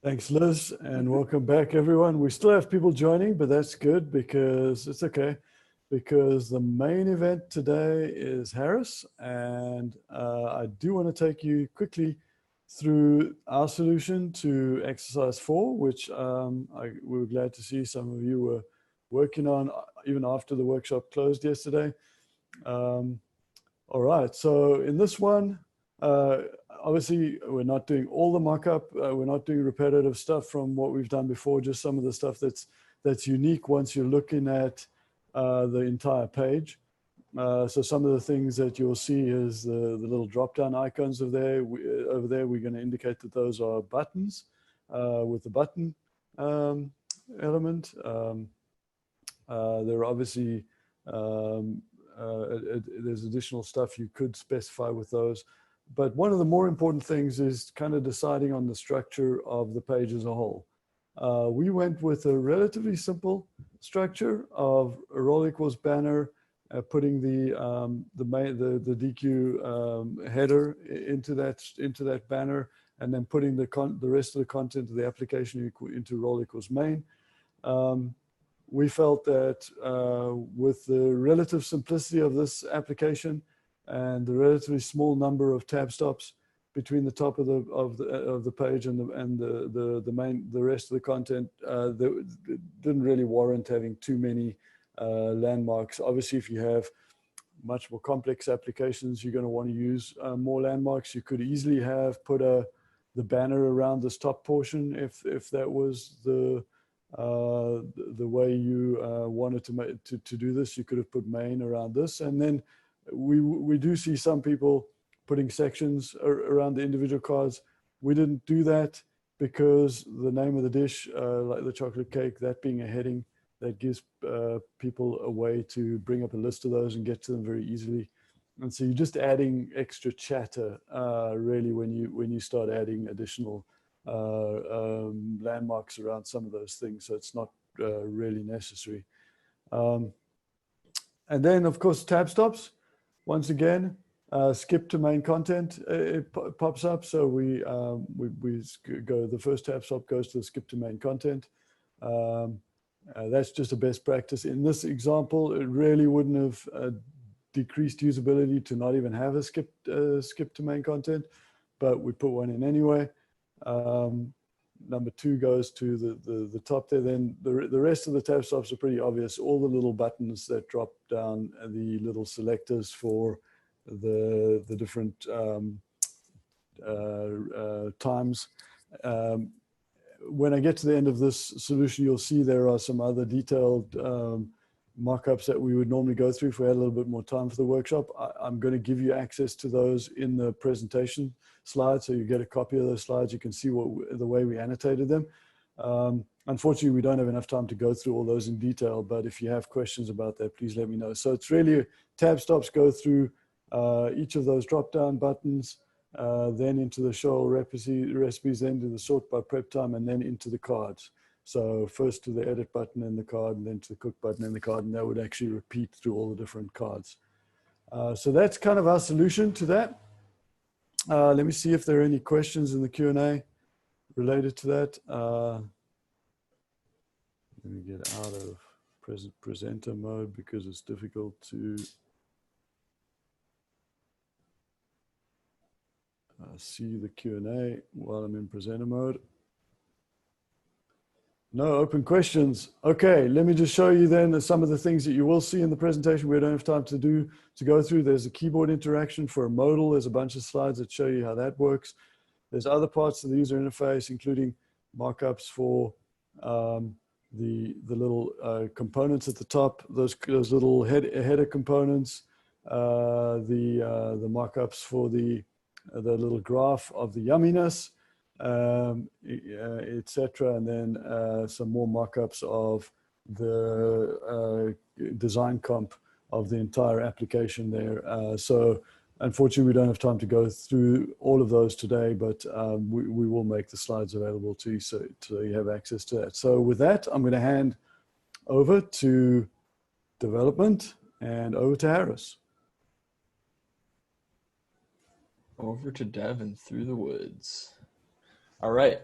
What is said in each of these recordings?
Thanks, Liz, and welcome back, everyone. We still have people joining, but that's good because it's okay, because the main event today is Harris, and I do want to take you quickly through our solution to exercise 4, which we were glad to see some of you were working on even after the workshop closed yesterday. All right, so in this one, obviously, we're not doing all the mock-up. We're not doing repetitive stuff from what we've done before, just some of the stuff that's unique once you're looking at the entire page. So some of the things that you'll see is the little drop-down icons over there. Over there, we're going to indicate that those are buttons with the button element. There are obviously, there's additional stuff you could specify with those. But one of the more important things is kind of deciding on the structure of the page as a whole. We went with a relatively simple structure of a role equals banner, putting the Deque header into that banner, and then putting the rest of the content of the application into role equals main. We felt that with the relative simplicity of this application and the relatively small number of tab stops between the top of the page and the rest of the content, that didn't really warrant having too many landmarks. Obviously, if you have much more complex applications, you're going to want to use more landmarks. You could easily have put the banner around this top portion if that was the way you wanted to do this. You could have put main around this, and then we do see some people putting sections around the individual cards. We didn't do that because the name of the dish, like the chocolate cake, that being a heading, that gives people a way to bring up a list of those and get to them very easily. And so you're just adding extra chatter, really, when you start adding additional landmarks around some of those things. So it's not really necessary. And then, of course, tab stops. Once again, skip to main content, it pops up. So we go, the first tab stop goes to the skip to main content. That's just a best practice. In this example, it really wouldn't have decreased usability to not even have a skip to main content, but we put one in anyway. Number 2 goes to the top there. Then the rest of the tab stops are pretty obvious. All the little buttons that drop down, the little selectors for the different times. When I get to the end of this solution, you'll see there are some other detailed mock-ups that we would normally go through if we had a little bit more time for the workshop. I'm going to give you access to those in the presentation slides, so you get a copy of those slides. You can see the way we annotated them. Unfortunately, we don't have enough time to go through all those in detail, but if you have questions about that, please let me know. So it's really tab stops go through each of those drop-down buttons, then into the show recipes, then to the sort by prep time, and then into the cards. So first to the edit button in the card, and then to the cook button in the card, and that would actually repeat through all the different cards. So that's kind of our solution to that. Let me see if there are any questions in the Q&A related to that. Let me get out of presenter mode because it's difficult to see the Q&A while I'm in presenter mode. No open questions. Okay, let me just show you then some of the things that you will see in the presentation we don't have time to go through. There's a keyboard interaction for a modal. There's a bunch of slides that show you how that works. There's other parts of the user interface, including markups for the little components at the top, those little header components, the markups for the little graph of the yumminess, etc., and then some more mock-ups of the design comp of the entire application there. So unfortunately, we don't have time to go through all of those today, but we will make the slides available to you so you have access to that. So with that, I'm going to hand over to development and over to Harris. Over to Dev and through the woods. All right.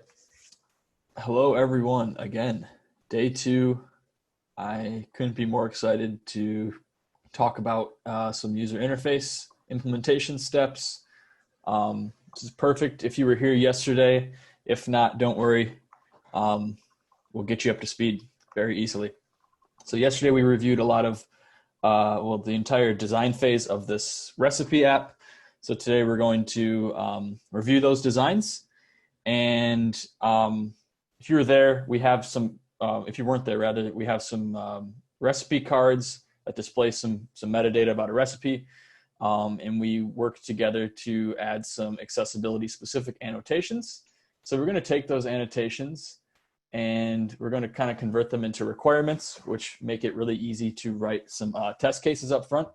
Hello, everyone. Again, day two. I couldn't be more excited to talk about some user interface implementation steps. This is perfect if you were here yesterday. If not, don't worry. We'll get you up to speed very easily. So yesterday we reviewed a lot of, the entire design phase of this recipe app. So today we're going to review those designs. And if you were there, we have some, if you weren't there, rather, we have some recipe cards that display some metadata about a recipe. And we work together to add some accessibility specific annotations. So we're going to take those annotations and we're going to kind of convert them into requirements, which make it really easy to write some test cases up front.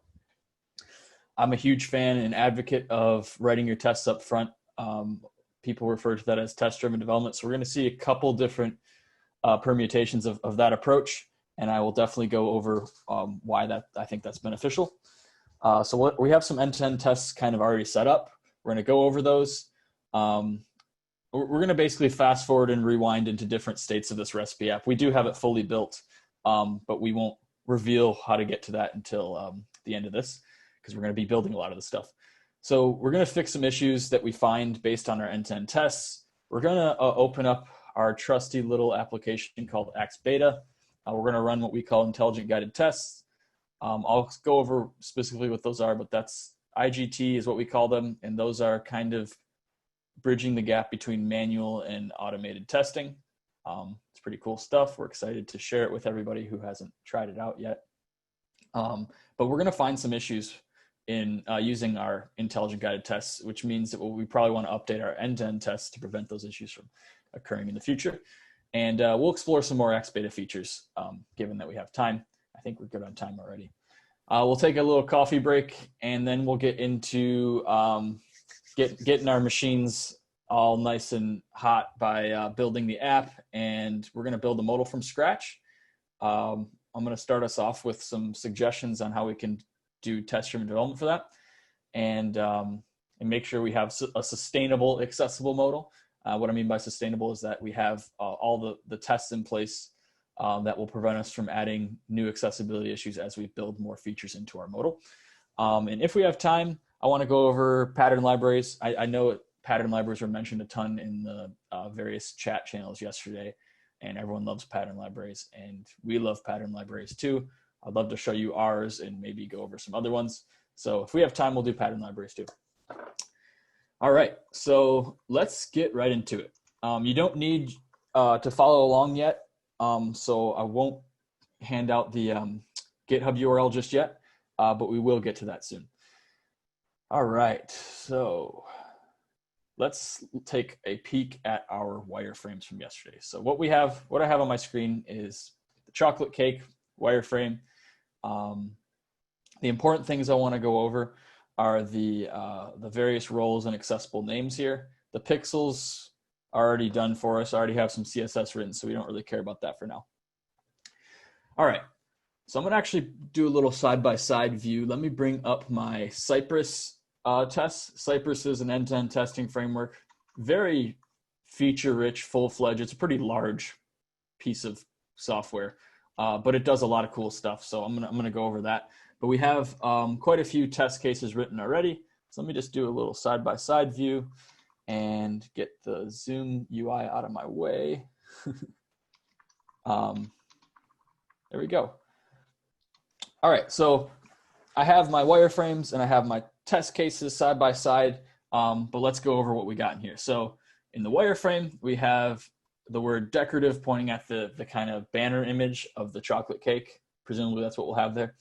I'm a huge fan and advocate of writing your tests up front. People refer to that as test-driven development. So we're going to see a couple different permutations of that approach, and I will definitely go over why I think that's beneficial. So we have some end-to-end tests kind of already set up. We're going to go over those. We're going to basically fast forward and rewind into different states of this recipe app. We do have it fully built, but we won't reveal how to get to that until the end of this, because we're going to be building a lot of the stuff. So we're going to fix some issues that we find based on our end-to-end tests. We're going to open up our trusty little application called Axe Beta. We're going to run what we call intelligent guided tests. I'll go over specifically what those are, but that's IGT is what we call them. And those are kind of bridging the gap between manual and automated testing. It's pretty cool stuff. We're excited to share it with everybody who hasn't tried it out yet. But we're going to find some issues in using our intelligent guided tests, which means that we probably want to update our end-to-end tests to prevent those issues from occurring in the future. And we'll explore some more Axe Beta features, given that we have time. I think we're good on time already. We'll take a little coffee break, and then we'll get into getting our machines all nice and hot by building the app. And we're going to build a modal from scratch. I'm going to start us off with some suggestions on how we can do test-driven development for that, and make sure we have a sustainable, accessible modal. What I mean by sustainable is that we have all the tests in place that will prevent us from adding new accessibility issues as we build more features into our modal. And if we have time, I want to go over pattern libraries. I know pattern libraries were mentioned a ton in the various chat channels yesterday, and everyone loves pattern libraries, and we love pattern libraries too. I'd love to show you ours and maybe go over some other ones. So if we have time, we'll do pattern libraries too. All right, so let's get right into it. You don't need to follow along yet, so I won't hand out the GitHub URL just yet, but we will get to that soon. All right, so let's take a peek at our wireframes from yesterday. So what I have on my screen is the chocolate cake wireframe. The important things I want to go over are the various roles and accessible names here. The pixels are already done for us. I already have some CSS written, so we don't really care about that for now. All right, so I'm going to actually do a little side-by-side view. Let me bring up my Cypress tests. Cypress is an end-to-end testing framework, very feature-rich, full-fledged. It's a pretty large piece of software. But it does a lot of cool stuff, so I'm gonna go over that. But we have quite a few test cases written already. So let me just do a little side-by-side view and get the Zoom UI out of my way. There we go. All right, so I have my wireframes and I have my test cases side by side, but let's go over what we got in here. So in the wireframe, we have the word decorative pointing at the kind of banner image of the chocolate cake. Presumably that's what we'll have there.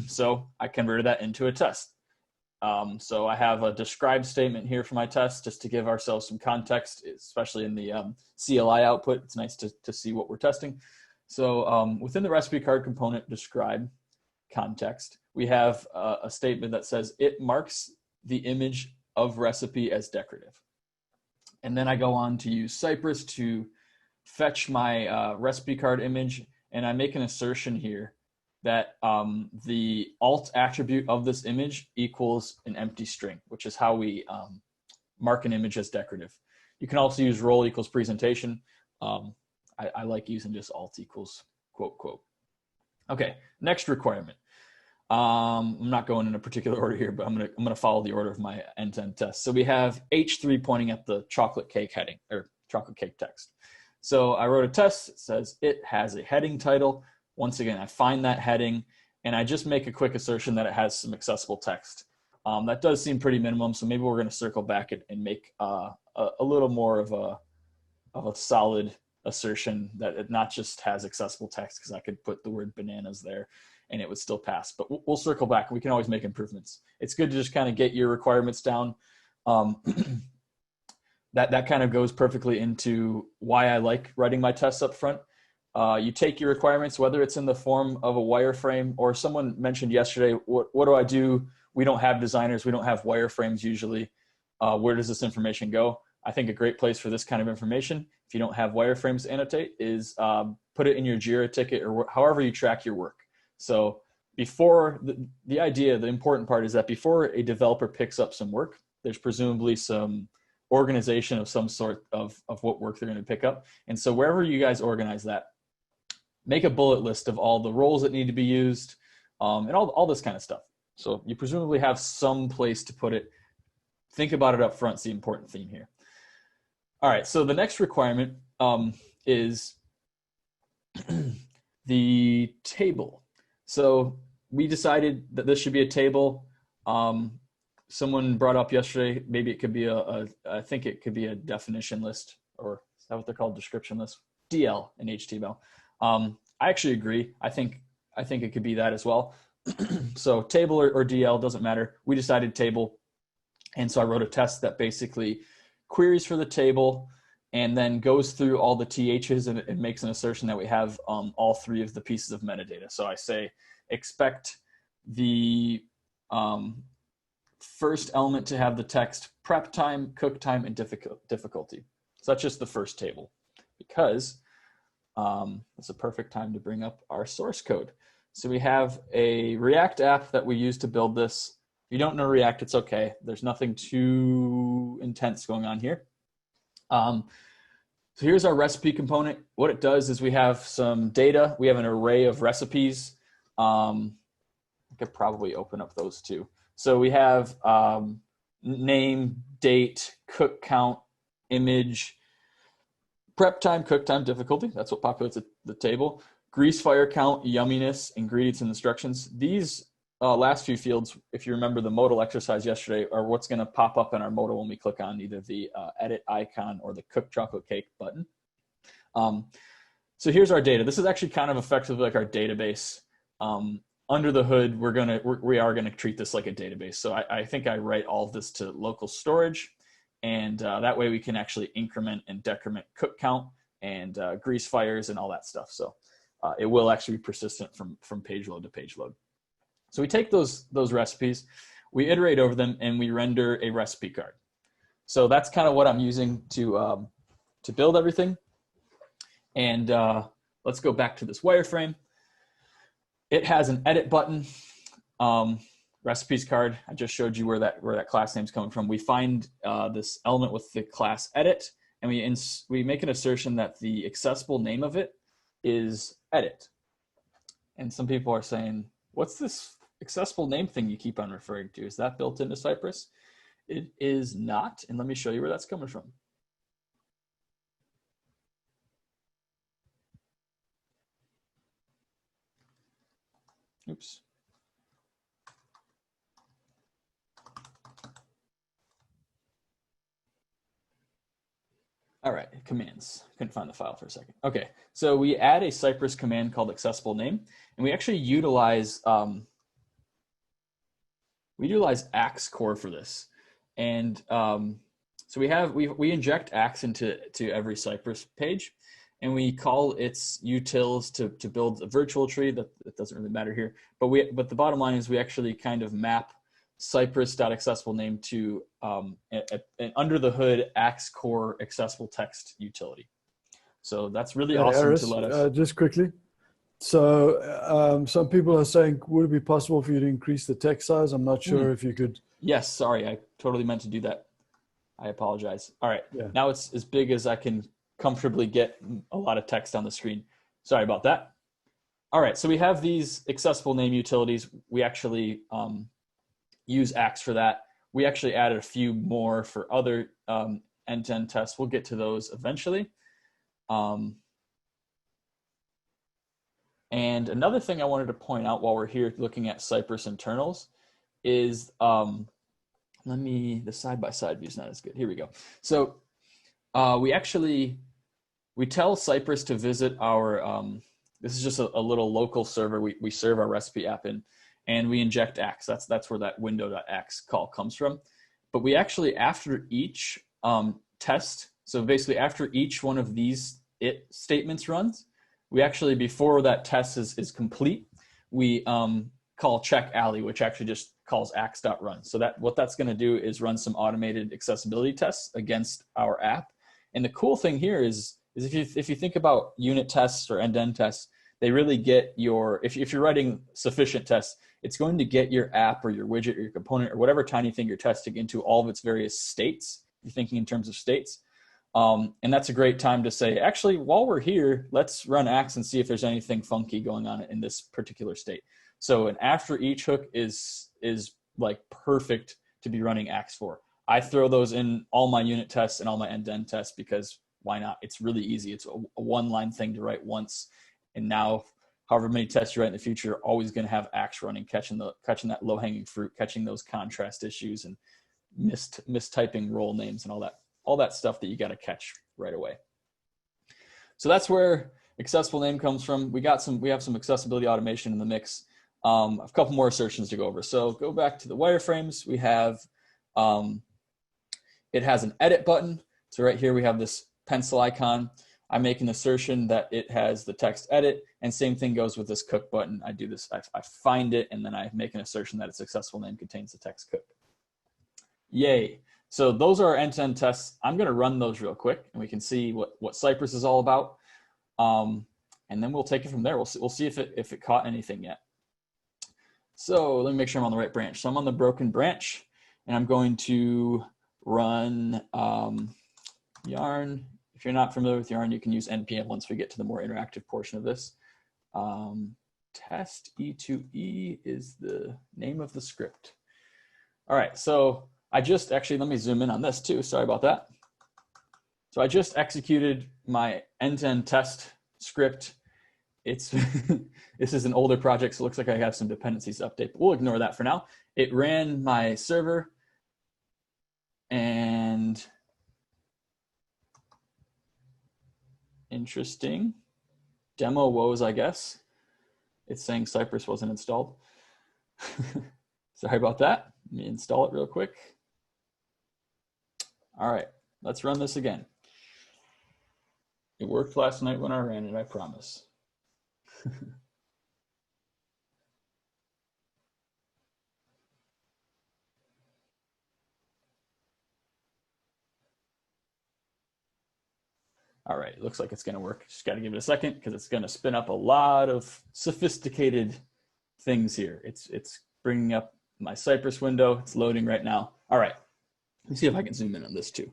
So I converted that into a test. So I have a describe statement here for my test just to give ourselves some context, especially in the CLI output. It's nice to see what we're testing. So within the recipe card component describe context, we have a statement that says it marks the image of recipe as decorative. And then I go on to use Cypress to fetch my recipe card image, and I make an assertion here that the alt attribute of this image equals an empty string, which is how we mark an image as decorative. You can also use role equals presentation. I like using just alt equals quote, quote. Okay, next requirement. I'm not going in a particular order here, but I'm gonna follow the order of my end-to-end test. So we have H3 pointing at the chocolate cake heading, or chocolate cake text. So I wrote a test that says it has a heading title. Once again, I find that heading, and I just make a quick assertion that it has some accessible text. That does seem pretty minimum, so maybe we're going to circle back and make a little more of a solid assertion that it not just has accessible text, because I could put the word bananas there and it would still pass. But we'll circle back. We can always make improvements. It's good to just kind of get your requirements down. That kind of goes perfectly into why I like writing my tests up front. You take your requirements, whether it's in the form of a wireframe, or someone mentioned yesterday, what do I do? We don't have designers. We don't have wireframes usually. Where does this information go? I think a great place for this kind of information, if you don't have wireframes to annotate, is put it in your Jira ticket or however you track your work. So before the idea, the important part is that before a developer picks up some work, there's presumably some organization of some sort of what work they're going to pick up. And so wherever you guys organize that, make a bullet list of all the roles that need to be used, and all this kind of stuff. So you presumably have some place to put it. Think about it up front. It's the important theme here. All right, so the next requirement is the table. So we decided that this should be a table. Someone brought up yesterday, maybe it could be I think it could be a definition list, or is that what they're called, description list? DL in HTML. I actually agree. I think it could be that as well. So table or DL, doesn't matter. We decided table. And so I wrote a test that basically queries for the table and then goes through all the THs and it makes an assertion that we have all three of the pieces of metadata. So I say, expect the first element to have the text prep time, cook time, and difficulty. So that's just the first table, because it's a perfect time to bring up our source code. So we have a React app that we use to build this. If you don't know React, it's okay. There's nothing too intense going on here. So here's our recipe component. What it does is we have some data. We have an array of recipes. I could probably open up those too. So we have name, date, cook count, image, prep time, cook time, difficulty. That's what populates the table. Grease fire count, yumminess, ingredients, and instructions. These last few fields, if you remember the modal exercise yesterday, are what's going to pop up in our modal when we click on either the edit icon or the cook chocolate cake button. So here's our data. This is actually kind of effectively like our database. Under the hood, we are gonna treat this like a database. So I think I write all of this to local storage, and that way we can actually increment and decrement cook count and grease fires and all that stuff. So it will actually be persistent from page load to page load. So we take those recipes, we iterate over them, and we render a recipe card. So that's kind of what I'm using to build everything. And let's go back to this wireframe. It has an edit button, recipes card. I just showed you where that class name is coming from. We find this element with the class edit, and we make an assertion that the accessible name of it is edit. And some people are saying, what's this accessible name thing you keep on referring to? Is that built into Cypress? It is not, and let me show you where that's coming from. Oops. All right, commands. Couldn't find the file for a second. Okay, so we add a Cypress command called accessible name, and we actually utilize Axe core for this. And so we inject Axe into every Cypress page, and we call its utils to build a virtual tree. That doesn't really matter here. But the bottom line is we actually kind of map Cypress.accessiblename to an under the hood Axe core accessible text utility. So that's really awesome Aris, to let us. just quickly. So some people are saying, would it be possible for you to increase the text size? I'm not sure if you could. Yes, sorry, I totally meant to do that. I apologize. All right, yeah. Now it's as big as I can comfortably get a lot of text on the screen. Sorry about that. All right, so we have these accessible name utilities. We actually use Axe for that. We actually added a few more for other end-to-end tests. We'll get to those eventually. And another thing I wanted to point out while we're here looking at Cypress internals is, the side-by-side view is not as good. Here we go. So we tell Cypress to visit our, this is just a little local server we serve our recipe app in, and we inject Axe. That's where that window.axe call comes from. But we actually, after each test, so basically after each one of these it statements runs, we actually, before that test is complete, we call check alley, which actually just calls axe.run. So what that's going to do is run some automated accessibility tests against our app. And the cool thing here is if you think about unit tests or end-to-end tests, they really get your, if you're writing sufficient tests, it's going to get your app or your widget or your component or whatever tiny thing you're testing into all of its various states. You're thinking in terms of states. And that's a great time to say, actually, while we're here, let's run Axe and see if there's anything funky going on in this particular state. So an after each hook is like perfect to be running Axe for. I throw those in all my unit tests and all my end-to-end tests because why not? It's really easy. It's a one-line thing to write once. And now, however many tests you write in the future, you're always going to have Axe running, catching that low-hanging fruit, catching those contrast issues and mistyping role names and all that stuff that you got to catch right away. So that's where accessible name comes from. We have some accessibility automation in the mix. A couple more assertions to go over. So go back to the wireframes. We have, it has an edit button. So right here we have this pencil icon. I make an assertion that it has the text edit, and same thing goes with this cook button. I do this, I find it, and then I make an assertion that its accessible name contains the text cook. Yay. So those are our end-to-end tests. I'm going to run those real quick, and we can see what Cypress is all about. And then we'll take it from there. We'll see if it caught anything yet. So let me make sure I'm on the right branch. So I'm on the broken branch, and I'm going to run yarn. If you're not familiar with yarn, you can use npm once we get to the more interactive portion of this. Test E2E is the name of the script. All right, so actually, let me zoom in on this too. Sorry about that. So I just executed my end-to-end test script. This is an older project, so it looks like I have some dependencies to update, but we'll ignore that for now. It ran my server, and interesting. Demo woes, I guess. It's saying Cypress wasn't installed. Sorry about that. Let me install it real quick. All right, let's run this again. It worked last night when I ran it, I promise. All right, it looks like it's gonna work. Just gotta give it a second because it's gonna spin up a lot of sophisticated things here. It's bringing up my Cypress window. It's loading right now. All right, let me see if I can zoom in on this too.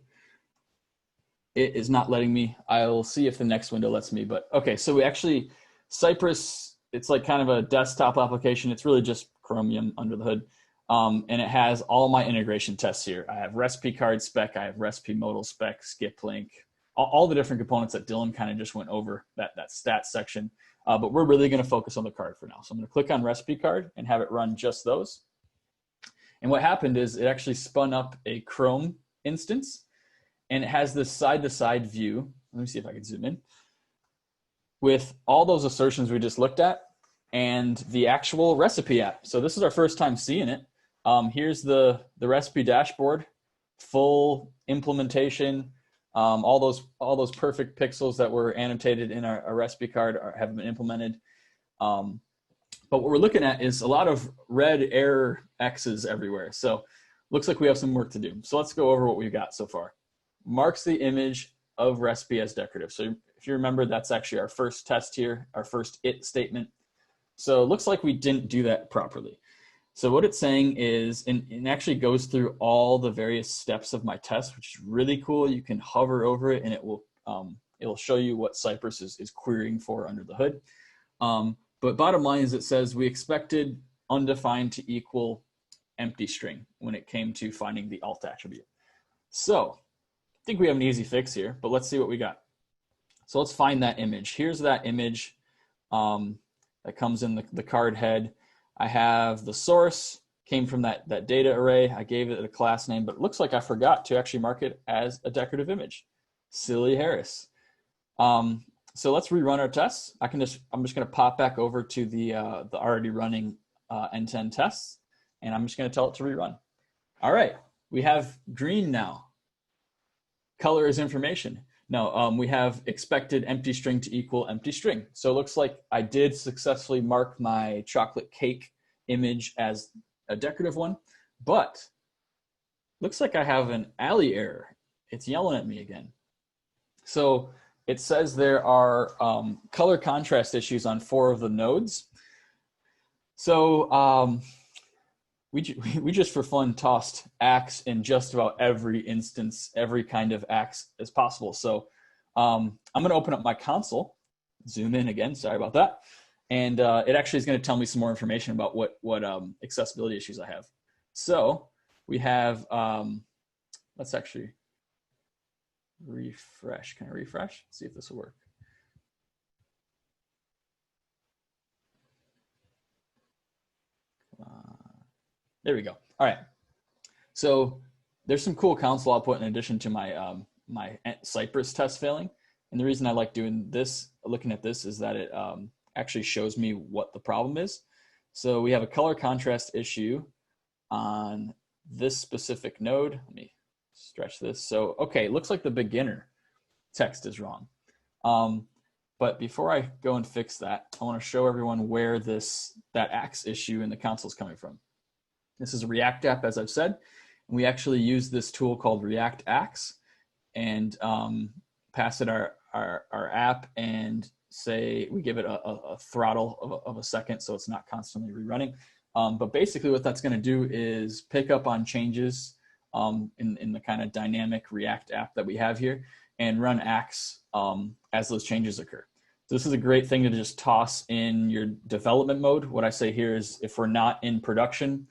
It is not letting me. I'll see if the next window lets me, but okay, so we actually, Cypress, it's like kind of a desktop application. It's really just Chromium under the hood. And it has all my integration tests here. I have recipe card spec, I have recipe modal spec, skip link, all the different components that Dylan kind of just went over, that stats section. But we're really gonna focus on the card for now. So I'm gonna click on recipe card and have it run just those. And what happened is it actually spun up a Chrome instance, and it has this side-to-side view. Let me see if I can zoom in. With all those assertions we just looked at and the actual recipe app. So this is our first time seeing it. Here's the recipe dashboard, full implementation. All those perfect pixels that were annotated in our recipe card have been implemented. But what we're looking at is a lot of red error X's everywhere. So looks like we have some work to do. So let's go over what we've got so far. Marks the image of recipe as decorative. So if you remember, that's actually our first test here, our first it statement. So it looks like we didn't do that properly. So what it's saying is, and it actually goes through all the various steps of my test, which is really cool. You can hover over it and it will It'll show you what Cypress is querying for under the hood. But bottom line is it says we expected undefined to equal empty string when it came to finding the alt attribute. So I think we have an easy fix here, but let's see what we got. So let's find that image. Here's that image that comes in the card head. I have the source, came from that data array. I gave it a class name, but it looks like I forgot to actually mark it as a decorative image. Silly Harris. So let's rerun our tests. I'm just going to pop back over to the already running end-to-end tests, and I'm just going to tell it to rerun. All right, we have green now. Color is information. No, we have expected empty string to equal empty string. So it looks like I did successfully mark my chocolate cake image as a decorative one, but looks like I have an alley error. It's yelling at me again. So it says there are color contrast issues on 4 of the nodes. So we just for fun tossed axe in just about every instance, every kind of axe as possible. So I'm going to open up my console, zoom in again, sorry about that. And it actually is going to tell me some more information about what accessibility issues I have. So we have, let's actually refresh. Can I refresh? See if this will work. There we go. All right. So there's some cool console output in addition to my my Cypress test failing. And the reason I like doing this, looking at this, is that it actually shows me what the problem is. So we have a color contrast issue on this specific node. Let me stretch this. So, okay, it looks like the beginner text is wrong. But before I go and fix that, I want to show everyone where that axe issue in the console is coming from. This is a React app, as I've said. We actually use this tool called React Axe and pass it our app and say we give it a throttle of a second so it's not constantly rerunning. But basically what that's going to do is pick up on changes in the kind of dynamic React app that we have here and run Axe as those changes occur. So this is a great thing to just toss in your development mode. What I say here is if we're not in production,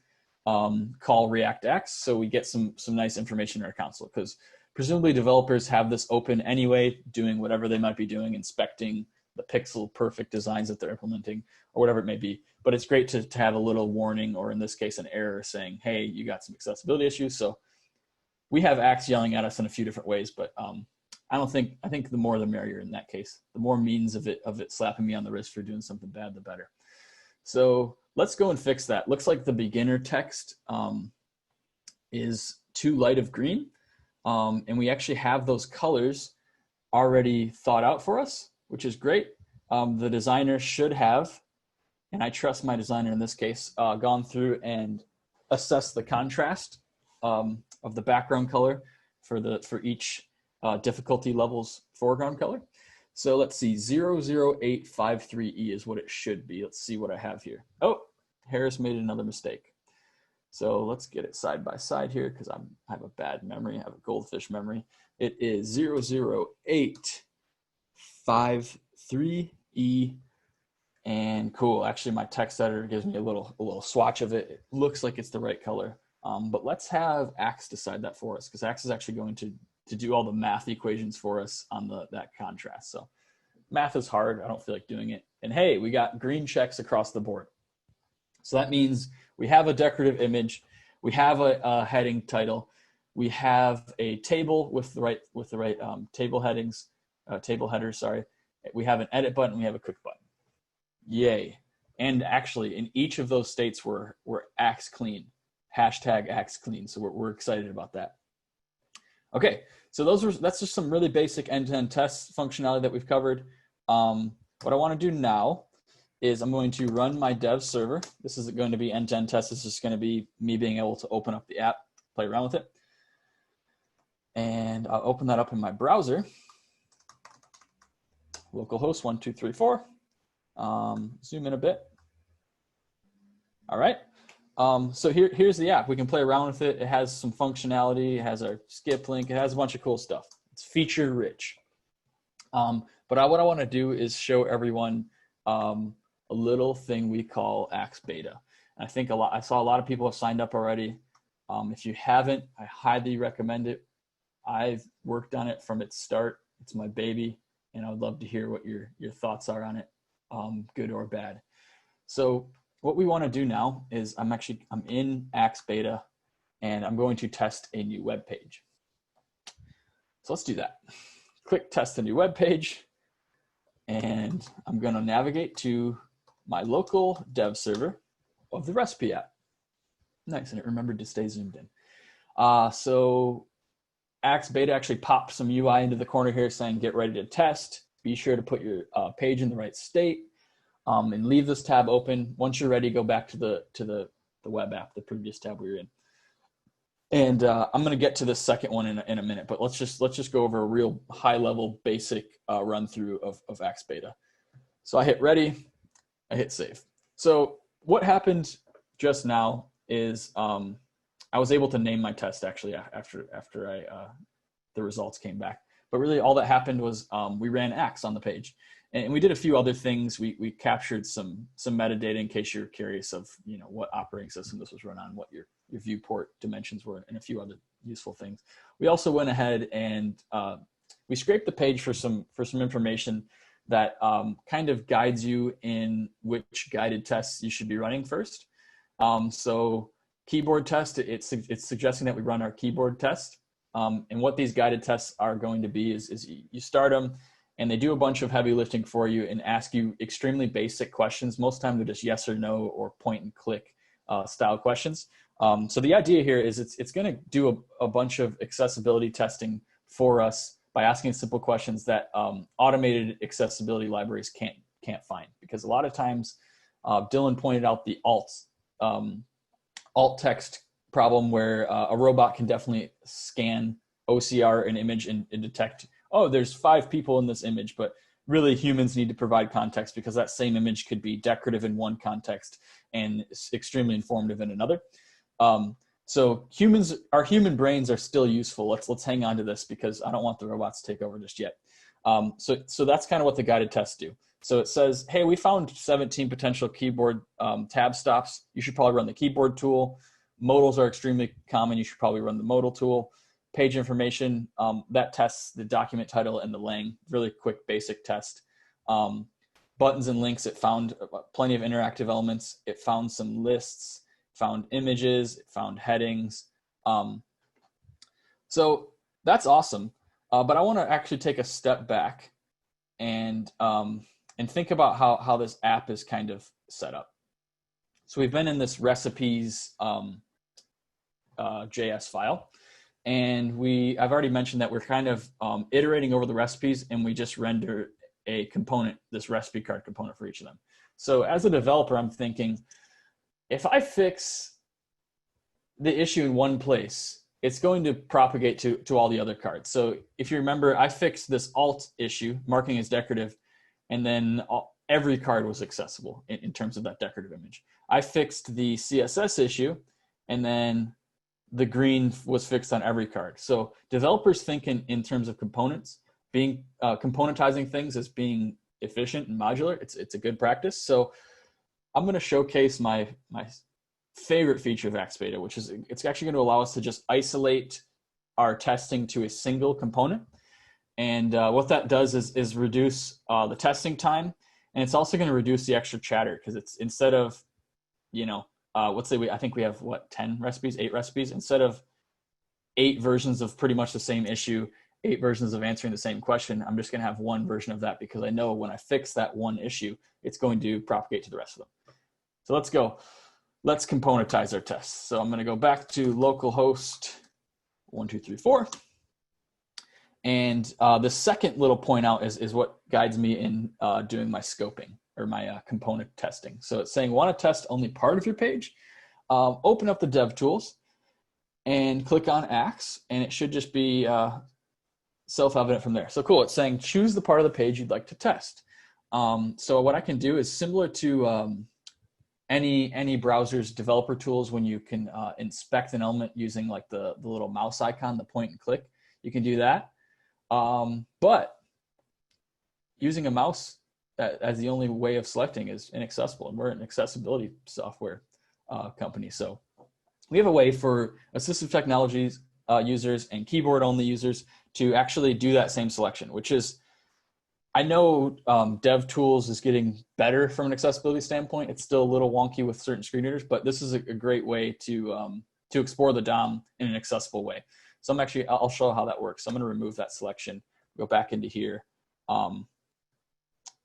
call React Axe so we get some nice information in our console, because presumably developers have this open anyway, doing whatever they might be doing, inspecting the pixel perfect designs that they're implementing or whatever it may be. But it's great to have a little warning, or in this case, an error saying, hey, you got some accessibility issues. So we have Axe yelling at us in a few different ways, but I think the more the merrier in that case. The more means of it slapping me on the wrist for doing something bad, the better. So let's go and fix that. Looks like the beginner text is too light of green. And we actually have those colors already thought out for us, which is great. The designer should have, and I trust my designer in this case, gone through and assessed the contrast of the background color for each difficulty level's foreground color. So let's see, 00853E is what it should be. Let's see what I have here. Oh, Harris made another mistake. So let's get it side by side here because I have a bad memory. I have a goldfish memory. It is 00853E. And cool, actually my text editor gives me a little swatch of it. It looks like it's the right color. But let's have Axe decide that for us, because Axe is actually going to do all the math equations for us on that contrast. So math is hard. I don't feel like doing it. And hey, we got green checks across the board. So that means we have a decorative image, we have a heading title, we have a table with the right table headings, table headers. Sorry, we have an edit button, we have a quick button. Yay! And actually, in each of those states, we're Axe clean, hashtag Axe clean. So we're excited about that. Okay, so that's just some really basic end-to-end test functionality that we've covered. What I want to do now is I'm going to run my dev server. This isn't going to be end-to-end test. This is just going to be me being able to open up the app, play around with it. And I'll open that up in my browser. Localhost 1234. Zoom in a bit. All right. So here's the app. We can play around with it. It has some functionality. It has our skip link. It has a bunch of cool stuff. It's feature rich. What I want to do is show everyone a little thing we call Axe Beta. And I saw a lot of people have signed up already. If you haven't, I highly recommend it. I've worked on it from its start. It's my baby, and I would love to hear what your thoughts are on it, good or bad. So what we want to do now is I'm in Axe Beta, and I'm going to test a new web page. So let's do that. Click test a new web page, and I'm going to navigate to my local dev server of the recipe app. Nice, and it remembered to stay zoomed in. So Axe Beta actually popped some UI into the corner here saying get ready to test. Be sure to put your page in the right state, and leave this tab open. Once you're ready, go back to the web app, the previous tab we were in. And I'm going to get to the second one in a minute, but let's just go over a real high level basic run through of Axe Beta. So I hit ready, I hit save. So what happened just now is I was able to name my test actually after the results came back. But really all that happened was we ran Axe on the page, and we did a few other things. We captured some metadata in case you're curious of what operating system this was run on, what your viewport dimensions were, and a few other useful things. We also went ahead and we scraped the page for some information that kind of guides you in which guided tests you should be running first. So keyboard test, it's suggesting that we run our keyboard test. And what these guided tests are going to be is you start them, and they do a bunch of heavy lifting for you and ask you extremely basic questions. Most of the time they're just yes or no or point and click style questions. So the idea here is it's going to do a bunch of accessibility testing for us by asking simple questions that automated accessibility libraries can't find. Because a lot of times, Dylan pointed out the alt text problem where a robot can definitely scan OCR an image and detect, oh, there's 5 people in this image, but really humans need to provide context because that same image could be decorative in one context and extremely informative in another. So our human brains are still useful. Let's hang on to this because I don't want the robots to take over just yet. So that's kind of what the guided tests do. So it says, hey, we found 17 potential keyboard tab stops. You should probably run the keyboard tool. Modals are extremely common. You should probably run the modal tool. Page information, that tests the document title and the lang. Really quick, basic test. Buttons and links, it found plenty of interactive elements. It found some lists, found images, it found headings. So that's awesome. But I want to actually take a step back and think about how this app is kind of set up. So we've been in this recipes JS file, and I've already mentioned that we're kind of iterating over the recipes, and we just render a component, this recipe card component for each of them. So as a developer, I'm thinking, if I fix the issue in one place, it's going to propagate to all the other cards. So if you remember, I fixed this alt issue, marking as decorative, and then every card was accessible in terms of that decorative image. I fixed the CSS issue, and then the green was fixed on every card. So developers think in terms of components, being componentizing things as being efficient and modular. It's a good practice. So I'm going to showcase my favorite feature of Axe Beta, which is it's actually going to allow us to just isolate our testing to a single component. And what that does is reduce the testing time, and it's also going to reduce the extra chatter because it's instead of, let's say I think we have 8 recipes, instead of 8 versions of pretty much the same issue, 8 versions of answering the same question, I'm just going to have one version of that because I know when I fix that one issue, it's going to propagate to the rest of them. So let's go. Let's componentize our tests. So I'm going to go back to localhost 1234. And the second little point out is what guides me in doing my scoping or my component testing. So it's saying want to test only part of your page. Open up the dev tools and click on Axe, and it should just be self-evident from there. So cool, it's saying choose the part of the page you'd like to test. So what I can do is similar to any browser's developer tools when you can inspect an element using like the little mouse icon, the point and click, you can do that. But using a mouse as the only way of selecting is inaccessible, and we're an accessibility software company. So we have a way for assistive technologies users and keyboard only users to actually do that same selection, which is, I know DevTools is getting better from an accessibility standpoint. It's still a little wonky with certain screen readers, but this is a great way to explore the DOM in an accessible way. So I'll show how that works. So I'm going to remove that selection, go back into here,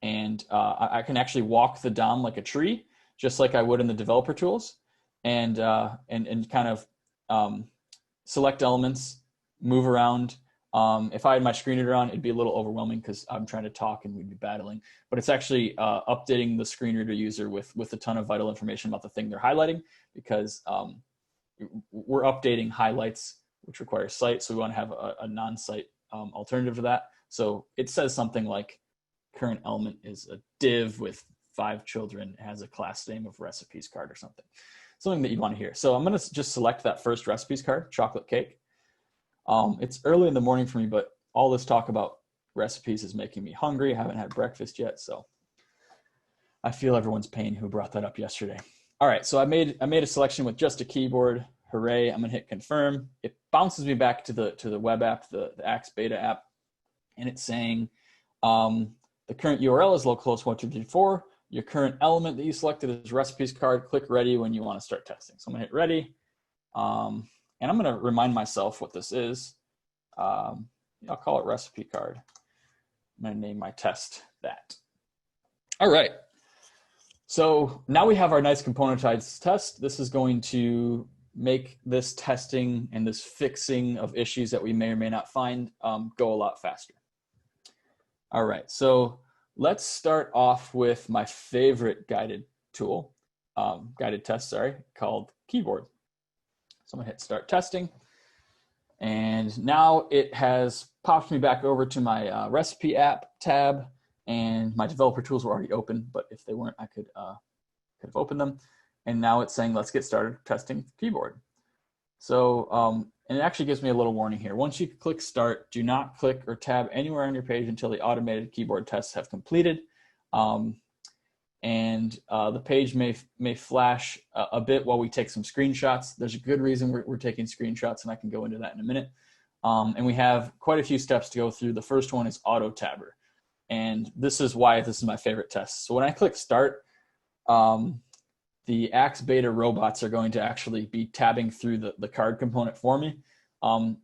and I can actually walk the DOM like a tree, just like I would in the developer tools, and kind of select elements, move around. If I had my screen reader on, it'd be a little overwhelming because I'm trying to talk and we'd be battling. But it's actually updating the screen reader user with a ton of vital information about the thing they're highlighting, because we're updating highlights, which requires cite. So we want to have a non-cite alternative to that. So it says something like current element is a div with 5 children, has a class name of recipes card or something that you'd want to hear. So I'm going to just select that first recipes card, chocolate cake. It's early in the morning for me, but all this talk about recipes is making me hungry. I haven't had breakfast yet, so I feel everyone's pain who brought that up yesterday. All right, so I made a selection with just a keyboard. Hooray! I'm gonna hit confirm. It bounces me back to the web app, the Axe beta app, and it's saying the current URL is localhost 1234. Your current element that you selected is recipes card. Click ready when you want to start testing. So I'm gonna hit ready. And I'm going to remind myself what this is. I'll call it recipe card. I'm going to name my test that. All right. So now we have our nice componentized test. This is going to make this testing and this fixing of issues that we may or may not find go a lot faster. All right. So let's start off with my favorite guided tool, guided test, sorry, called keyboard. So I'm gonna hit start testing. And now it has popped me back over to my recipe app tab, and my developer tools were already open, but if they weren't, I could have opened them. And now it's saying, let's get started testing keyboard. So, and it actually gives me a little warning here. Once you click start, do not click or tab anywhere on your page until the automated keyboard tests have completed. And the page may flash a bit while we take some screenshots. There's a good reason we're taking screenshots, and I can go into that in a minute. And we have quite a few steps to go through. The first one is auto tabber, and this is why this is my favorite test. So when I click start, the Axe beta robots are going to actually be tabbing through the card component for me.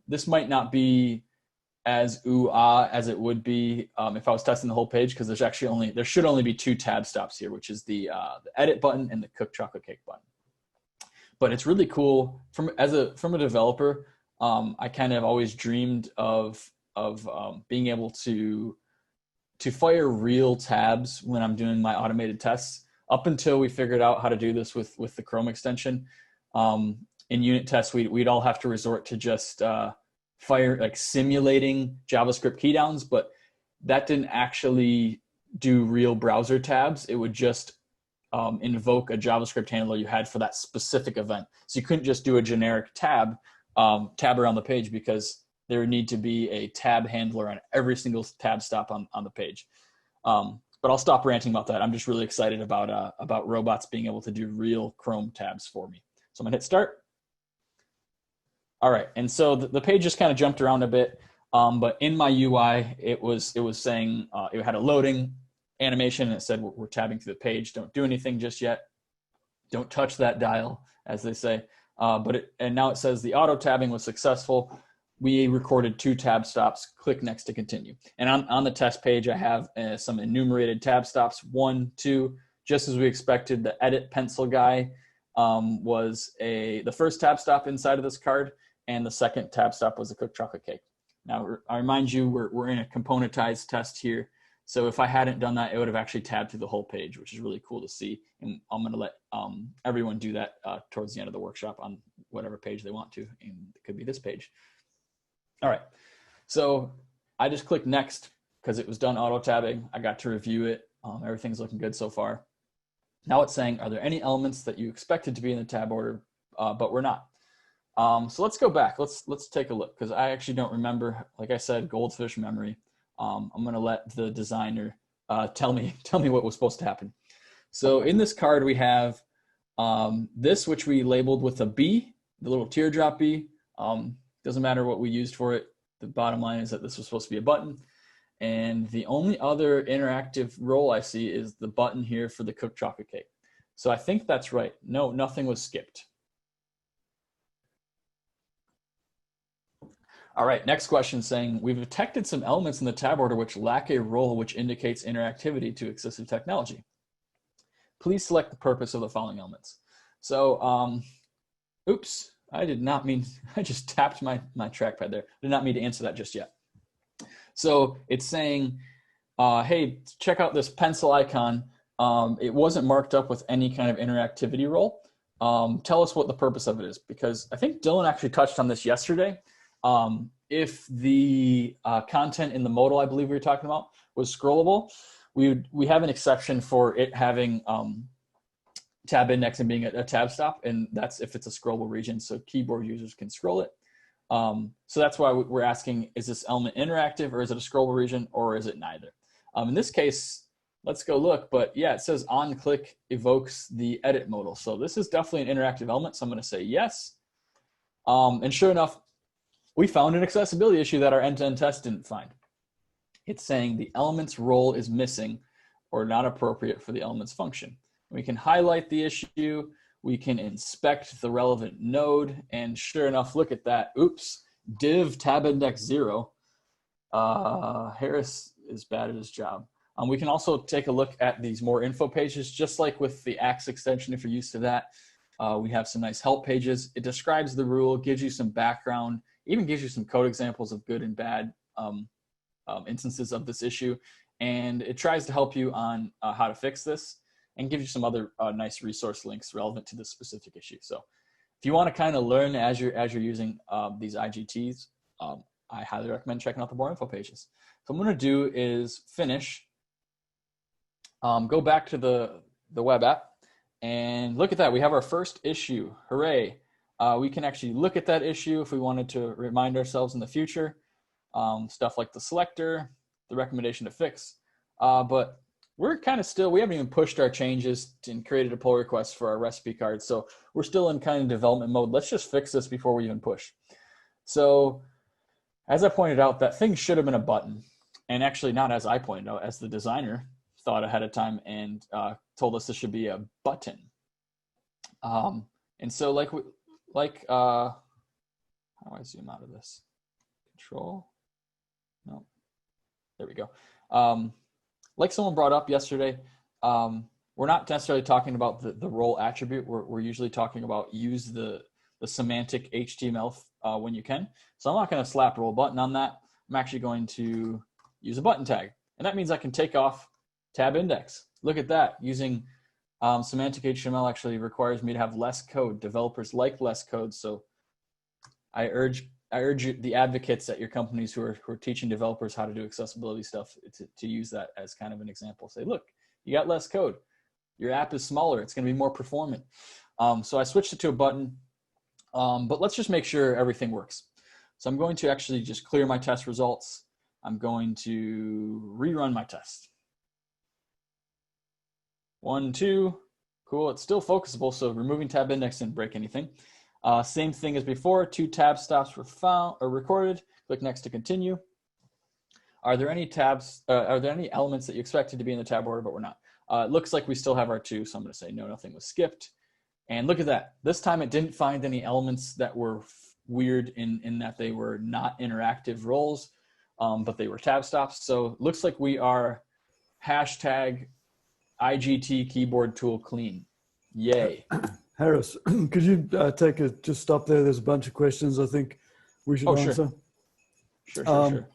This might not be as ooh-ah as it would be if I was testing the whole page, because there should only be 2 tab stops here, which is the edit button and the cook chocolate cake button. But it's really cool from a developer. I kind of always dreamed of being able to fire real tabs when I'm doing my automated tests. Up until we figured out how to do this with the Chrome extension, in unit tests we'd all have to resort to just simulating JavaScript keydowns, but that didn't actually do real browser tabs. It would just invoke a JavaScript handler you had for that specific event. So you couldn't just do a generic tab around the page, because there would need to be a tab handler on every single tab stop on the page. But I'll stop ranting about that. I'm just really excited about robots being able to do real Chrome tabs for me. So I'm gonna hit start. All right, and so the page just kind of jumped around a bit, but in my UI, it was saying it had a loading animation, and it said we're tabbing through the page. Don't do anything just yet. Don't touch that dial, as they say. And now it says the auto tabbing was successful. We recorded 2 tab stops. Click next to continue. And on the test page, I have some enumerated tab stops, 1, 2, just as we expected. The edit pencil guy was the first tab stop inside of this card, and the second tab stop was the cooked chocolate cake. Now, I remind you, we're in a componentized test here. So if I hadn't done that, it would have actually tabbed through the whole page, which is really cool to see. And I'm going to let everyone do that towards the end of the workshop on whatever page they want to. And it could be this page. All right. So I just clicked next because it was done auto tabbing. I got to review it. Everything's looking good so far. Now it's saying, are there any elements that you expected to be in the tab order, but were not? So let's go back. Let's take a look, because I actually don't remember. Like I said, goldfish memory. I'm going to let the designer tell me what was supposed to happen. So in this card, we have this, which we labeled with a B, the little teardrop B. Doesn't matter what we used for it. The bottom line is that this was supposed to be a button. And the only other interactive role I see is the button here for the cooked chocolate cake. So I think that's right. No, nothing was skipped. All right, next question saying, we've detected some elements in the tab order which lack a role which indicates interactivity to assistive technology. Please select the purpose of the following elements. So, oops, I did not mean, I just tapped my trackpad there. I did not mean to answer that just yet. So it's saying, hey, check out this pencil icon. It wasn't marked up with any kind of interactivity role. Tell us what the purpose of it is, because I think Dylan actually touched on this yesterday. If the content in the modal, I believe we were talking about, was scrollable, we have an exception for it having tab index and being a tab stop, and that's if it's a scrollable region, so keyboard users can scroll it. So that's why we're asking, is this element interactive, or is it a scrollable region, or is it neither? In this case, let's go look, but yeah, it says on click evokes the edit modal. So this is definitely an interactive element, so I'm going to say yes. And sure enough, we found an accessibility issue that our end-to-end test didn't find. It's saying the element's role is missing or not appropriate for the element's function. We can highlight the issue, we can inspect the relevant node, and sure enough, look at that. Oops, div tab index 0. Harris is bad at his job. We can also take a look at these more info pages, just like with the Axe extension, if you're used to that. We have some nice help pages. It describes the rule, gives you some background, even gives you some code examples of good and bad instances of this issue. And it tries to help you on how to fix this, and gives you some other nice resource links relevant to this specific issue. So if you want to kind of learn as you're using these IGTs, I highly recommend checking out the more info pages. So what I'm going to do is finish, go back to the web app, and look at that. We have our first issue. Hooray. We can actually look at that issue if we wanted to remind ourselves in the future. Stuff like the selector, the recommendation to fix. But we're kind of still, we haven't even pushed our changes and created a pull request for our recipe card. So we're still in kind of development mode. Let's just fix this before we even push. So as I pointed out, that thing should have been a button. And actually not as I pointed out, as the designer thought ahead of time and told us this should be a button. And so how do I zoom out of this? Control, no, there we go. Like someone brought up yesterday, we're not necessarily talking about the role attribute. We're usually talking about use the semantic HTML when you can. So I'm not going to slap role button on that. I'm actually going to use a button tag. And that means I can take off tab index. Look at that. Using semantic HTML actually requires me to have less code. Developers like less code. So I urge you, the advocates at your companies who are teaching developers how to do accessibility stuff to use that as kind of an example. Say, look, you got less code. Your app is smaller. It's going to be more performant. So I switched it to a button, but let's just make sure everything works. So I'm going to actually just clear my test results. I'm going to rerun my test. 1, 2, cool. It's still focusable, so removing tab index didn't break anything. Same thing as before, 2 tab stops were found or recorded. Click next to continue. Are there any tabs, are there any elements that you expected to be in the tab order but were not? It looks like we still have our 2, so I'm going to say no, nothing was skipped. And look at that. This time it didn't find any elements that were weird in that they were not interactive roles, but they were tab stops. So it looks like we are hashtag IGT keyboard tool clean. Yay. Harris, could you just stop there? There's a bunch of questions I think we should answer. Sure.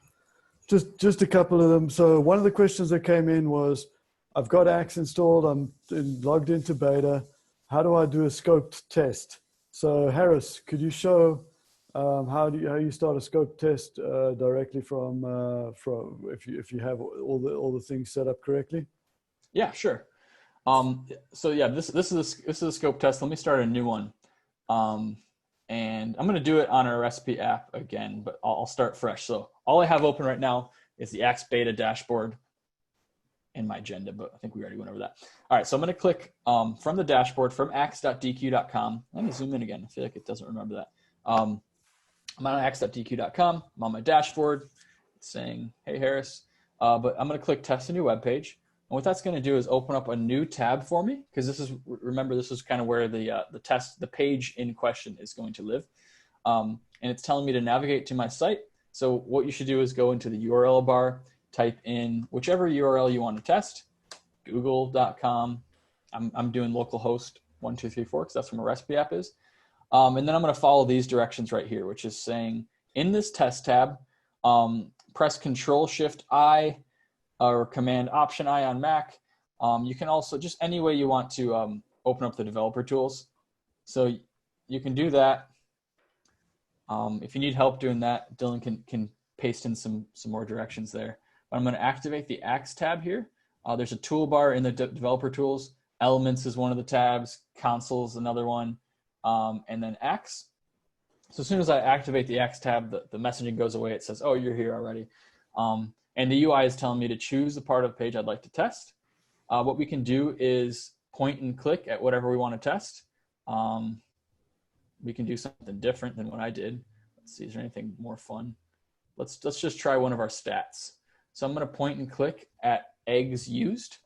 Just a couple of them. So one of the questions that came in was, I've got Axe installed, I'm logged into beta. How do I do a scoped test? So Harris, could you show how you start a scope test directly from if you have all the things set up correctly? Yeah, sure. So yeah, this is a scope test. Let me start a new one, and I'm going to do it on our recipe app again, but I'll start fresh. So all I have open right now is the Axe Beta dashboard and my agenda, but I think we already went over that. All right, so I'm going to click from the dashboard from axe.deque.com. Let me zoom in again. I feel like it doesn't remember that. I'm on axe.deque.com. I'm on my dashboard. It's saying, hey, Harris. But I'm going to click test a new web page. And what that's going to do is open up a new tab for me, because this is, remember, this is kind of where the page in question is going to live. And it's telling me to navigate to my site. So what you should do is go into the URL bar, type in whichever URL you want to test, google.com. I'm doing localhost 1234 because that's where my recipe app is. And then I'm going to follow these directions right here, which is saying in this test tab, press Control-Shift-I or Command-Option-I on Mac. You can also, just any way you want to open up the developer tools. So you can do that. If you need help doing that, Dylan can paste in some more directions there. But I'm going to activate the Axe tab here. There's a toolbar in the developer tools. Elements is one of the tabs. Console is another one. And then Axe. So as soon as I activate the Axe tab, the messaging goes away. It says, oh, you're here already. And the UI is telling me to choose the part of the page I'd like to test. What we can do is point and click at whatever we want to test. We can do something different than what I did. Let's see, is there anything more fun? Let's just try one of our stats. So I'm going to point and click at eggs used.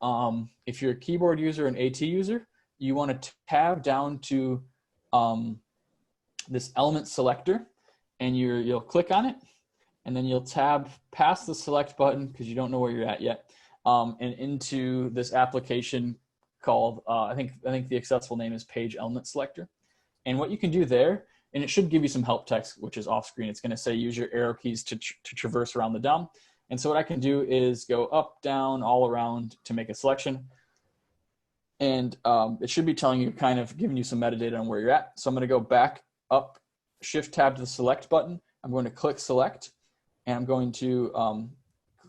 If you're a keyboard user and AT user, you want to tab down to this element selector, and you'll click on it, and then you'll tab past the select button because you don't know where you're at yet, and into this application called I think the accessible name is Page Element Selector. And what you can do there, and it should give you some help text, which is off screen. It's going to say use your arrow keys to traverse around the DOM. And so what I can do is go up, down, all around to make a selection. And it should be telling you, kind of giving you some metadata on where you're at. So I'm going to go back up, shift tab to the select button. I'm going to click select, and I'm going to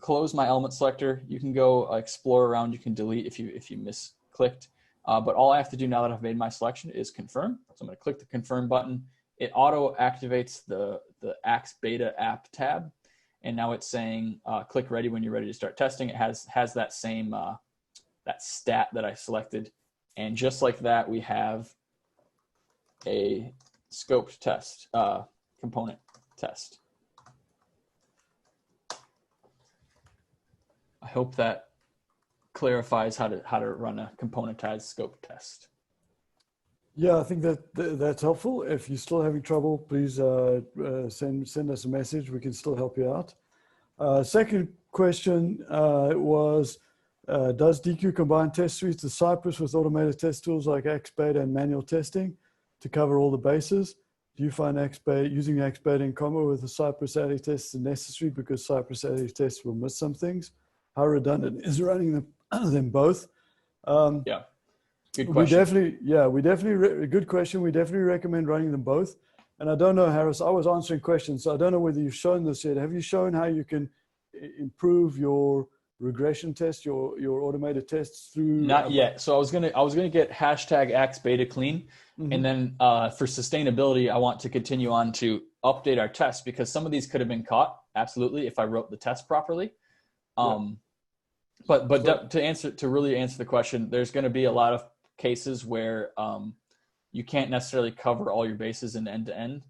close my element selector. You can go explore around. You can delete if you misclicked. But all I have to do now that I've made my selection is confirm. So I'm going to click the confirm button. It auto activates the Axe Beta app tab. And now it's saying click ready when you're ready to start testing. It has that same that stat that I selected. And just like that, we have a scoped test, component test. I hope that clarifies how to run a componentized scope test. Yeah, I think that's helpful. If you're still having trouble, please send us a message. We can still help you out. Second question was, does Deque combine test suites to Cypress with automated test tools like Axe Beta and manual testing to cover all the bases? Do you find using Axe Beta in combo with the Cypress AD tests necessary because Cypress AD tests will miss some things? How redundant is running them both? Yeah. Good question. Good question. We definitely recommend running them both. And I don't know, Harris, I was answering questions, so I don't know whether you've shown this yet. Have you shown how you can improve your regression test, your automated tests through? Not yet. So I was gonna get hashtag Axe Beta clean, and then for sustainability, I want to continue on to update our tests because some of these could have been caught absolutely if I wrote the test properly. But to really answer the question, there's going to be a lot of cases where you can't necessarily cover all your bases in end to end.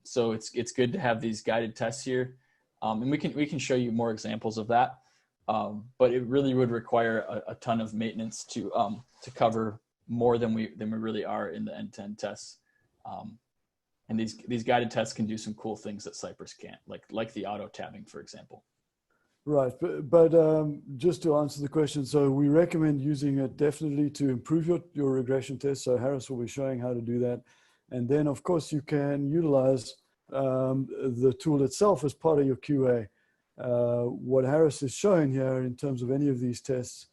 So it's good to have these guided tests here, and we can show you more examples of that. But it really would require a ton of maintenance to cover more than we really are in the end to end tests. And these guided tests can do some cool things that Cypress can't, like the auto tabbing, for example. Right, but just to answer the question, so we recommend using it definitely to improve your regression test. So Harris will be showing how to do that. And then, of course, you can utilize the tool itself as part of your QA. What Harris is showing here in terms of any of these tests,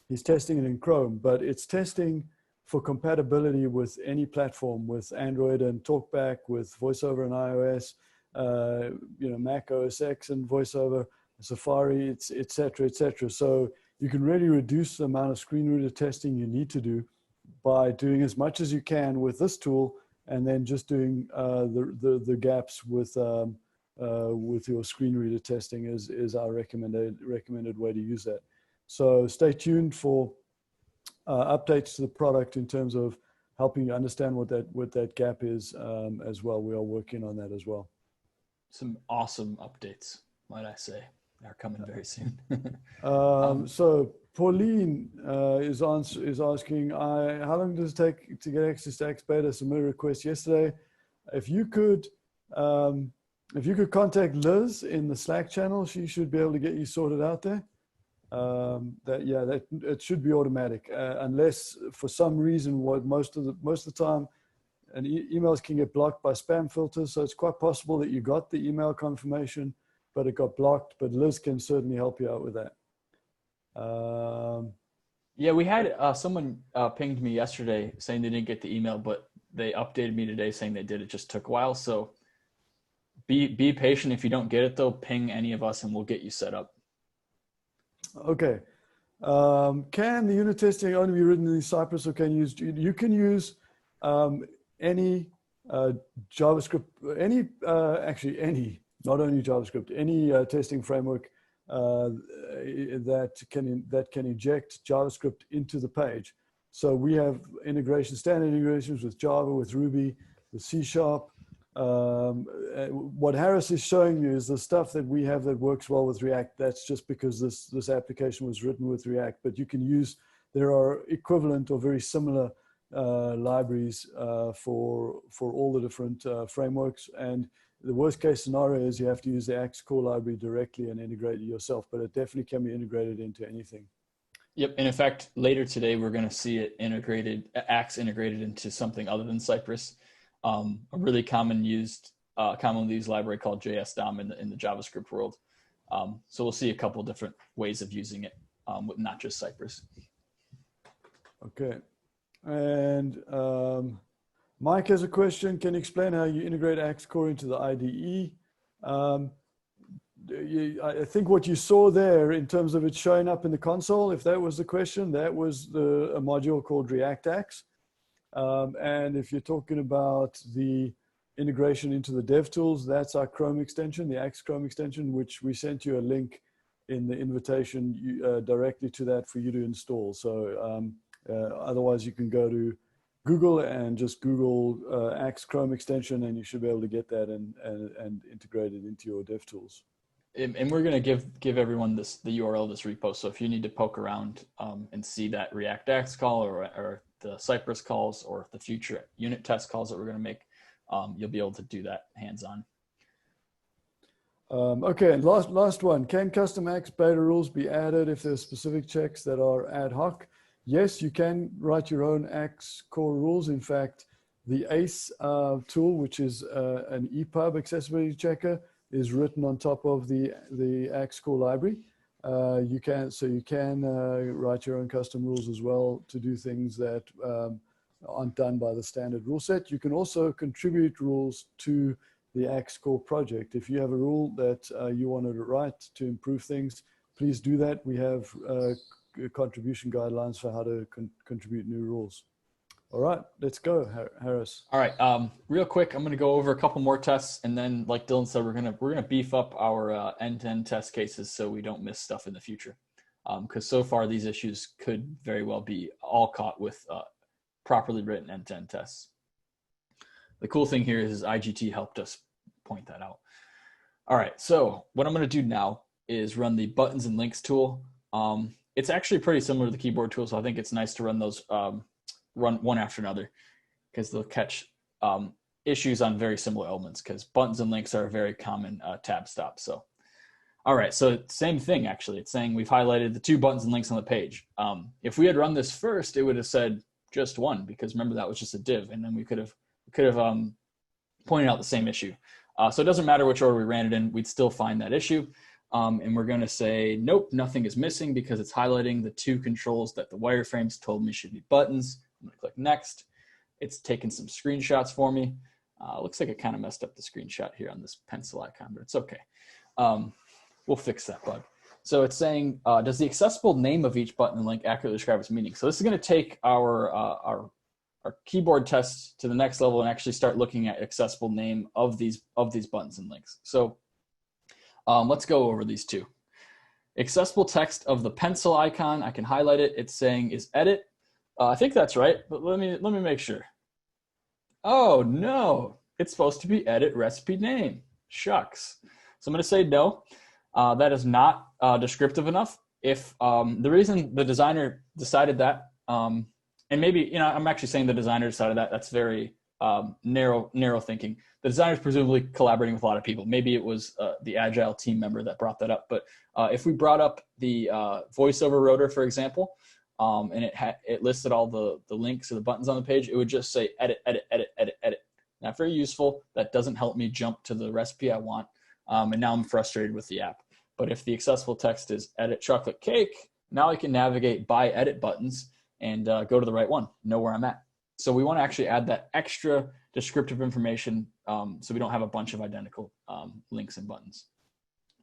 he's testing it in Chrome, but it's testing for compatibility with any platform, with Android and TalkBack, with VoiceOver and iOS, Mac OS X and VoiceOver, Safari, et cetera. So you can really reduce the amount of screen reader testing you need to do by doing as much as you can with this tool, and then just doing the gaps with with your screen reader testing is our recommended way to use that. So stay tuned for updates to the product in terms of helping you understand what that gap is as well. We are working on that as well. Some awesome updates, might I say, are coming very soon. So Pauline is asking, how long does it take to get access to Axe Beta? Submit a request yesterday. If you could contact Liz in the Slack channel, she should be able to get you sorted out there. That it should be automatic, unless for some reason most of the time, and emails can get blocked by spam filters. So it's quite possible that you got the email confirmation, but it got blocked. But Liz can certainly help you out with that. Yeah, we had someone pinged me yesterday saying they didn't get the email, but they updated me today saying they did. It just took a while. So be patient. If you don't get it though, ping any of us and we'll get you set up. Okay. Can the unit testing only be written in Cypress, or you can use any JavaScript, not only JavaScript, any testing framework that can inject JavaScript into the page. So we have standard integrations with Java, with Ruby, with C#. What Harris is showing you is the stuff that we have that works well with React. That's just because this application was written with React, but you can use, there are equivalent or very similar libraries for all the different frameworks. And the worst case scenario is you have to use the Axe core library directly and integrate it yourself, but it definitely can be integrated into anything. Yep, and in fact, later today we're going to see it Axe integrated into something other than Cypress. A really commonly used library called JSDOM in the JavaScript world. So we'll see a couple different ways of using it with not just Cypress. Okay, and Mike has a question. Can you explain how you integrate Axe core into the IDE? I think what you saw there in terms of it showing up in the console, if that was the question, that was a module called React Axe. And if you're talking about the integration into the DevTools, that's our Chrome extension, the Axe Chrome extension, which we sent you a link in the invitation directly to that for you to install. So otherwise you can go to Google and just Google Axe Chrome extension, and you should be able to get that and integrate it into your DevTools. And we're going to give everyone the URL of this repo. So if you need to poke around and see that React Axe call or the Cypress calls or the future unit test calls that we're going to make, you'll be able to do that hands-on. Okay, and last one. Can custom Axe Beta rules be added if there's specific checks that are ad hoc? Yes, you can write your own Axe core rules. In fact, the ACE tool, which is an EPUB accessibility checker, is written on top of the Axe core library. You can write your own custom rules as well to do things that aren't done by the standard rule set. You can also contribute rules to the Axe core project. If you have a rule that you wanted to write to improve things, please do that. We have contribution guidelines for how to contribute new rules. All right, let's go, Harris. All right, real quick, I'm going to go over a couple more tests, and then, like Dylan said, we're gonna beef up our end-to-end test cases so we don't miss stuff in the future. Because so far these issues could very well be all caught with properly written end-to-end tests. The cool thing here is IGT helped us point that out. All right, so what I'm going to do now is run the buttons and links tool. It's actually pretty similar to the keyboard tool, so I think it's nice to run those. Run one after another because they'll catch issues on very similar elements, because buttons and links are a very common tab stop. So, all right, so same thing actually. It's saying we've highlighted the two buttons and links on the page. If we had run this first, it would have said just one, because remember that was just a div, and then we could have pointed out the same issue. So it doesn't matter which order we ran it in, we'd still find that issue. And we're going to say, nope, nothing is missing because it's highlighting the two controls that the wireframes told me should be buttons. I'm going to click next. It's taken some screenshots for me. Looks like it kind of messed up the screenshot here on this pencil icon, but it's okay. We'll fix that bug. So it's saying, does the accessible name of each button and link accurately describe its meaning? So this is going to take our keyboard test to the next level and actually start looking at accessible name of these buttons and links. So Let's go over these two. Accessible text of the pencil icon, I can highlight it. It's saying is edit. I think that's right, but let me make sure. Oh no, it's supposed to be edit recipe name. Shucks. So I'm going to say no. That is not descriptive enough. If the reason the designer decided that, and maybe, I'm actually saying the designer decided that, that's very narrow thinking. The designer is presumably collaborating with a lot of people. Maybe it was the Agile team member that brought that up. But if we brought up the voiceover rotor, for example, and it listed all the links or the buttons on the page, it would just say edit, edit, edit, edit, edit. Not very useful. That doesn't help me jump to the recipe I want. And now I'm frustrated with the app. But if the accessible text is edit chocolate cake, now I can navigate by edit buttons and go to the right one, know where I'm at. So we want to actually add that extra descriptive information so we don't have a bunch of identical links and buttons.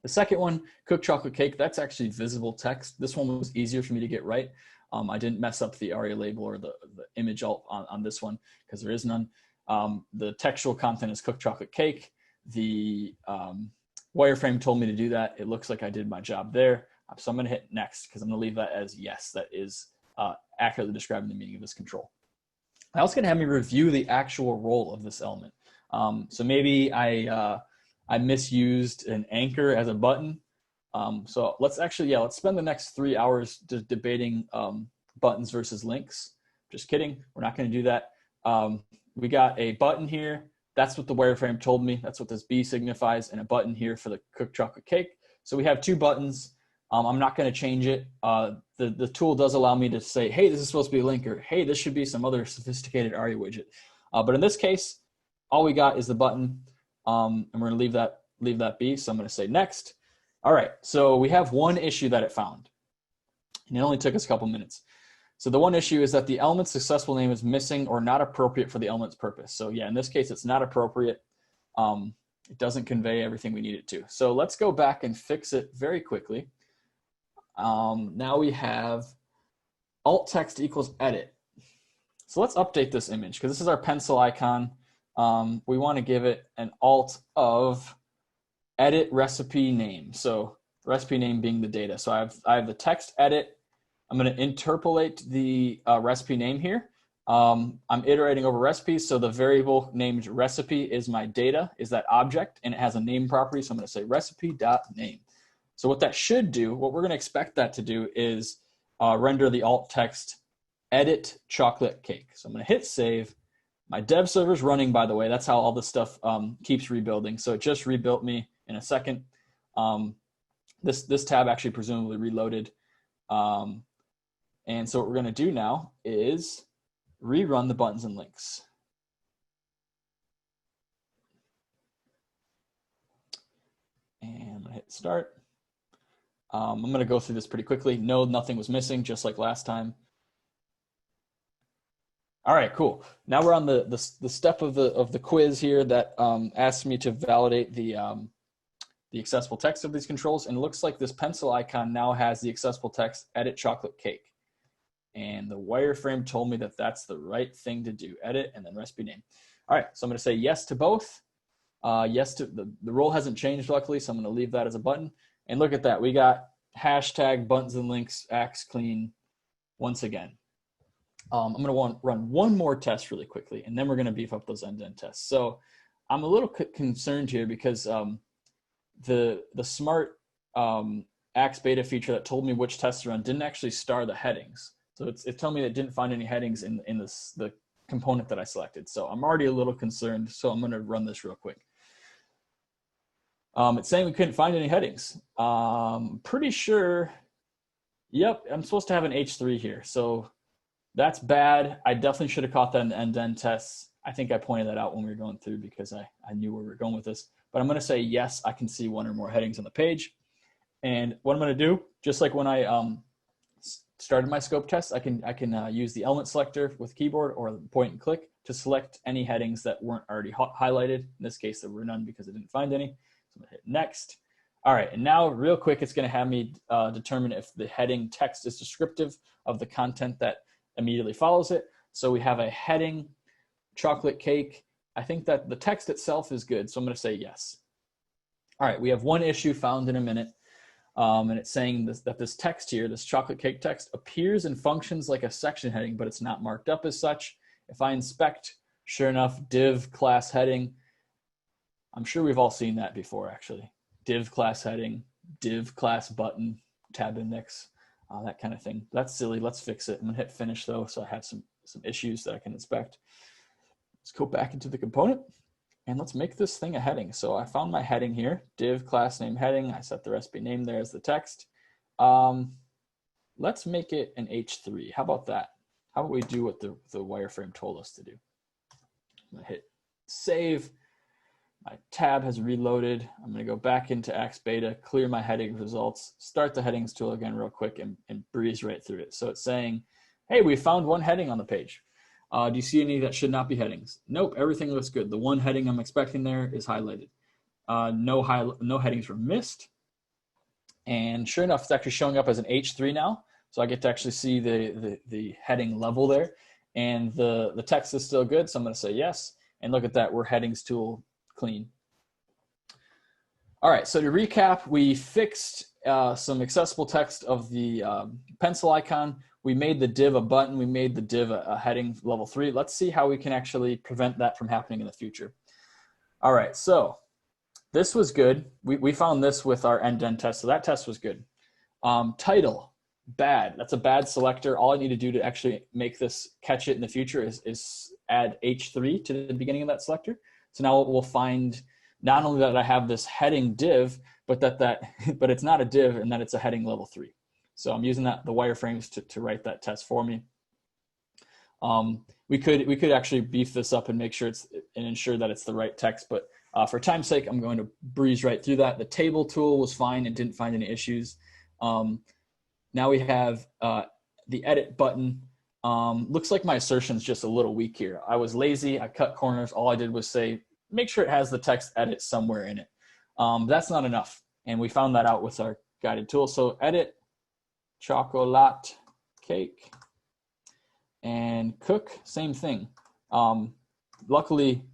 The second one, cook chocolate cake, that's actually visible text. This one was easier for me to get right. I didn't mess up the ARIA label or the image alt on this one because there is none. The textual content is cooked chocolate cake. The wireframe told me to do that. It looks like I did my job there. So I'm going to hit next because I'm going to leave that as yes. That is accurately describing the meaning of this control. Now it's going to have me review the actual role of this element. So maybe I misused an anchor as a button. So let's spend the next 3 hours debating buttons versus links. Just kidding. We're not going to do that. We got a button here. That's what the wireframe told me. That's what this B signifies, and a button here for the cooked chocolate cake. So we have two buttons. I'm not going to change it. The tool does allow me to say, hey, this is supposed to be a link, or hey, this should be some other sophisticated ARIA widget. But in this case, all we got is the button, and we're going to leave that be. So I'm going to say next. All right, so we have one issue that it found, and it only took us a couple minutes. So the one issue is that the element's successful name is missing or not appropriate for the element's purpose. So yeah, in this case, it's not appropriate. It doesn't convey everything we need it to. So let's go back and fix it very quickly. Now we have alt text equals edit. So let's update this image because this is our pencil icon. We want to give it an alt of edit recipe name. So recipe name being the data. So I have the text edit. I'm going to interpolate the recipe name here. I'm iterating over recipes. So the variable named recipe is my data, is that object, and it has a name property. So I'm going to say recipe.name. So what that should do, what we're going to expect that to do is render the alt text edit chocolate cake. So I'm going to hit save. My dev server is running, by the way. That's how all this stuff keeps rebuilding. So it just rebuilt me in a second. This tab actually presumably reloaded. And so what we're going to do now is rerun the buttons and links. And I'm going to hit start. I'm going to go through this pretty quickly. No, nothing was missing, just like last time. All right, cool. Now we're on the step of the quiz here that asks me to validate the accessible text of these controls. And it looks like this pencil icon now has the accessible text edit chocolate cake. And the wireframe told me that that's the right thing to do. Edit and then recipe name. All right, so I'm going to say yes to both. Yes to the role hasn't changed luckily, so I'm going to leave that as a button. And look at that, we got hashtag buttons and links acts clean once again. I'm going to run one more test really quickly, and then we're going to beef up those end-to-end tests. So I'm a little concerned here because the smart Axe beta feature that told me which tests to run didn't actually star the headings. So it's telling me that it didn't find any headings in the component that I selected. So I'm already a little concerned, so I'm going to run this real quick. It's saying we couldn't find any headings. Pretty sure, yep, I'm supposed to have an H3 here. So that's bad. I definitely should have caught that in the end-to-end tests. I think I pointed that out when we were going through because I knew where we were going with this. But I'm going to say, yes, I can see one or more headings on the page. And what I'm going to do, just like when I started my scope test, I can use the element selector with keyboard or point and click to select any headings that weren't already highlighted. In this case, there were none because I didn't find any. So I'm going to hit next. All right, and now real quick, it's going to have me determine if the heading text is descriptive of the content that immediately follows it. So we have a heading, chocolate cake. I think that the text itself is good, so I'm going to say yes. All right, we have one issue found in a minute. And it's saying that this text here, this chocolate cake text, appears and functions like a section heading, but it's not marked up as such. If I inspect, sure enough, div class heading, I'm sure we've all seen that before, actually. Div class heading, div class button, tab index, that kind of thing. That's silly. Let's fix it. I'm going to hit finish, though, so I have some issues that I can inspect. Let's go back into the component. And let's make this thing a heading. So I found my heading here, div class name heading. I set the recipe name there as the text. Let's make it an H3. How about that? How about we do what the wireframe told us to do? I'm gonna hit save. My tab has reloaded. I'm gonna go back into Axe Beta, clear my heading results, start the headings tool again real quick and breeze right through it. So it's saying, hey, we found one heading on the page. Do you see any that should not be headings? Nope, everything looks good. The one heading I'm expecting there is highlighted. No headings were missed. And sure enough, it's actually showing up as an H3 now. So I get to actually see the heading level there. And the text is still good, so I'm gonna say yes. And look at that, we're headings tool clean. All right, so to recap, we fixed some accessible text of the pencil icon. We made the div a button. We made the div a heading level 3. Let's see how we can actually prevent that from happening in the future. All right, so this was good. We found this with our end-to-end test, so that test was good. Title, bad. That's a bad selector. All I need to do to actually make this catch it in the future is add H3 to the beginning of that selector. So now we'll find not only that I have this heading div, but but it's not a div and that it's a heading level 3. So I'm using the wireframes to write that test for me. We could actually beef this up and make sure and ensure that it's the right text, but for time's sake, I'm going to breeze right through that. The table tool was fine and didn't find any issues. Now we have the edit button. Looks like my assertion's just a little weak here. I was lazy, I cut corners. All I did was say, make sure it has the text edit somewhere in it. That's not enough. And we found that out with our guided tool. So edit, chocolate cake, and cook, same thing. Luckily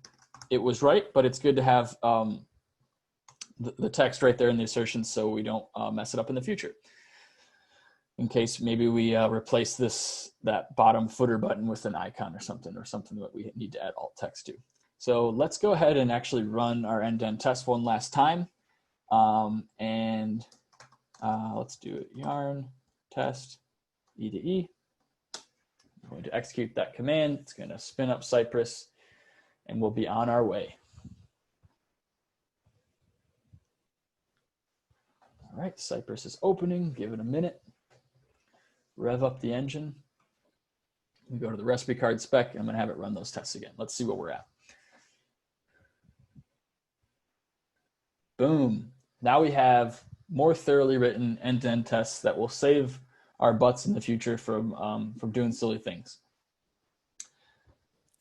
it was right, but it's good to have the text right there in the assertion so we don't mess it up in the future. In case maybe we replace that bottom footer button with an icon or something that we need to add alt text to. So let's go ahead and actually run our end-to-end test one last time. Let's do it, yarn test E to E. I'm going to execute that command. It's going to spin up Cypress and we'll be on our way. All right, Cypress is opening. Give it a minute. Rev up the engine. We go to the recipe card spec and I'm going to have it run those tests again. Let's see where we're at. Boom. Now we have more thoroughly written end-to-end tests that will save our butts in the future from doing silly things.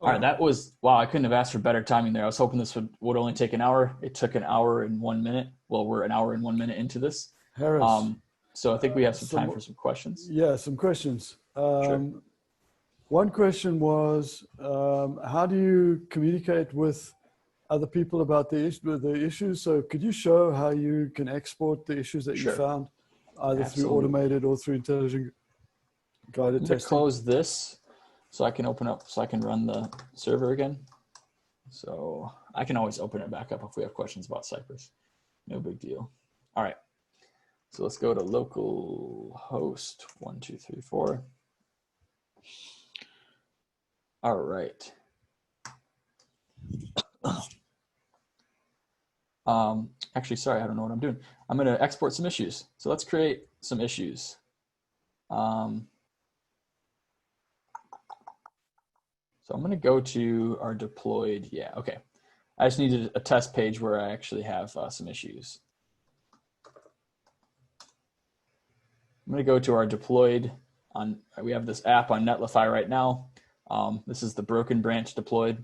All right, that was, wow, I couldn't have asked for better timing there. I was hoping this would only take an hour. It took an hour and 1 minute. Well, we're an hour and 1 minute into this. Harris. So I think we have some time for some questions. Yeah, some questions. Sure. One question was, how do you communicate with other people about the issues? So could you show how you can export the issues that you found, either through automated or through intelligent guided testing? Close this so I can open up, so I can run the server again. So I can always open it back up if we have questions about Cypress. No big deal. All right. So let's go to local host 1234. All right. Actually, sorry, I don't know what I'm doing. I'm going to export some issues. So let's create some issues. So I'm going to go to our deployed. Yeah, okay. I just needed a test page where I actually have some issues. I'm going to go to our deployed. We have this app on Netlify right now. This is the broken branch deployed.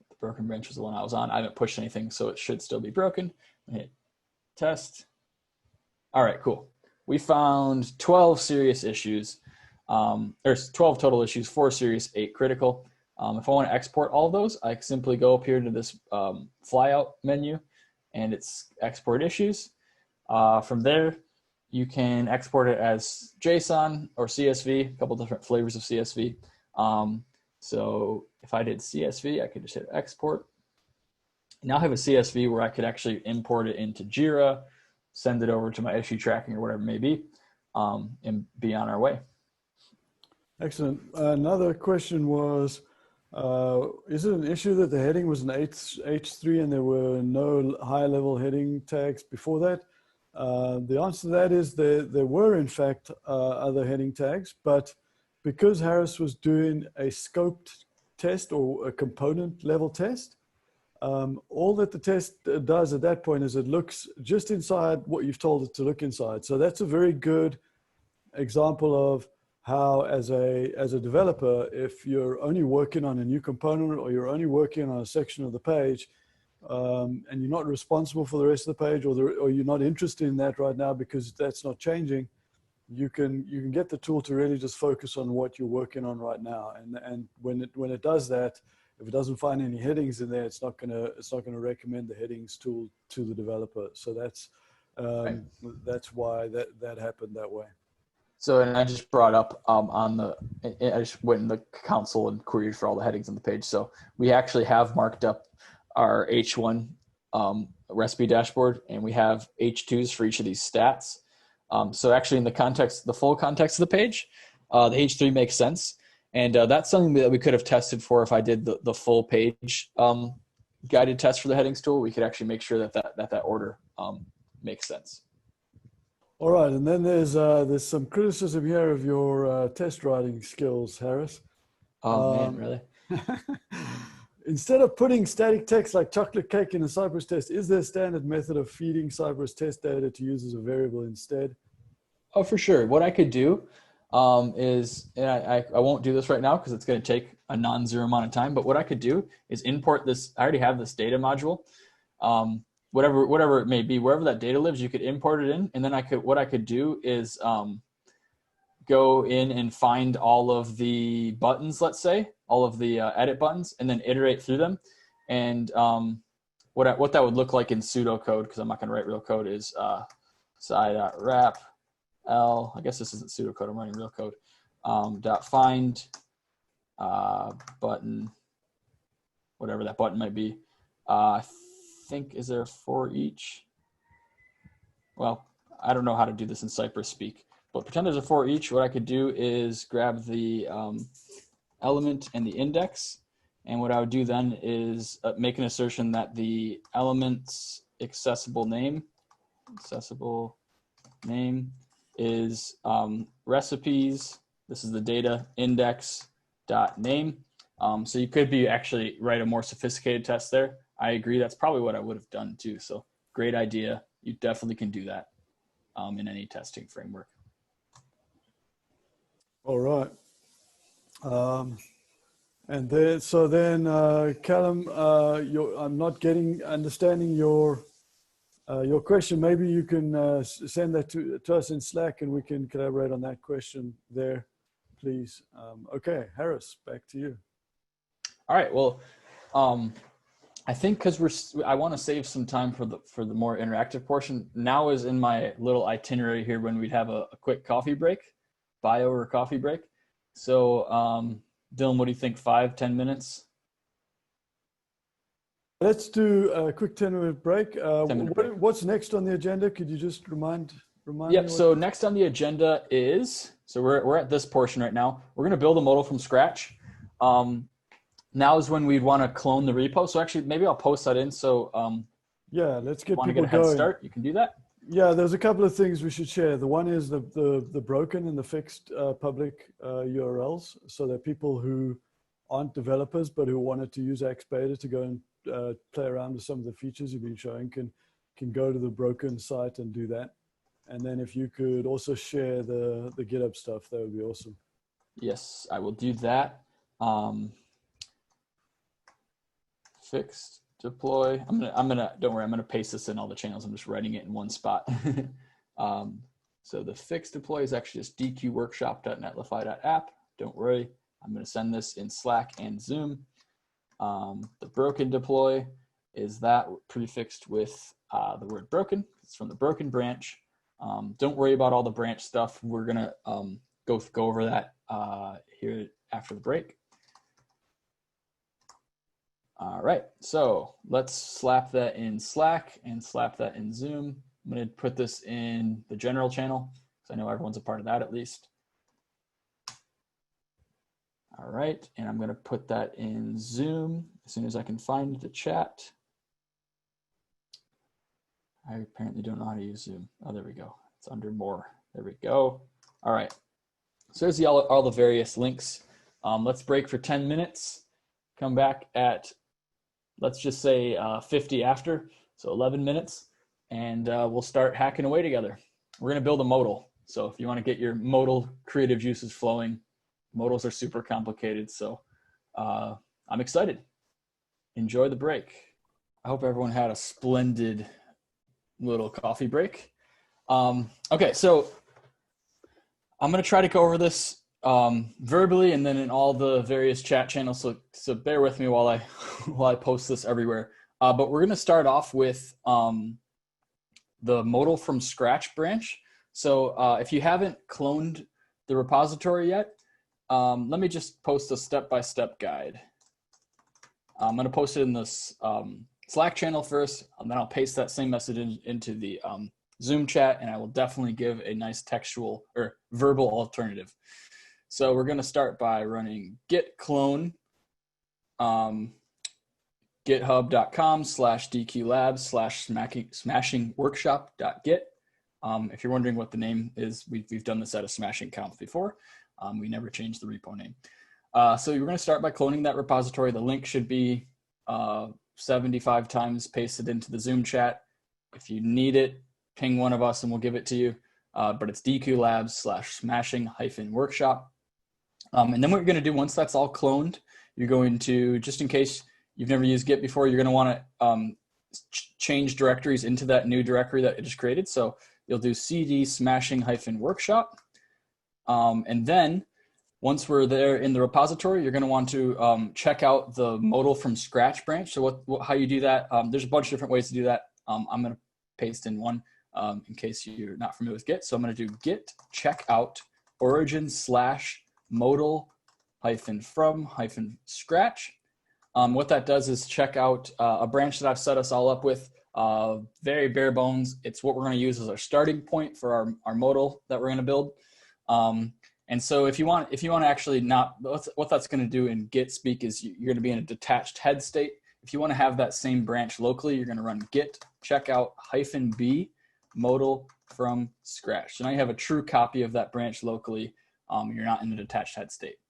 The broken branch was the one I was on. I haven't pushed anything, so it should still be broken. Hit test. All right, cool. We found 12 serious issues. There's 12 total issues, 4 serious, 8 critical. If I want to export all of those, I simply go up here to this flyout menu and its export issues. From there, you can export it as JSON or CSV, a couple different flavors of CSV. So if I did CSV, I could just hit export. Now I have a CSV where I could actually import it into Jira, send it over to my issue tracking or whatever it may be, and be on our way. Excellent. Another question was, is it an issue that the heading was an H3 and there were no high-level heading tags before that? The answer to that is there were, in fact, other heading tags, but because Harris was doing a scoped test or a component level test, all that the test does at that point is it looks just inside what you've told it to look inside. So that's a very good example of how, as a developer, if you're only working on a new component or you're only working on a section of the page, and you're not responsible for the rest of the page, or you're not interested in that right now because that's not changing, you can get the tool to really just focus on what you're working on right now. And when it does that, if it doesn't find any headings in there, it's not gonna recommend the headings tool to the developer. So that's Right. that's why that happened that way. So, and I just brought up I just went in the console and queried for all the headings on the page. So we actually have marked up our H1 recipe dashboard, and we have H2s for each of these stats. So actually in the full context of the page, the H3 makes sense. And that's something that we could have tested for if I did the full page guided test for the headings tool. We could actually make sure that order makes sense. All right, and then there's some criticism here of your test writing skills, Harris. Oh man, really? Instead of putting static text like chocolate cake in a Cypress test, is there a standard method of feeding Cypress test data to use as a variable instead? Oh, for sure. What I could do is, and I won't do this right now because it's going to take a non-zero amount of time, but what I could do is import this. I already have this data module. Whatever it may be, wherever that data lives, you could import it in, and then what I could do is go in and find all of the buttons, let's say, all of the edit buttons, and then iterate through them. And what that would look like in pseudocode, because I'm not going to write real code, is sci.wrap L. I guess this isn't pseudocode. I'm writing real code. Find button, whatever that button might be. I think, is there a for each? Well, I don't know how to do this in Cypress speak, but pretend there's a for each. What I could do is grab the element and the index, and what I would do then is make an assertion that the element's accessible name is recipes. This is the data index dot name. So you could actually write a more sophisticated test there. I agree. That's probably what I would have done too. So great idea. You definitely can do that in any testing framework. All right. And then, Callum, I'm not understanding your question. Maybe you can send that to us in Slack, and we can collaborate on that question there, please. Okay, Harris, back to you. All right. Well, I think because I want to save some time for the more interactive portion. Now is in my little itinerary here when we'd have a quick coffee break, bio or coffee break. So, Dylan, what do you think? 5-10 minutes? Let's do a quick 10-minute break. 10-minute break. What's next on the agenda? Could you just remind me? Yep. So next on the agenda is, so we're at this portion right now. We're going to build a modal from scratch. Now is when we'd want to clone the repo. So actually, maybe I'll post that in. So yeah, let's get want to people get a head going. start. You can do that. Yeah, there's a couple of things we should share. The one is the broken and the fixed public URLs, so that people who aren't developers but who wanted to use Axe Beta to go and play around with some of the features you've been showing can go to the broken site and do that. And then if you could also share the GitHub stuff, that would be awesome. Yes, I will do that. Fixed deploy. I'm gonna don't worry, I'm gonna paste this in all the channels. I'm just writing it in one spot. So the fixed deploy is actually just dequeworkshop.netlify.app. Don't worry, I'm gonna send this in Slack and Zoom. The broken deploy is that prefixed with the word broken. It's from the broken branch. Don't worry about all the branch stuff. We're going to go over that here after the break. All right, so let's slap that in Slack and slap that in Zoom. I'm going to put this in the general channel because I know everyone's a part of that at least. All right, and I'm going to put that in Zoom as soon as I can find the chat. I apparently don't know how to use Zoom. Oh, there we go. It's under more. There we go. All right, so there's all the various links. Let's break for 10 minutes. Come back at, let's just say 50 after, so 11 minutes, and we'll start hacking away together. We're going to build a modal. So if you want to get your modal creative juices flowing, modals are super complicated, so I'm excited. Enjoy the break. I hope everyone had a splendid little coffee break. Okay, so I'm going to try to go over this verbally and then in all the various chat channels, so bear with me while I post this everywhere. But we're going to start off with the modal from scratch branch. So if you haven't cloned the repository yet, let me just post a step-by-step guide. I'm going to post it in this Slack channel first, and then I'll paste that same message into the Zoom chat, and I will definitely give a nice textual or verbal alternative. So we're going to start by running git clone github.com/dqlabs/smashingworkshop.git. If you're wondering what the name is, we've done this at a smashing conf before. We never changed the repo name. So you're going to start by cloning that repository. The link should be 75 times pasted into the Zoom chat. If you need it, ping one of us and we'll give it to you. But it's dqlabs/smashing-workshop. And then what you're going to do once that's all cloned, you're going to, just in case you've never used Git before, you're going to want to change directories into that new directory that it just created. So you'll do cd smashing-workshop. And then once we're there in the repository, you're going to want to check out the modal from scratch branch. So how you do that, there's a bunch of different ways to do that. I'm going to paste in one in case you're not familiar with Git. So I'm going to do git checkout origin/modal-from-scratch. What that does is check out a branch that I've set us all up with, very bare bones. It's what we're going to use as our starting point for our modal that we're going to build. And so if you want to actually not, what that's going to do in Git speak is you're going to be in a detached head state. If you want to have that same branch locally, you're going to run git checkout -b modal from scratch. So now you have a true copy of that branch locally. You're not in a detached head state.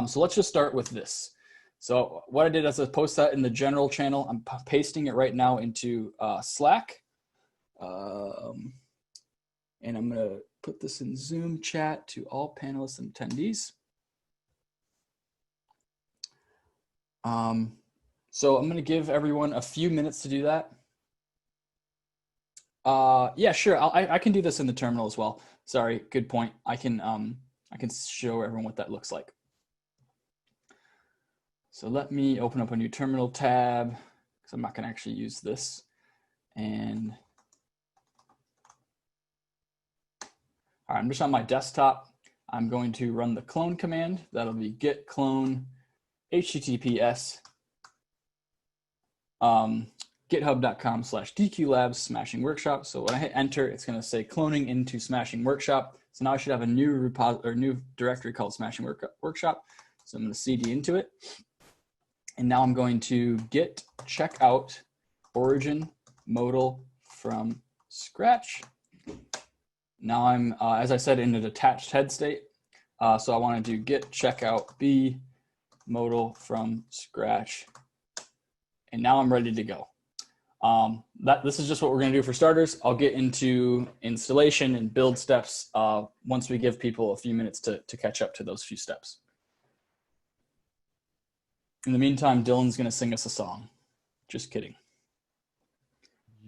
So let's just start with this. So what I did is I post that in the general channel. I'm pasting it right now into Slack. And I'm going to put this in Zoom chat to all panelists and attendees. So I'm going to give everyone a few minutes to do that. Yeah, sure. I can do this in the terminal as well. Sorry, good point. I can show everyone what that looks like. So let me open up a new terminal tab because I'm not going to actually use this. And all right, I'm just on my desktop. I'm going to run the clone command. That'll be git clone https github.com/dqlabs smashing workshop. So when I hit enter, it's going to say cloning into smashing workshop. So now I should have a new new directory called smashing workshop. So I'm going to cd into it. And now I'm going to git checkout origin modal from scratch. Now I'm, as I said, in a detached head state. So I want to do git checkout b modal from scratch. And now I'm ready to go. This is just what we're going to do for starters. I'll get into installation and build steps once we give people a few minutes to catch up to those few steps. In the meantime, Dylan's going to sing us a song. Just kidding.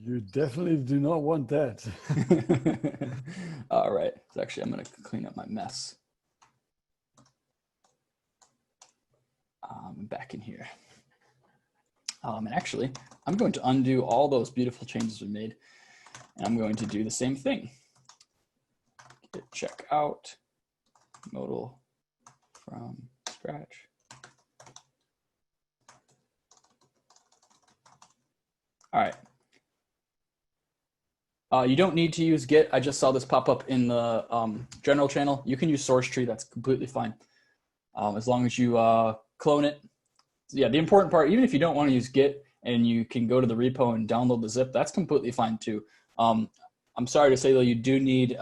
You definitely do not want that. All right. So actually, I'm going to clean up my mess. I'm back in here. And actually, I'm going to undo all those beautiful changes we made. And I'm going to do the same thing. Git check out, modal from scratch. All right. You don't need to use Git. I just saw this pop up in the general channel. You can use source tree. That's completely fine. As long as you clone it. Yeah, the important part, even if you don't want to use Git and you can go to the repo and download the zip, that's completely fine too. I'm sorry to say though, you do need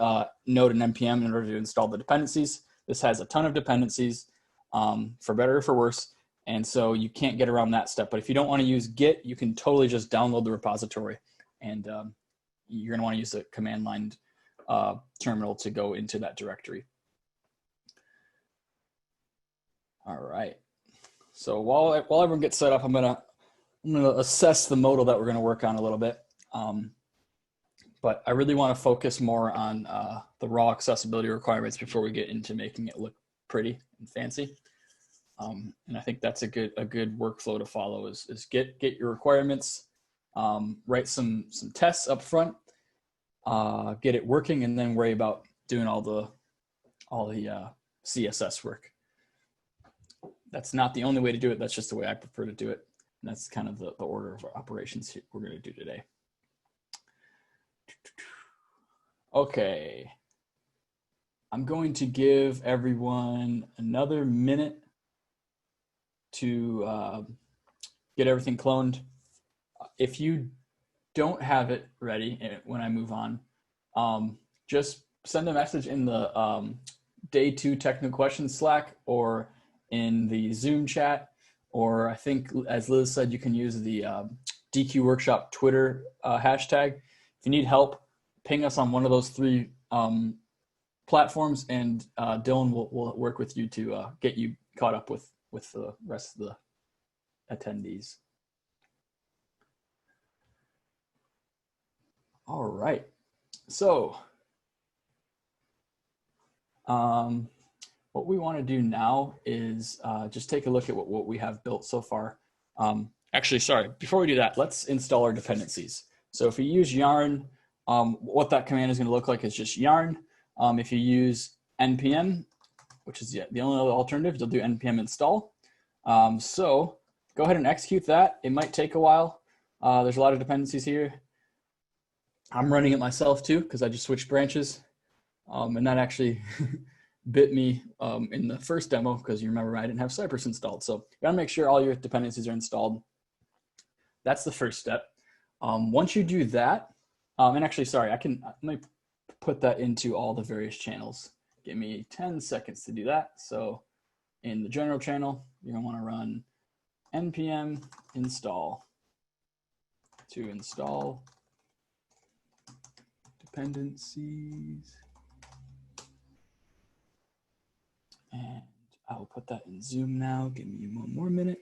node and npm in order to install the dependencies. This has a ton of dependencies, for better or for worse. And so you can't get around that step. But if you don't want to use Git, you can totally just download the repository, and you're going to want to use the command line terminal to go into that directory. All right. So while everyone gets set up, I'm gonna assess the modal that we're going to work on a little bit. But I really want to focus more on the raw accessibility requirements before we get into making it look pretty and fancy. And I think that's a good workflow to follow is get your requirements, write some tests up front, get it working, and then worry about doing all the CSS work. That's not the only way to do it. That's just the way I prefer to do it. And that's kind of the order of operations we're going to do today. Okay. I'm going to give everyone another minute to get everything cloned. If you don't have it ready when I move on, just send a message in the Day 2 Technical Questions Slack or in the Zoom chat, or I think, as Liz said, you can use the Deque Workshop Twitter hashtag. If you need help, ping us on one of those 3 platforms, and Dylan will work with you to get you caught up with the rest of the attendees. All right. So what we want to do now is just take a look at what we have built so far. Actually, sorry, before we do that, let's install our dependencies. So if you use yarn, what that command is going to look like is just yarn. If you use npm, which is the only other alternative, you'll do npm install. So go ahead and execute that. It might take a while. There's a lot of dependencies here. I'm running it myself too because I just switched branches, and that actually bit me in the first demo because you remember I didn't have Cypress installed. So you gotta make sure all your dependencies are installed. That's the first step. Once you do that, and actually, sorry, let me put that into all the various channels. Give me 10 seconds to do that. So in the general channel, you're gonna wanna run npm install to install dependencies. And I will put that in Zoom now. Give me 1 more minute.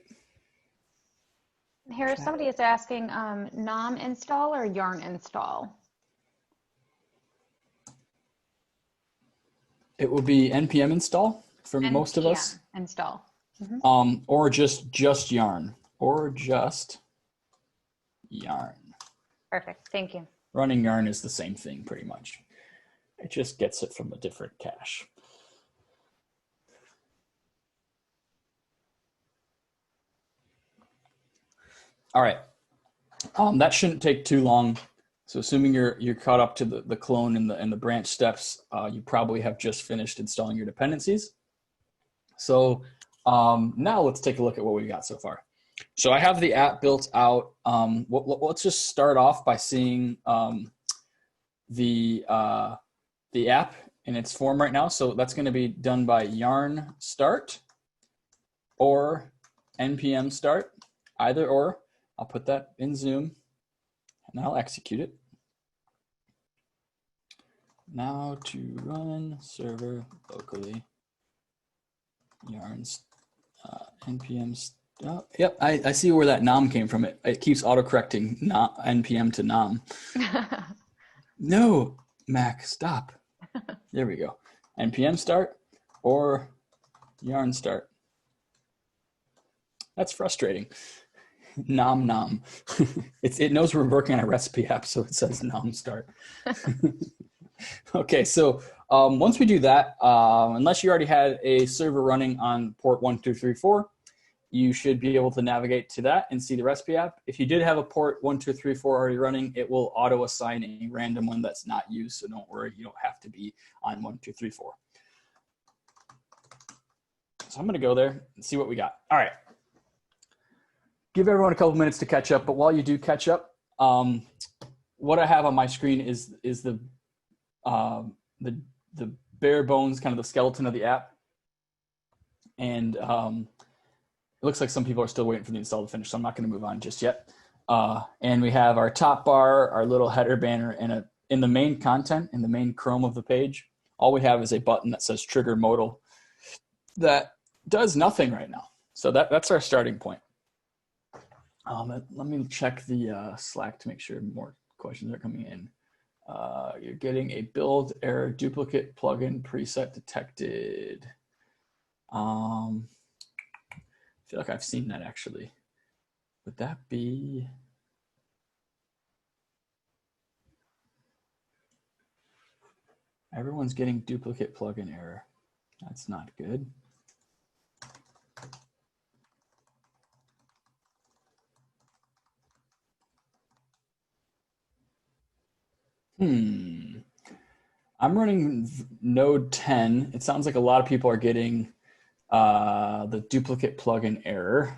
Here, somebody is asking, nom install or yarn install? It will be npm install for most of us. Install. Mm-hmm. Or just yarn. Or just yarn. Perfect. Thank you. Running yarn is the same thing pretty much. It just gets it from a different cache. All right, that shouldn't take too long. So assuming you're caught up to the clone and the branch steps, you probably have just finished installing your dependencies. So now let's take a look at what we've got so far. So I have the app built out. Let's just start off by seeing the app in its form right now. So that's going to be done by yarn start or npm start, either or. I'll put that in Zoom and I'll execute it. Now to run server locally, yarns npm. Yep, I see where that nom came from. It keeps autocorrecting npm to nom. No, Mac, stop. There we go. npm start or yarn start. That's frustrating. Nom nom. It knows we're working on a recipe app, so it says nom start. Okay, so once we do that, unless you already had a server running on port 1234, you should be able to navigate to that and see the recipe app. If you did have a port 1234 already running, it will auto assign a random one that's not used, so don't worry, you don't have to be on 1234. So I'm gonna go there and see what we got. All right. Give everyone a couple minutes to catch up, but while you do catch up, what I have on my screen is the bare bones, kind of the skeleton of the app. And it looks like some people are still waiting for the install to finish, so I'm not going to move on just yet. And we have our top bar, our little header banner, and in the main content, in the main Chrome of the page, all we have is a button that says trigger modal that does nothing right now. So that's our starting point. Let me check the Slack to make sure more questions are coming in. You're getting a build error duplicate plugin preset detected. I feel like I've seen that actually. Would that be? Everyone's getting duplicate plugin error. That's not good. I'm running node 10. It sounds like a lot of people are getting the duplicate plugin error.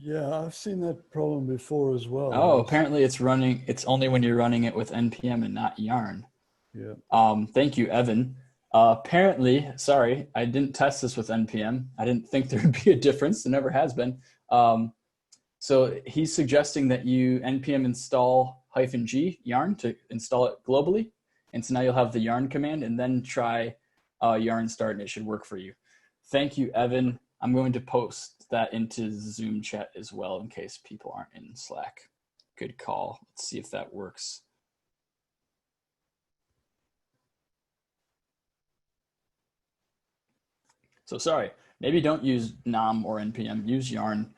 Yeah, I've seen that problem before as well. Oh, apparently it's running. It's only when you're running it with NPM and not yarn. Yeah. Thank you, Evan. Apparently, sorry, I didn't test this with NPM. I didn't think there would be a difference. There never has been. So he's suggesting that you npm install -g yarn to install it globally. And so now you'll have the yarn command and then try yarn start and it should work for you. Thank you, Evan. I'm going to post that into Zoom chat as well in case people aren't in Slack. Good call. Let's see if that works. So sorry, maybe don't use nom or npm, use yarn.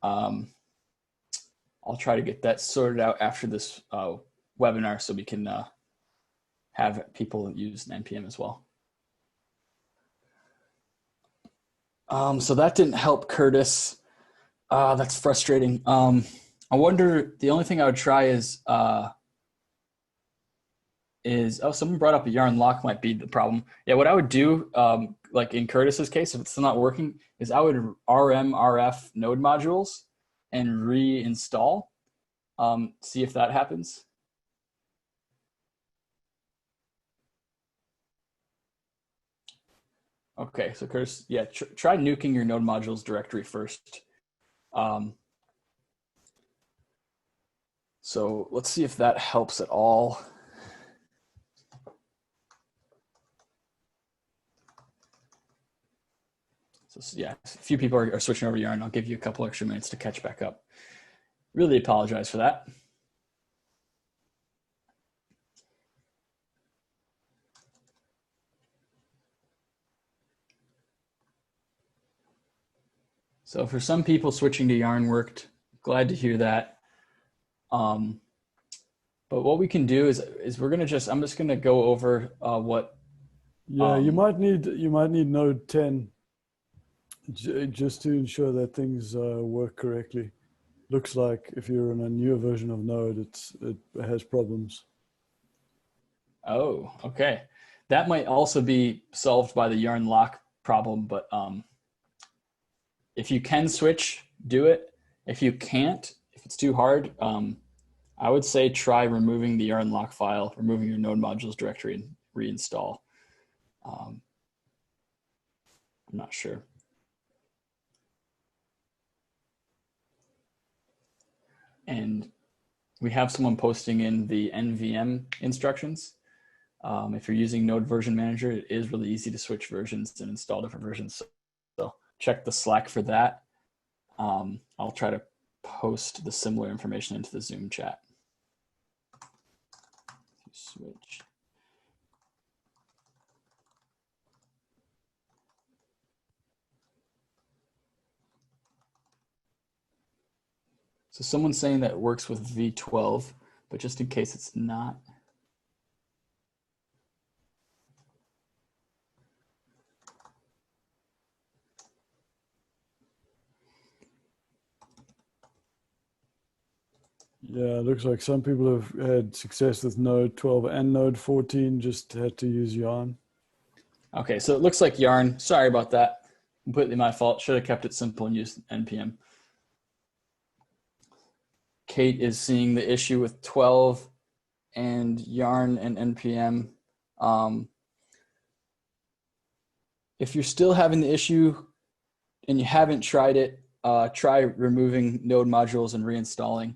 I'll try to get that sorted out after this webinar so we can have people use npm as well. So that didn't help Curtis. That's frustrating. I wonder, the only thing I would try is someone brought up a yarn lock might be the problem. Yeah, what I would do, like in Curtis's case, if it's still not working, is I would rmrf node modules and reinstall, see if that happens. Okay, so Curtis, yeah, try nuking your node modules directory first. So let's see if that helps at all. So yeah, a few people are switching over to yarn. I'll give you a couple extra minutes to catch back up. Really apologize for that. So for some people, switching to yarn worked. Glad to hear that. But what we can do is we're gonna I'm just gonna go over what. Yeah, you might need node 10 just to ensure that things work correctly. Looks like if you're in a newer version of Node, it has problems. Oh, okay. That might also be solved by the yarn lock problem, but if you can switch, do it. If you can't, if it's too hard, I would say try removing the yarn lock file, removing your node modules directory and reinstall. I'm not sure. And we have someone posting in the NVM instructions. If you're using Node Version Manager, it is really easy to switch versions and install different versions. So check the Slack for that. I'll try to post the similar information into the Zoom chat. Switch. So someone's saying that it works with V12, but just in case it's not. Yeah, it looks like some people have had success with Node 12 and Node 14, just had to use Yarn. Okay, so it looks like Yarn. Sorry about that. Completely my fault. Should have kept it simple and used NPM. Kate is seeing the issue with 12 and Yarn and NPM. If you're still having the issue and you haven't tried it, try removing node modules and reinstalling.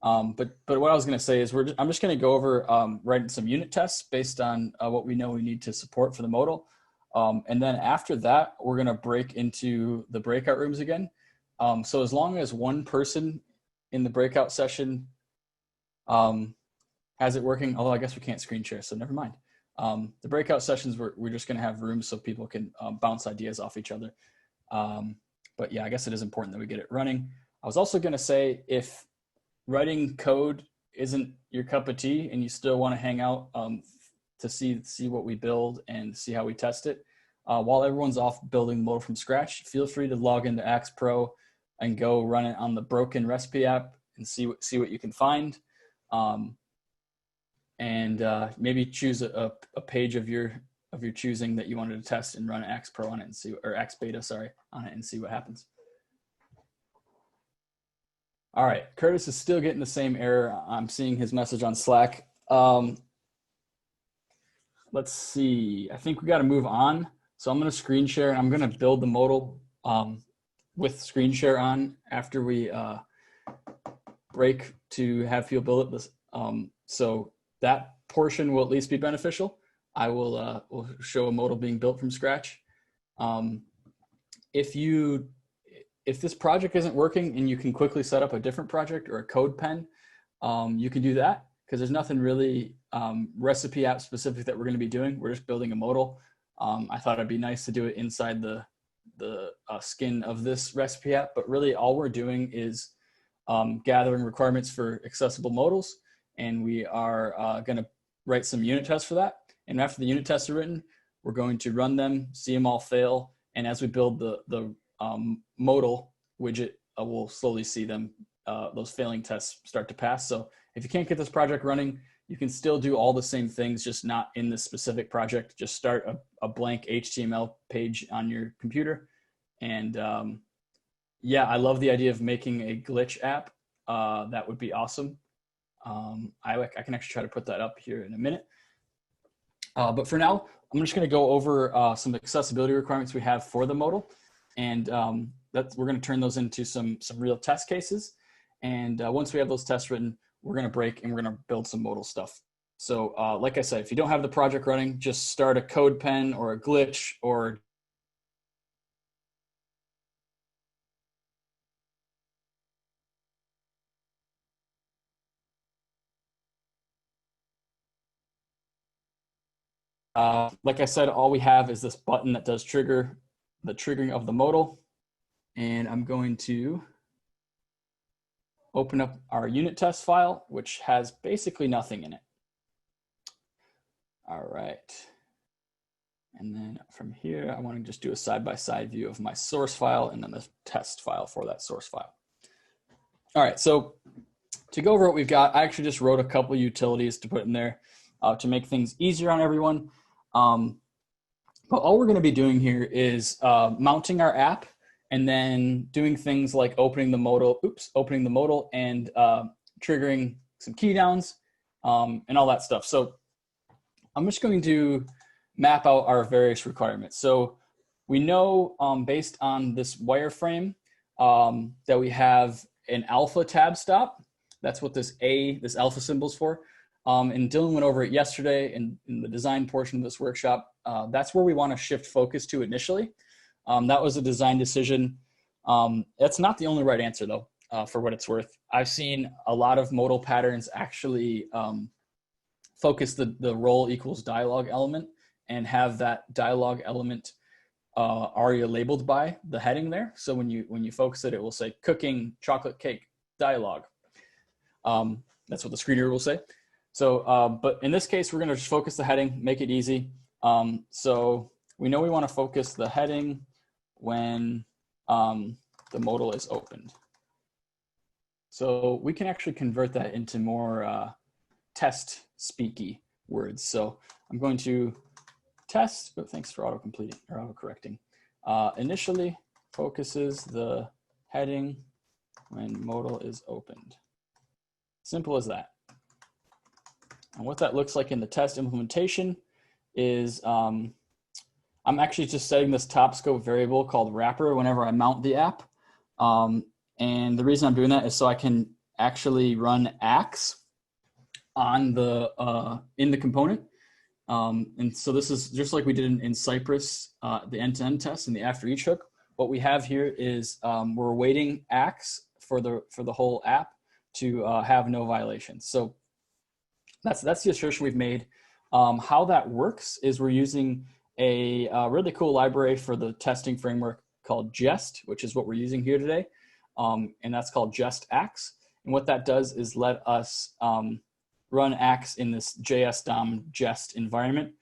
But what I was going to say is I'm just going to go over writing some unit tests based on what we know we need to support for the modal. And then after that, we're going to break into the breakout rooms again. So as long as one person in the breakout session has it working, although I guess we can't screen share, so never mind. The breakout sessions, we're just going to have rooms so people can bounce ideas off each other. But yeah, I guess it is important that we get it running. I was also going to say, if writing code isn't your cup of tea and you still want to hang out to see what we build and see how we test it, while everyone's off building the modal from scratch, feel free to log into Axe Pro and go run it on the broken recipe app and see what you can find. And maybe choose a page of your choosing that you wanted to test and run Axe Pro on it and see, or Axe Beta, sorry, on it and see what happens. All right, Curtis is still getting the same error. I'm seeing his message on Slack. Let's see, I think we got to move on. So I'm going to screen share and I'm going to build the modal with screen share on after we break to have people build it. So that portion will at least be beneficial. I will show a modal being built from scratch. If this project isn't working and you can quickly set up a different project or a code pen, you can do that, because there's nothing really recipe app specific that we're going to be doing. We're just building a modal. I thought it'd be nice to do it inside the skin of this recipe app, but really all we're doing is gathering requirements for accessible modals, and we are going to write some unit tests for that. And after the unit tests are written, we're going to run them, see them all fail, and as we build the modal widget, we'll slowly see them, those failing tests start to pass. So if you can't get this project running, you can still do all the same things, just not in this specific project. Just start a blank HTML page on your computer. And yeah, I love the idea of making a glitch app. That would be awesome. I can actually try to put that up here in a minute. But for now, I'm just going to go over some accessibility requirements we have for the modal. And we're going to turn those into some real test cases. And once we have those tests written, we're going to break and we're going to build some modal stuff. So like I said, if you don't have the project running, just start a code pen or a glitch or like I said, all we have is this button that does trigger the triggering of the modal. And I'm going to open up our unit test file, which has basically nothing in it. All right. And then from here, I want to just do a side-by-side view of my source file and then the test file for that source file. All right, so to go over what we've got, I actually just wrote a couple utilities to put in there to make things easier on everyone. But all we're going to be doing here is mounting our app and then doing things like opening the modal and triggering some key downs and all that stuff. So I'm just going to map out our various requirements. So we know based on this wireframe that we have an alpha tab stop. That's what this alpha symbol is for. And Dylan went over it yesterday in the design portion of this workshop. That's where we want to shift focus to initially. That was a design decision. That's not the only right answer though, for what it's worth. I've seen a lot of modal patterns actually focus the role equals dialogue element and have that dialogue element already labeled by the heading there. So when you focus it, it will say cooking chocolate cake. dialog. That's what the screen reader will say. So, but in this case, we're going to just focus the heading, make it easy. So we know we want to focus the heading when the modal is opened. So we can actually convert that into more test speaky words. So I'm going to test, but thanks for auto-completing or auto-correcting. Initially focuses the heading when modal is opened. Simple as that. And what that looks like in the test implementation is I'm actually just setting this top scope variable called wrapper whenever I mount the app. And the reason I'm doing that is so I can actually run acts on the in the component. And so this is just like we did in Cypress, the end-to-end test and the after each hook. What we have here is we're awaiting acts for the whole app to have no violations. So that's the assertion we've made. How that works is we're using a really cool library for the testing framework called Jest, which is what we're using here today. And that's called Jest Acts. And what that does is let us run acts in this JS DOM Jest environment.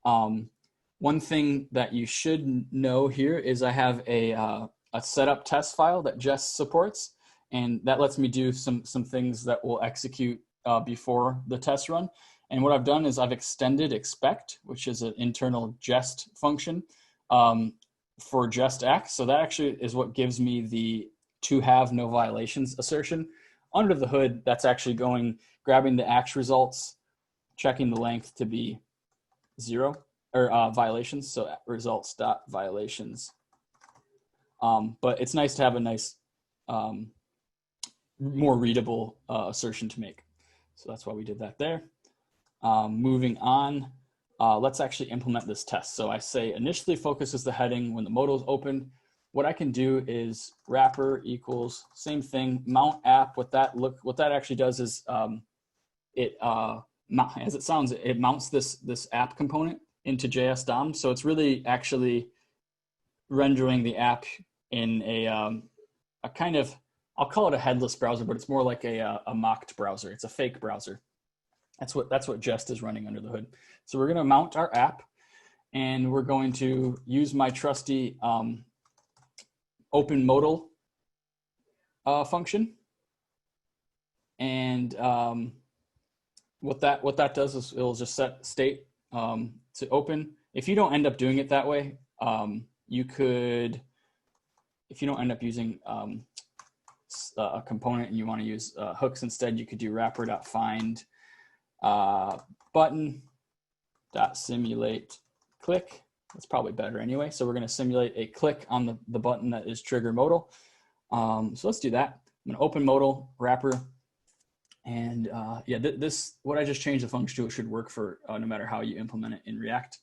One thing that you should know here is I have a setup test file that Jest supports, and that lets me do some things that will execute before the test run. And what I've done is I've extended expect, which is an internal Jest function for Jest acts. So that actually is what gives me the to have no violations assertion. Under the hood, that's actually grabbing the acts results, checking the length to be 0 or violations. So results dot violations. But it's nice to have a nice, more readable assertion to make. So that's why we did that there. Moving on, let's actually implement this test. So I say initially focuses the heading when the modal is open. What I can do is wrapper equals same thing, mount app. What that actually does is as it sounds, it mounts this app component into JS DOM. So it's really actually rendering the app in a kind of, I'll call it a headless browser, but it's more like a mocked browser. It's a fake browser. That's what Jest is running under the hood. So we're going to mount our app, and we're going to use my trusty open modal function. And what that does is it'll just set state to open. If you don't end up doing it that way, you could, if you don't end up using a component and you want to use hooks instead, you could do wrapper.find button.simulate click. That's probably better anyway. So we're going to simulate a click on the button that is trigger modal. So let's do that. I'm going to open modal wrapper. And yeah, this, what I just changed the function to, it should work for no matter how you implement it in React,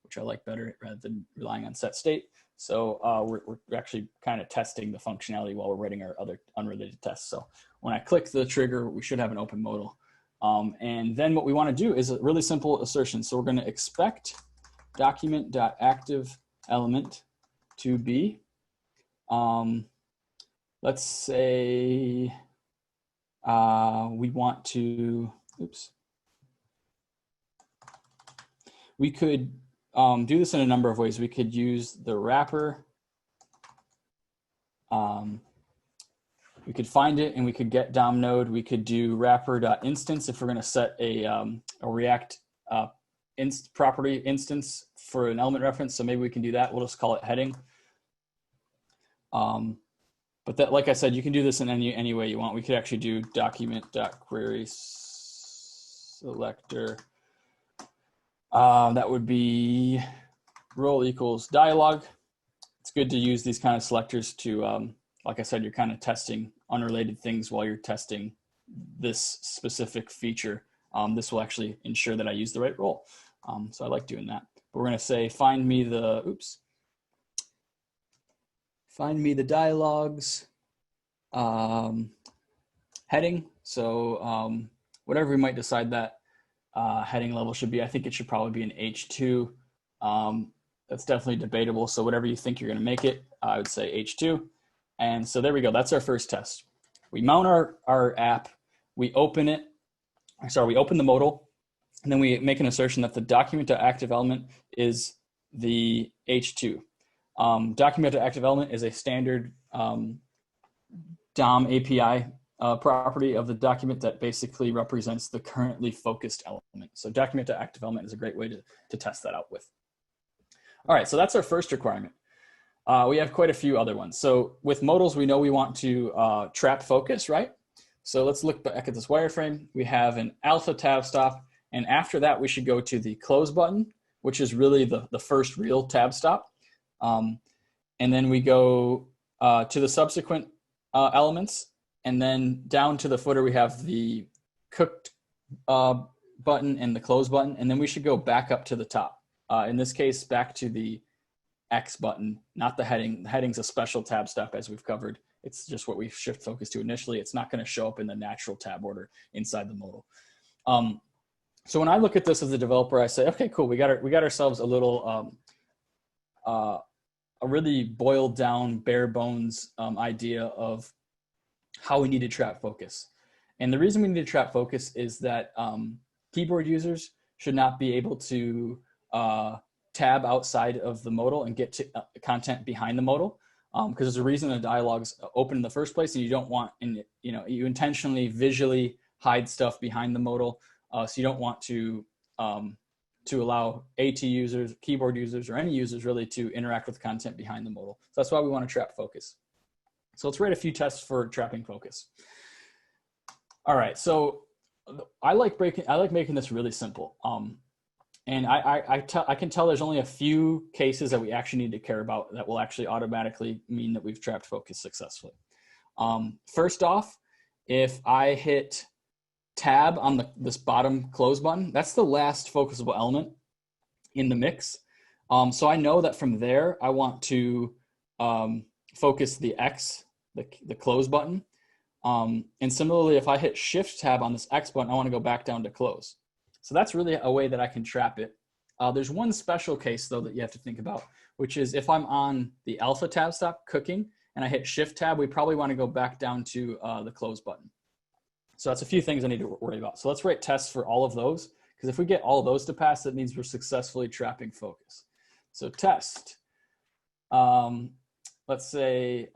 which I like better rather than relying on set state. So we're actually kind of testing the functionality while we're writing our other unrelated tests. So when I click the trigger, we should have an open modal. And then what we want to do is a really simple assertion. So we're going to expect document.activeElement to be, let's say we want to, we could do this in a number of ways. We could use the wrapper. We could find it and we could get DOM node. We could do wrapper.instance if we're going to set a React property instance for an element reference. So maybe we can do that. We'll just call it heading. But that, like I said, you can do this in any way you want. We could actually do document.query selector. That would be role equals dialog. It's good to use these kind of selectors to, like I said, you're kind of testing unrelated things while you're testing this specific feature. This will actually ensure that I use the right role. So I like doing that. But we're going to say, find me the dialogues heading. So whatever we might decide that heading level should be, I think it should probably be an H2. That's definitely debatable. So whatever you think you're going to make it, I would say H2. And so there we go. That's our first test. we mount our app, we open it, we open the modal, and then we make an assertion that the document.activeElement is the H2. Document.activeElement is a standard DOM API property of the document that basically represents the currently focused element. So document.activeElement is a great way to test that out with. All right, so that's our first requirement. We have quite a few other ones. So with modals, we know we want to trap focus, right? So let's look back at this wireframe. We have an alpha tab stop, and after that, we should go to the close button, which is really the first real tab stop. And then we go to the subsequent elements, and then down to the footer, we have the cooked button and the close button, and then we should go back up to the top. In this case, back to the X button, not the heading. The heading's a special tab stop, as we've covered. It's just what we shift focus to initially. It's not going to show up in the natural tab order inside the modal. So when I look at this as a developer, I say, okay, cool. We got ourselves a little, a really boiled down, bare bones idea of how we need to trap focus. And the reason we need to trap focus is that keyboard users should not be able to tab outside of the modal and get to content behind the modal, because there's a reason the dialog's open in the first place, and you don't want, and you intentionally visually hide stuff behind the modal, so you don't want to allow AT users, keyboard users, or any users really to interact with content behind the modal. So that's why we want to trap focus. So let's write a few tests for trapping focus. All right, so I like making this really simple. And I can tell there's only a few cases that we actually need to care about that will actually automatically mean that we've trapped focus successfully. First off, if I hit tab on this bottom close button, that's the last focusable element in the mix. So I know that from there, I want to focus the X, the close button. And similarly, if I hit shift tab on this X button, I want to go back down to close. So that's really a way that I can trap it. There's one special case, though, that you have to think about, which is if I'm on the alpha tab stop cooking and I hit shift tab, we probably want to go back down to the close button. So that's a few things I need to worry about. So let's write tests for all of those, because if we get all of those to pass, that means we're successfully trapping focus. So test, let's say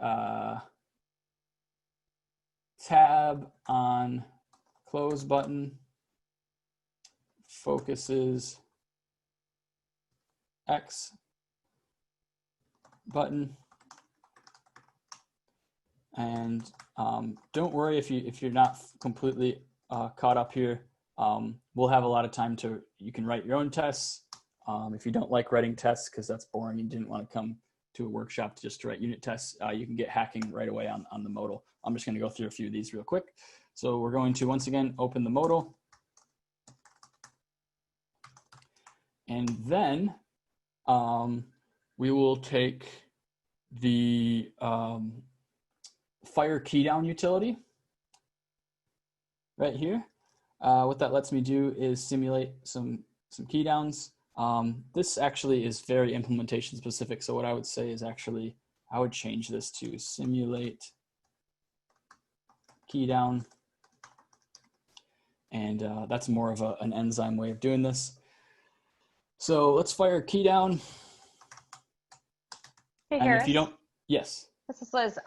tab on close button focuses X button, and don't worry if you're not completely caught up here. We'll have a lot of time you can write your own tests. If you don't like writing tests because that's boring, you didn't want to come to a workshop just to write unit tests, you can get hacking right away on the modal. I'm just going to go through a few of these real quick. So we're going to once again open the modal. And then we will take the fire keydown utility right here. What that lets me do is simulate some keydowns. This actually is very implementation specific. So what I would say is actually, I would change this to simulate keydown. And that's more of an enzyme way of doing this. So let's fire keydown. Hey, and Harris. if you don't, yes. This is Liz.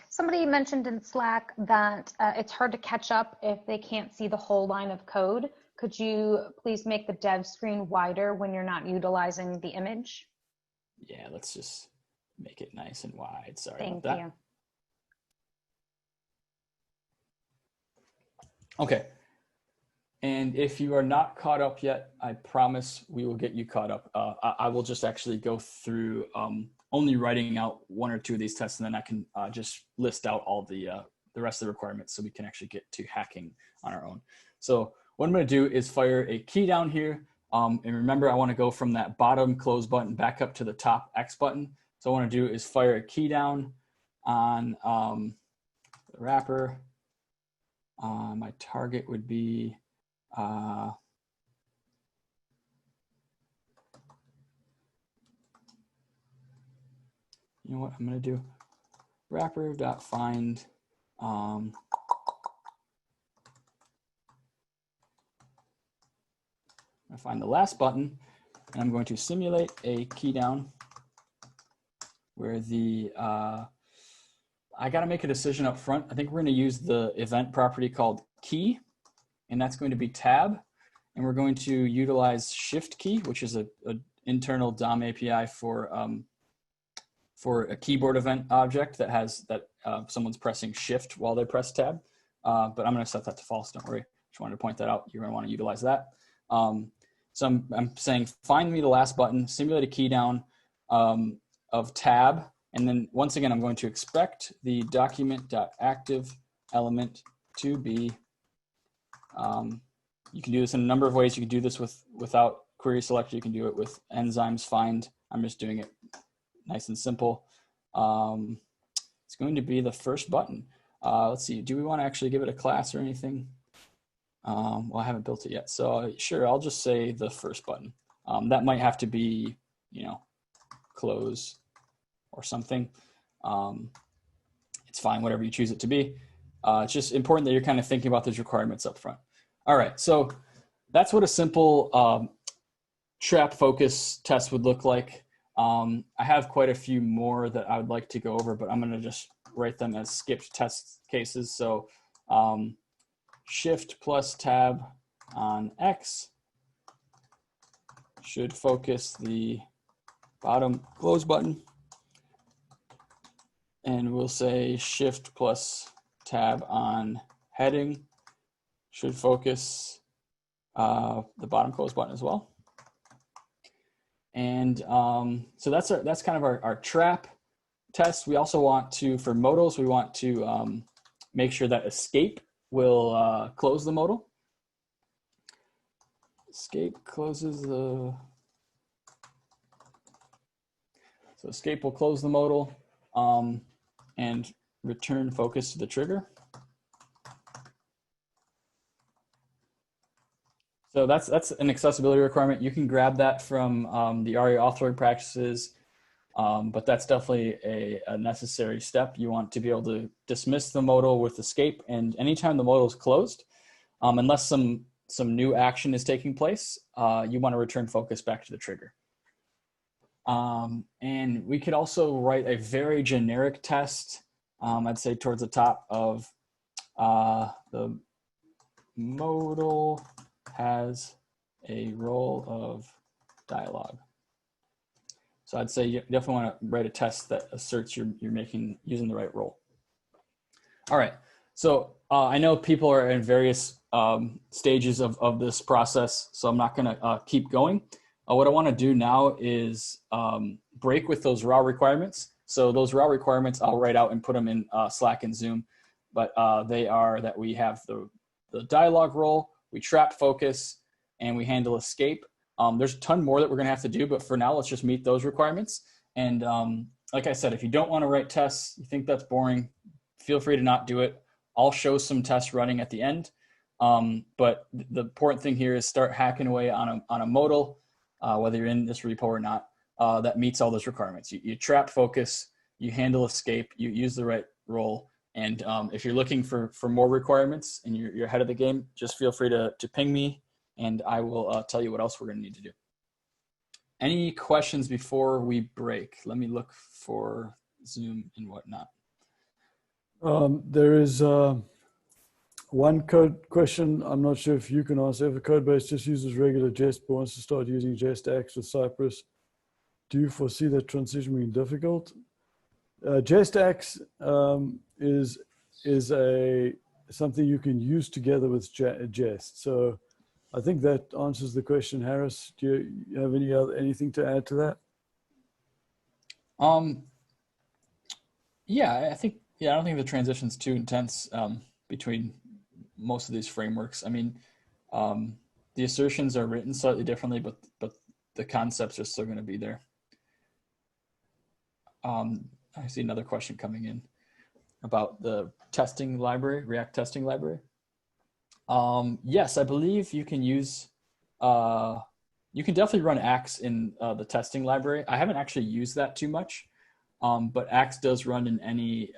Somebody mentioned in Slack that it's hard to catch up if they can't see the whole line of code. Could you please make the dev screen wider when you're not utilizing the image? Yeah, let's just make it nice and wide. Sorry Thank about that. you. Okay. And if you are not caught up yet, I promise we will get you caught up. I will just actually go through only writing out one or two of these tests, and then I can just list out all the rest of the requirements so we can actually get to hacking on our own. So what I'm going to do is fire a key down here. And remember, I want to go from that bottom close button back up to the top X button. So what I want to do is fire a key down on the wrapper. My target would be you know what I'm going to do? Wrapper.find to find the last button, and I'm going to simulate a key down where the, I got to make a decision up front. I think we're going to use the event property called key, and that's going to be tab. And we're going to utilize shift key, which is a internal DOM API for a keyboard event object that has someone's pressing shift while they press tab. But I'm going to set that to false. Don't worry. Just wanted to point that out. You're going to want to utilize that. So I'm saying find me the last button, simulate a key down of tab, and then once again I'm going to expect the document.active element to be. You can do this in a number of ways. You can do this without query selector. You can do it with enzymes find. I'm just doing it nice and simple. It's going to be the first button. Let's see, do we want to actually give it a class or anything? Well, I haven't built it yet. So sure, I'll just say the first button. That might have to be, close or something. It's fine, whatever you choose it to be. It's just important that you're kind of thinking about those requirements up front. All right, so that's what a simple trap focus test would look like. I have quite a few more that I would like to go over, but I'm going to just write them as skipped test cases. So shift plus tab on X should focus the bottom close button. And we'll say shift plus tab on heading should focus the bottom close button as well. And so that's kind of our trap test. We also want to, for modals, we want to make sure that escape will close the modal. Escape closes the, so escape will close the modal and return focus to the trigger. So that's an accessibility requirement. You can grab that from the ARIA authoring practices, but that's definitely a necessary step. You want to be able to dismiss the modal with escape, and anytime the modal is closed, unless some new action is taking place, you want to return focus back to the trigger. And we could also write a very generic test, I'd say towards the top of the modal has a role of dialogue. So I'd say you definitely want to write a test that asserts you're using the right role. All right, so I know people are in various stages of this process, so I'm not going to keep going. What I want to do now is break with those raw requirements. So those raw requirements I'll write out and put them in Slack and Zoom, but they are that we have the dialogue role, we trap focus, and we handle escape. There's a ton more that we're going to have to do, but for now, let's just meet those requirements. And like I said, if you don't want to write tests, you think that's boring, feel free to not do it. I'll show some tests running at the end. But the important thing here is start hacking away on a modal, whether you're in this repo or not, that meets all those requirements. You trap focus, you handle escape, you use the right role. And if you're looking for more requirements and you're ahead of the game, just feel free to ping me and I will tell you what else we're going to need to do. Any questions before we break? Let me look for Zoom and whatnot. There is one code question. I'm not sure if you can answer. If a code base just uses regular Jest but wants to start using JestX with Cypress, do you foresee that transition being difficult? JestX is something you can use together with Jest. So I think that answers the question. Harris, do you have anything to add to that? Yeah, I don't think the transition's too intense between most of these frameworks. I mean, the assertions are written slightly differently, but the concepts are still going to be there. I see another question coming in about the testing library, React testing library. Yes, I believe you can use, you can definitely run Axe in the testing library. I haven't actually used that too much, but Axe does run in any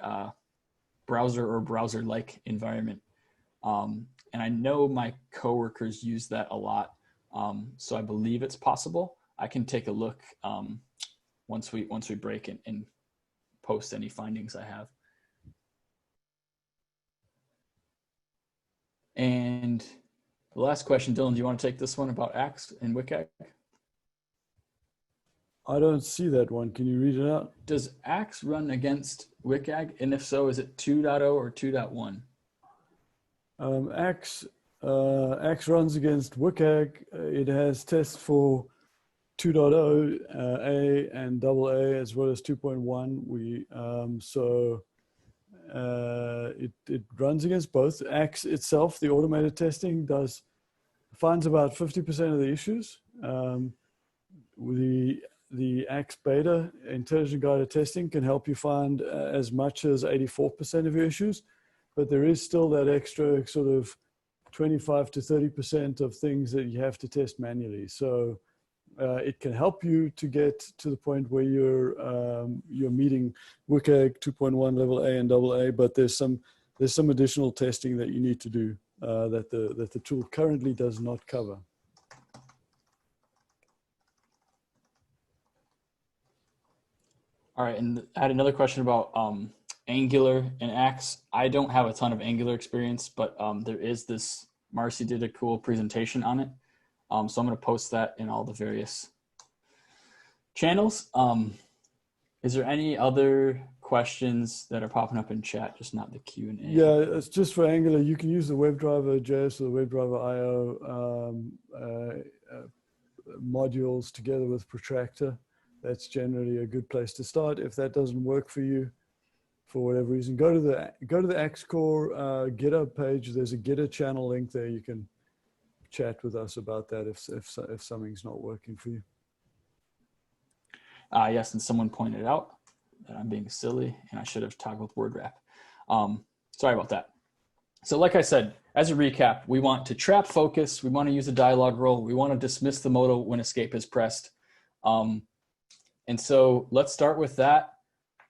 browser or browser-like environment. And I know my coworkers use that a lot So I believe it's possible. I can take a look once we break and post any findings I have. And the last question, Dylan, do you want to take this one about Axe and WCAG? I don't see that one. Can you read it out? Does Axe run against WCAG? And if so, is it 2.0 or 2.1? Axe runs against WCAG. It has tests for 2.0, A and AA, as well as 2.1. It runs against both. Axe itself, the automated testing, finds about 50% of the issues. The Axe beta intelligent guided testing can help you find as much as 84% of your issues, but there is still that extra sort of 25 to 30% of things that you have to test manually. So it can help you to get to the point where you're meeting WCAG 2.1 level A and AA, but there's some additional testing that you need to do that the tool currently does not cover. All right, and I had another question about Angular and Axe. I don't have a ton of Angular experience, but there is this, Marcy did a cool presentation on it. So I'm going to post that in all the various channels. Is there any other questions that are popping up in chat, just not the Q&A? Yeah, it's just for Angular. You can use the WebDriver JS or the WebDriver IO modules together with Protractor. That's generally a good place to start. If that doesn't work for you, for whatever reason, go to the Axe Core GitHub page. There's a GitHub channel link there. You can chat with us about that if something's not working for you. Yes, and someone pointed out that I'm being silly and I should have toggled word wrap. Sorry about that. So like I said, as a recap, we want to trap focus. We want to use a dialog role. We want to dismiss the modal when escape is pressed. And so let's start with that.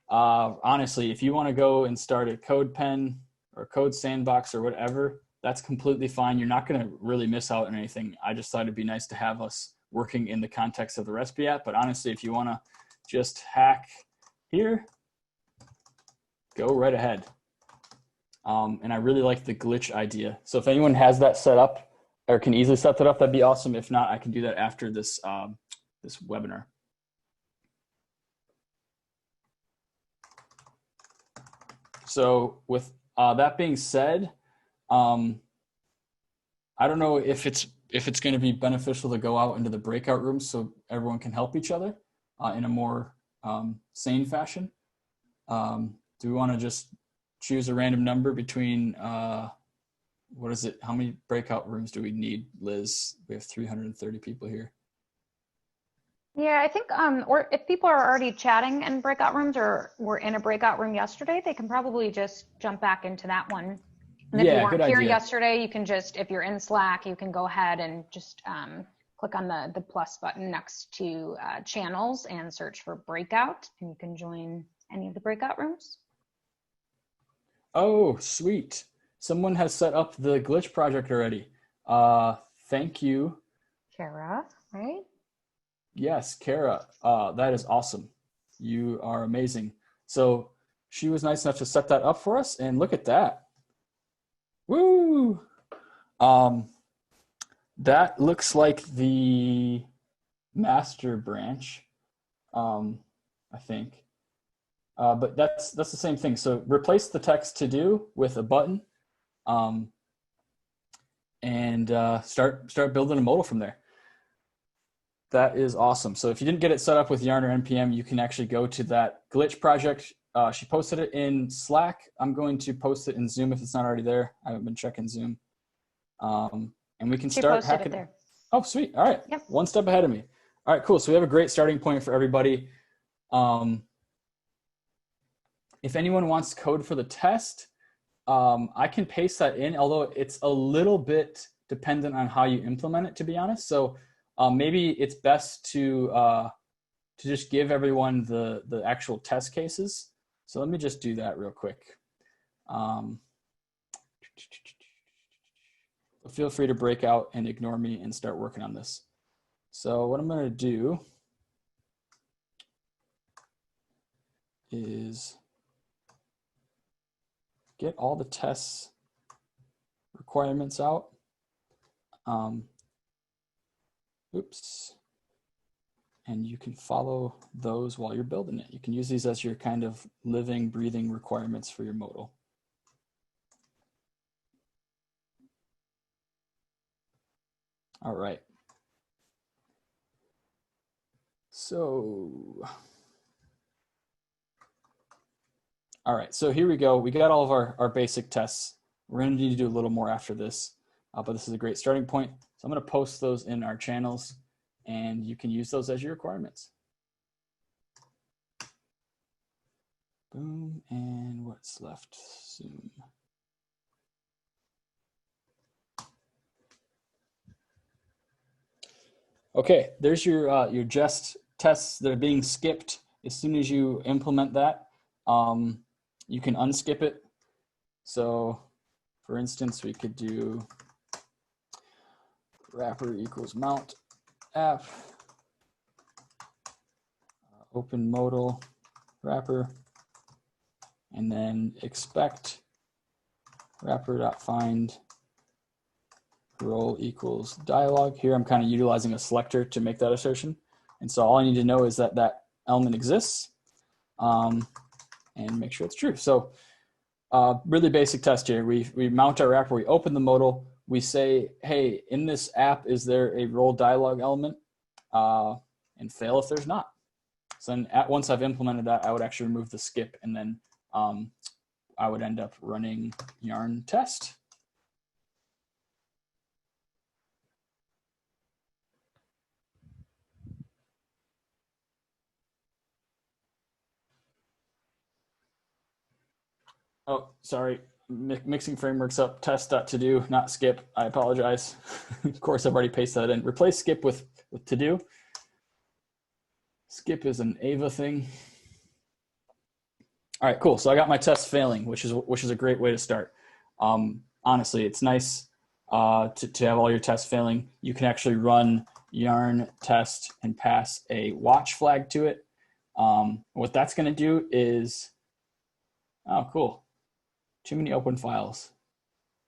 Honestly, if you want to go and start a code pen or code sandbox or whatever, that's completely fine. You're not going to really miss out on anything. I just thought it'd be nice to have us working in the context of the recipe app. But honestly, if you want to just hack here, go right ahead. And I really like the glitch idea. So if anyone has that set up or can easily set that up, that'd be awesome. If not, I can do that after this, this webinar. So with that being said, I don't know if it's going to be beneficial to go out into the breakout rooms so everyone can help each other in a more sane fashion. Do we want to just choose a random number between, what is it? How many breakout rooms do we need, Liz? We have 330 people here. Yeah, I think, or if people are already chatting in breakout rooms or were in a breakout room yesterday, they can probably just jump back into that one. And if you weren't here yesterday, you can just, if you're in Slack, you can go ahead and just click on the plus button next to channels and search for breakout, and you can join any of the breakout rooms. Oh, sweet. Someone has set up the glitch project already. Thank you. Kara, right? Yes, Kara, that is awesome. You are amazing. So she was nice enough to set that up for us, and look at that. Woo! That looks like the master branch, I think. But that's the same thing. So replace the text to do with a button, and start building a modal from there. That is awesome. So if you didn't get it set up with Yarn or NPM, you can actually go to that glitch project. She posted it in Slack. I'm going to post it in Zoom if it's not already there. I haven't been checking Zoom. And we can start hacking. It there. Oh, sweet. All right. Yep. One step ahead of me. All right, cool. So we have a great starting point for everybody. If anyone wants code for the test, I can paste that in, although it's a little bit dependent on how you implement it, to be honest. So maybe it's best to just give everyone the actual test cases. So let me just do that real quick. But feel free to break out and ignore me and start working on this. So what I'm going to do is get all the tests requirements out. Oops. And you can follow those while you're building it. You can use these as your kind of living, breathing requirements for your modal. All right. So, all right, so here we go. We got all of our basic tests. We're going to need to do a little more after this, but this is a great starting point. So I'm going to post those in our channels, and you can use those as your requirements. Boom, and what's left? Zoom. Okay, there's your jest tests that are being skipped. As soon as you implement that, you can unskip it. So for instance, we could do wrapper equals mount app, open modal wrapper, and then expect wrapper.find role equals dialog. Here I'm kind of utilizing a selector to make that assertion. And so all I need to know is that that element exists and make sure it's true. So really basic test here. We mount our wrapper, we open the modal, we say, hey, in this app, is there a role dialog element? And fail if there's not. So then once I've implemented that, I would actually remove the skip, and then I would end up running yarn test. Oh, sorry, mixing frameworks up, test.todo, not skip. I apologize. Of course, I've already pasted that in. Replace skip with to do. Skip is an Ava thing. All right, cool. So I got my test failing, which is a great way to start. Honestly, it's nice to have all your tests failing. You can actually run yarn test and pass a watch flag to it. What that's going to do is, oh, cool. Too many open files.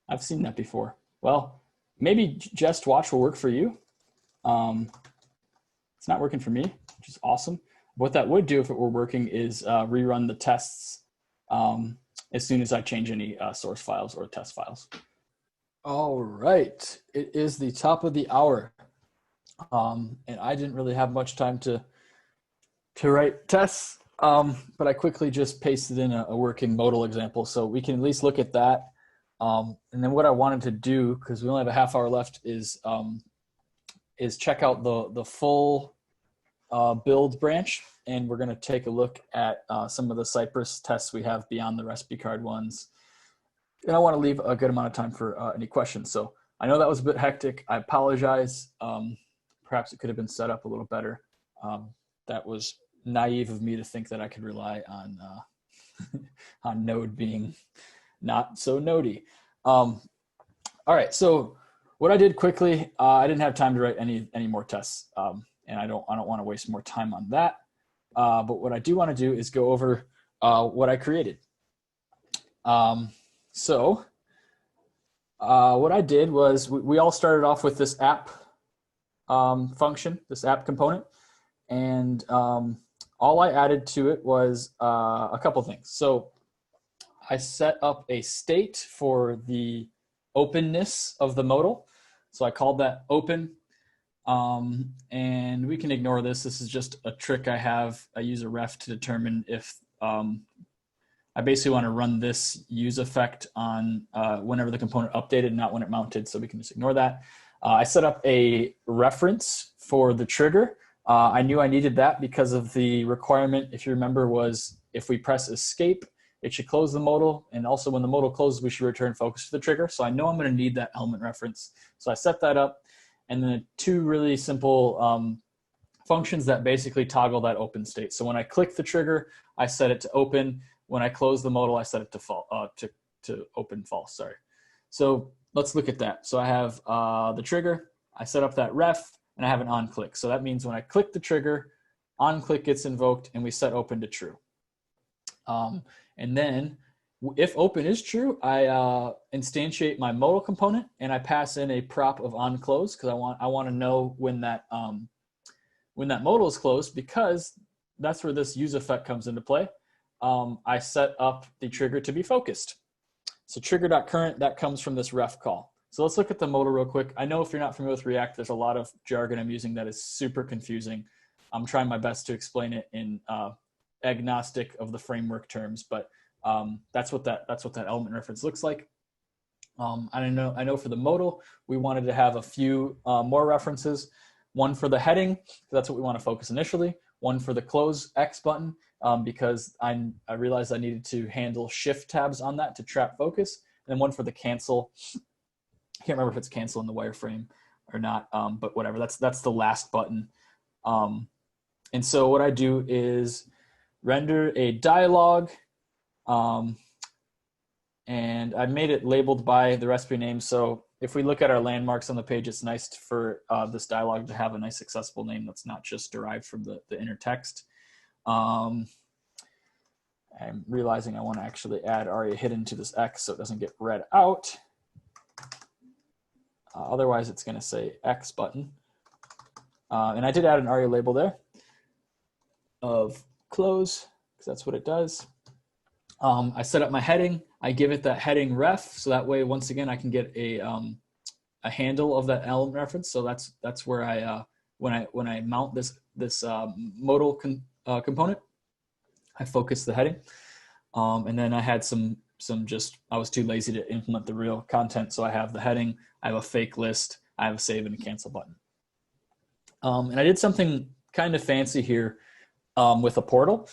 I've seen that before. Well, maybe just watch will work for you. It's not working for me, which is awesome. What that would do if it were working is rerun the tests as soon as I change any source files or test files. All right, it is the top of the hour. And I didn't really have much time to write tests, but I quickly just pasted in a working modal example, so we can at least look at that. And then what I wanted to do, because we only have a half hour left, is check out the full build branch, and we're going to take a look at some of the Cypress tests we have beyond the recipe card ones. And I want to leave a good amount of time for any questions. So I know that was a bit hectic. I apologize. Perhaps it could have been set up a little better. That was naive of me to think that I could rely on on Node being not so nodey. All right, so what I did quickly, I didn't have time to write any more tests, and I don't want to waste more time on that. But what I do want to do is go over what I created. So what I did was we all started off with this app function, this app component, and all I added to it was a couple things. So I set up a state for the openness of the modal. So I called that open. And we can ignore this. This is just a trick I have. I use a ref to determine if I basically want to run this use effect on whenever the component updated, not when it mounted. So we can just ignore that. I set up a reference for the trigger. I knew I needed that because of the requirement, if you remember, was if we press escape, it should close the modal. And also when the modal closes, we should return focus to the trigger. So I know I'm going to need that element reference. So I set that up. And then two really simple functions that basically toggle that open state. So when I click the trigger, I set it to open. When I close the modal, I set it to open false. Sorry. So let's look at that. So I have the trigger, I set up that ref, and I have an on click. So that means when I click the trigger, on click gets invoked and we set open to true. And then if open is true, I instantiate my modal component and I pass in a prop of on close because I want to know when that modal is closed, because that's where this use effect comes into play. I set up the trigger to be focused. So trigger.current, that comes from this ref call. So let's look at the modal real quick. I know if you're not familiar with React, there's a lot of jargon I'm using that is super confusing. I'm trying my best to explain it in agnostic of the framework terms, but that's what that element reference looks like. I know for the modal, we wanted to have a few more references. One for the heading, that's what we want to focus initially. One for the close X button, because I realized I needed to handle shift tabs on that to trap focus. And then one for the cancel. I can't remember if it's cancel in the wireframe or not, but whatever. That's the last button. And so what I do is render a dialog, and I made it labeled by the recipe name. So if we look at our landmarks on the page, it's nice for this dialog to have a nice accessible name that's not just derived from the inner text. I'm realizing I want to actually add aria hidden to this X so it doesn't get read out. Otherwise, it's going to say X button. And I did add an aria label there of close, because that's what it does. I set up my heading. I give it that heading ref, so that way, once again, I can get a handle of that element reference. So that's where I when I mount this modal component, I focus the heading, and then I had some I was too lazy to implement the real content, so I have the heading, I have a fake list, I have a save and a cancel button, and I did something kind of fancy here with a portal,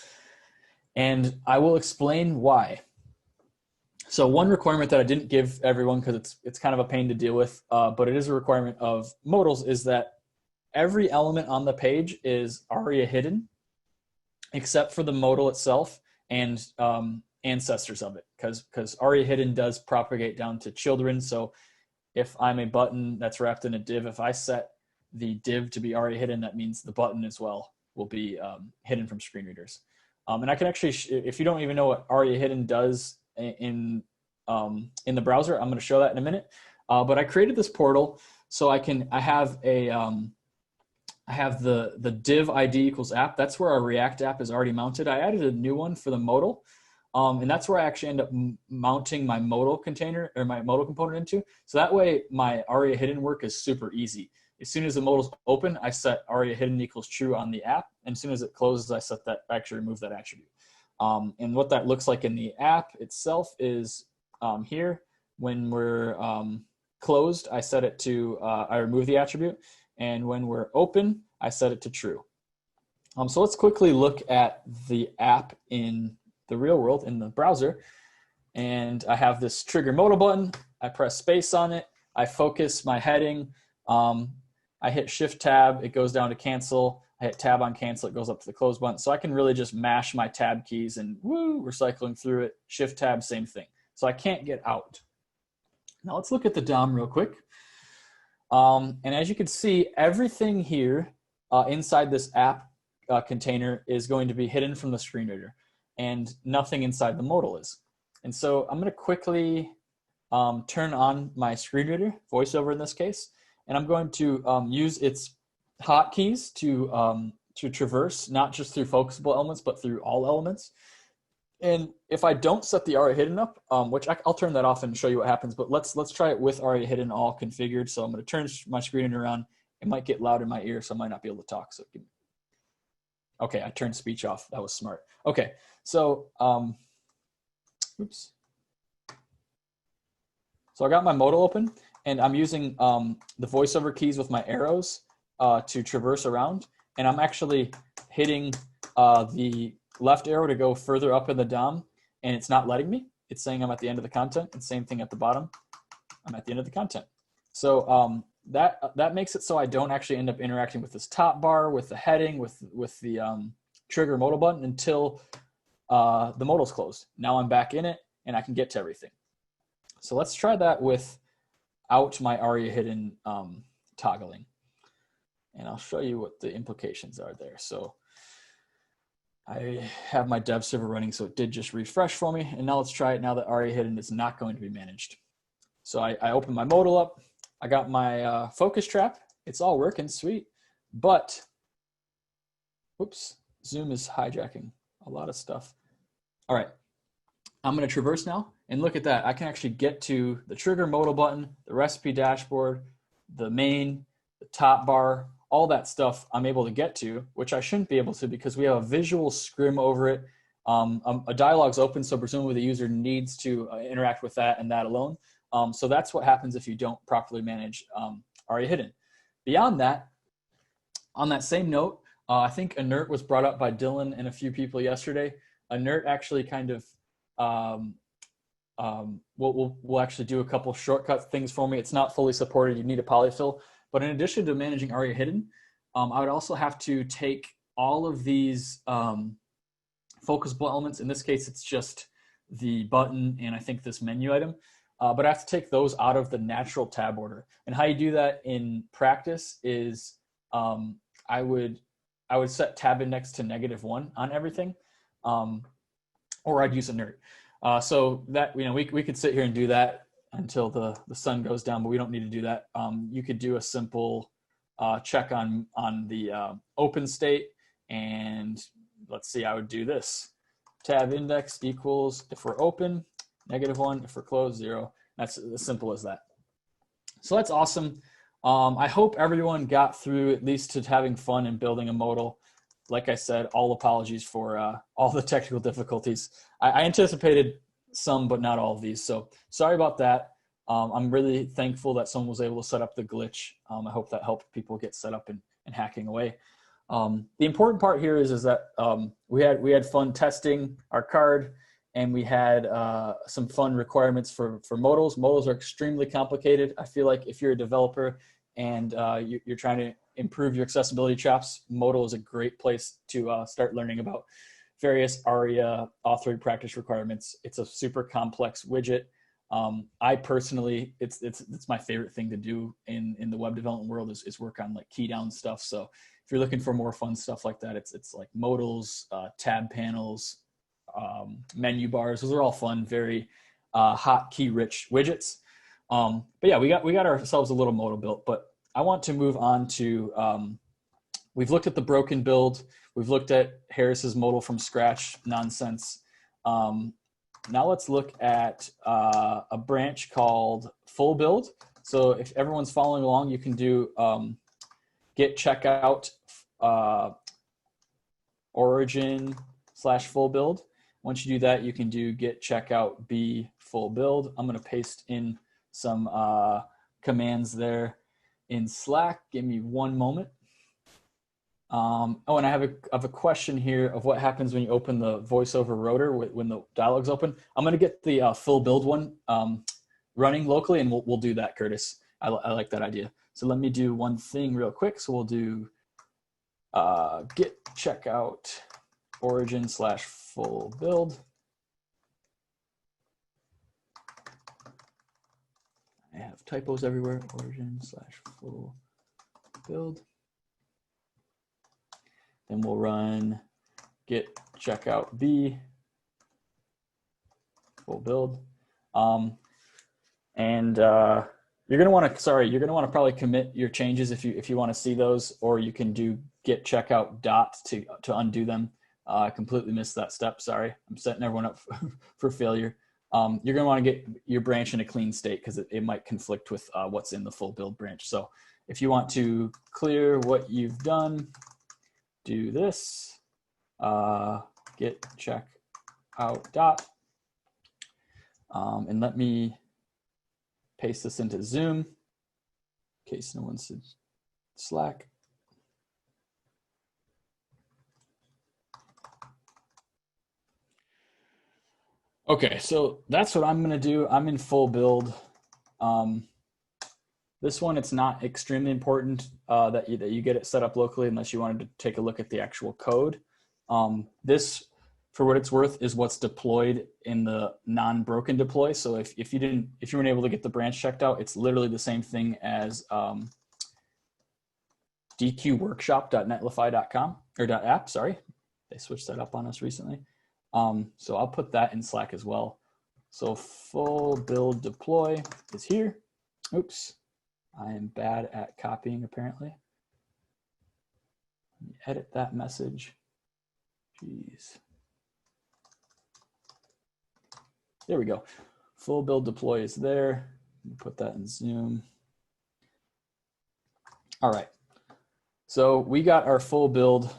and I will explain why. So one requirement that I didn't give everyone, because it's kind of a pain to deal with, but it is a requirement of modals, is that every element on the page is aria hidden, except for the modal itself and ancestors of it, because aria hidden does propagate down to children. So if I'm a button that's wrapped in a div, if I set the div to be aria hidden, that means the button as well will be hidden from screen readers. And I can actually, if you don't even know what aria hidden does in the browser, I'm going to show that in a minute. But I created this portal so I have the div ID equals app. That's where our React app is already mounted. I added a new one for the modal, and that's where I actually end up mounting my modal container or my modal component into. So that way my aria hidden work is super easy. As soon as the modal's open, I set aria hidden equals true on the app. And as soon as it closes, I set that, actually remove that attribute. And what that looks like in the app itself is here, when we're closed, I set it to, I remove the attribute. And when we're open, I set it to true. So let's quickly look at the app in the real world in the browser. And I have this trigger modal button. I press space on it. I focus my heading. I hit shift tab, it goes down to cancel. I hit tab on cancel, it goes up to the close button. So I can really just mash my tab keys and woo, we're cycling through it. Shift tab, same thing. So I can't get out. Now let's look at the DOM real quick. And as you can see, everything here inside this app container is going to be hidden from the screen reader, and nothing inside the modal is. And so I'm going to quickly turn on my screen reader, VoiceOver in this case, and I'm going to use its hotkeys to traverse, not just through focusable elements, but through all elements. And if I don't set the aria hidden up, which I'll turn that off and show you what happens, but let's try it with aria hidden all configured. So I'm going to turn my screen reader on. It might get loud in my ear, so I might not be able to talk. So okay, I turned speech off. That was smart. Okay, so oops. So I got my modal open, and I'm using the VoiceOver keys with my arrows to traverse around, and I'm actually hitting the left arrow to go further up in the DOM, and it's not letting me. It's saying I'm at the end of the content, and same thing at the bottom. I'm at the end of the content. So that makes it so I don't actually end up interacting with this top bar, with the heading, with the trigger modal button until the modal's closed. Now I'm back in it, and I can get to everything. So let's try that with out my ARIA hidden toggling. And I'll show you what the implications are there. So I have my dev server running, so it did just refresh for me. And now let's try it now that ARIA hidden is not going to be managed. So I open my modal up. I got my focus trap. It's all working, sweet. But, whoops, Zoom is hijacking a lot of stuff. All right, I'm gonna traverse now, and look at that. I can actually get to the trigger modal button, the recipe dashboard, the main, the top bar, all that stuff I'm able to get to, which I shouldn't be able to because we have a visual scrim over it. A dialog's open, so presumably the user needs to interact with that and that alone. So that's what happens if you don't properly manage ARIA hidden. Beyond that, on that same note, I think inert was brought up by Dylan and a few people yesterday. Inert actually kind of will actually do a couple shortcut things for me. It's not fully supported. You need a polyfill. But in addition to managing ARIA hidden, I would also have to take all of these focusable elements. In this case, it's just the button and I think this menu item. But I have to take those out of the natural tab order. And how you do that in practice is I would set tab index to -1 on everything, or I'd use inert. So that, we could sit here and do that until the sun goes down, but we don't need to do that. You could do a simple check on the open state, and let's see, I would do this. Tab index equals, if we're open, -1, if we're closed, 0. That's as simple as that. So that's awesome. I hope everyone got through at least to having fun and building a modal. Like I said, all apologies for all the technical difficulties. I anticipated some, but not all of these. So sorry about that. I'm really thankful that someone was able to set up the glitch. I hope that helped people get set up and hacking away. The important part here is that we had fun testing our card, and we had some fun requirements for modals. Modals are extremely complicated. I feel like if you're a developer and you're trying to improve your accessibility chops, Modal is a great place to start learning about various ARIA authored practice requirements. It's a super complex widget. I personally, it's my favorite thing to do in the web development world is work on like key down stuff. So if you're looking for more fun stuff like that, it's like modals, tab panels, menu bars. Those are all fun, very hot key rich widgets. But yeah, we got ourselves a little modal built, but I want to move on to, we've looked at the broken build. We've looked at Harris's modal from scratch nonsense. Now let's look at a branch called full build. So if everyone's following along, you can do git checkout origin/full build. Once you do that, you can do git checkout b full build. I'm going to paste in some commands there in Slack. Give me one moment. Oh, and I have a question here of what happens when you open the voiceover rotor when the dialog's open. I'm going to get the full build one running locally, and we'll do that, Curtis. I like that idea. So let me do one thing real quick. So we'll do git checkout origin/full build. I have typos everywhere. Origin/full build. Then we'll run git checkout b full build. You're gonna want to probably commit your changes if you want to see those, or you can do git checkout dot to undo them. I completely missed that step. Sorry, I'm setting everyone up for failure. You're gonna want to get your branch in a clean state because it might conflict with what's in the full build branch. So if you want to clear what you've done, do this, git check out dot, and let me paste this into Zoom in case no one's in Slack. Okay, so that's what I'm going to do. I'm in full build. This one, it's not extremely important that you get it set up locally unless you wanted to take a look at the actual code. This for what it's worth, is what's deployed in the non-broken deploy. So if you weren't able to get the branch checked out, it's literally the same thing as dequeworkshop.netlify.com or .app. Sorry, they switched that up on us recently. So I'll put that in Slack as well. So full build deploy is here. Oops, I am bad at copying apparently. Edit that message. Jeez. There we go. Full build deploy is there. Put that in Zoom. All right. So we got our full build.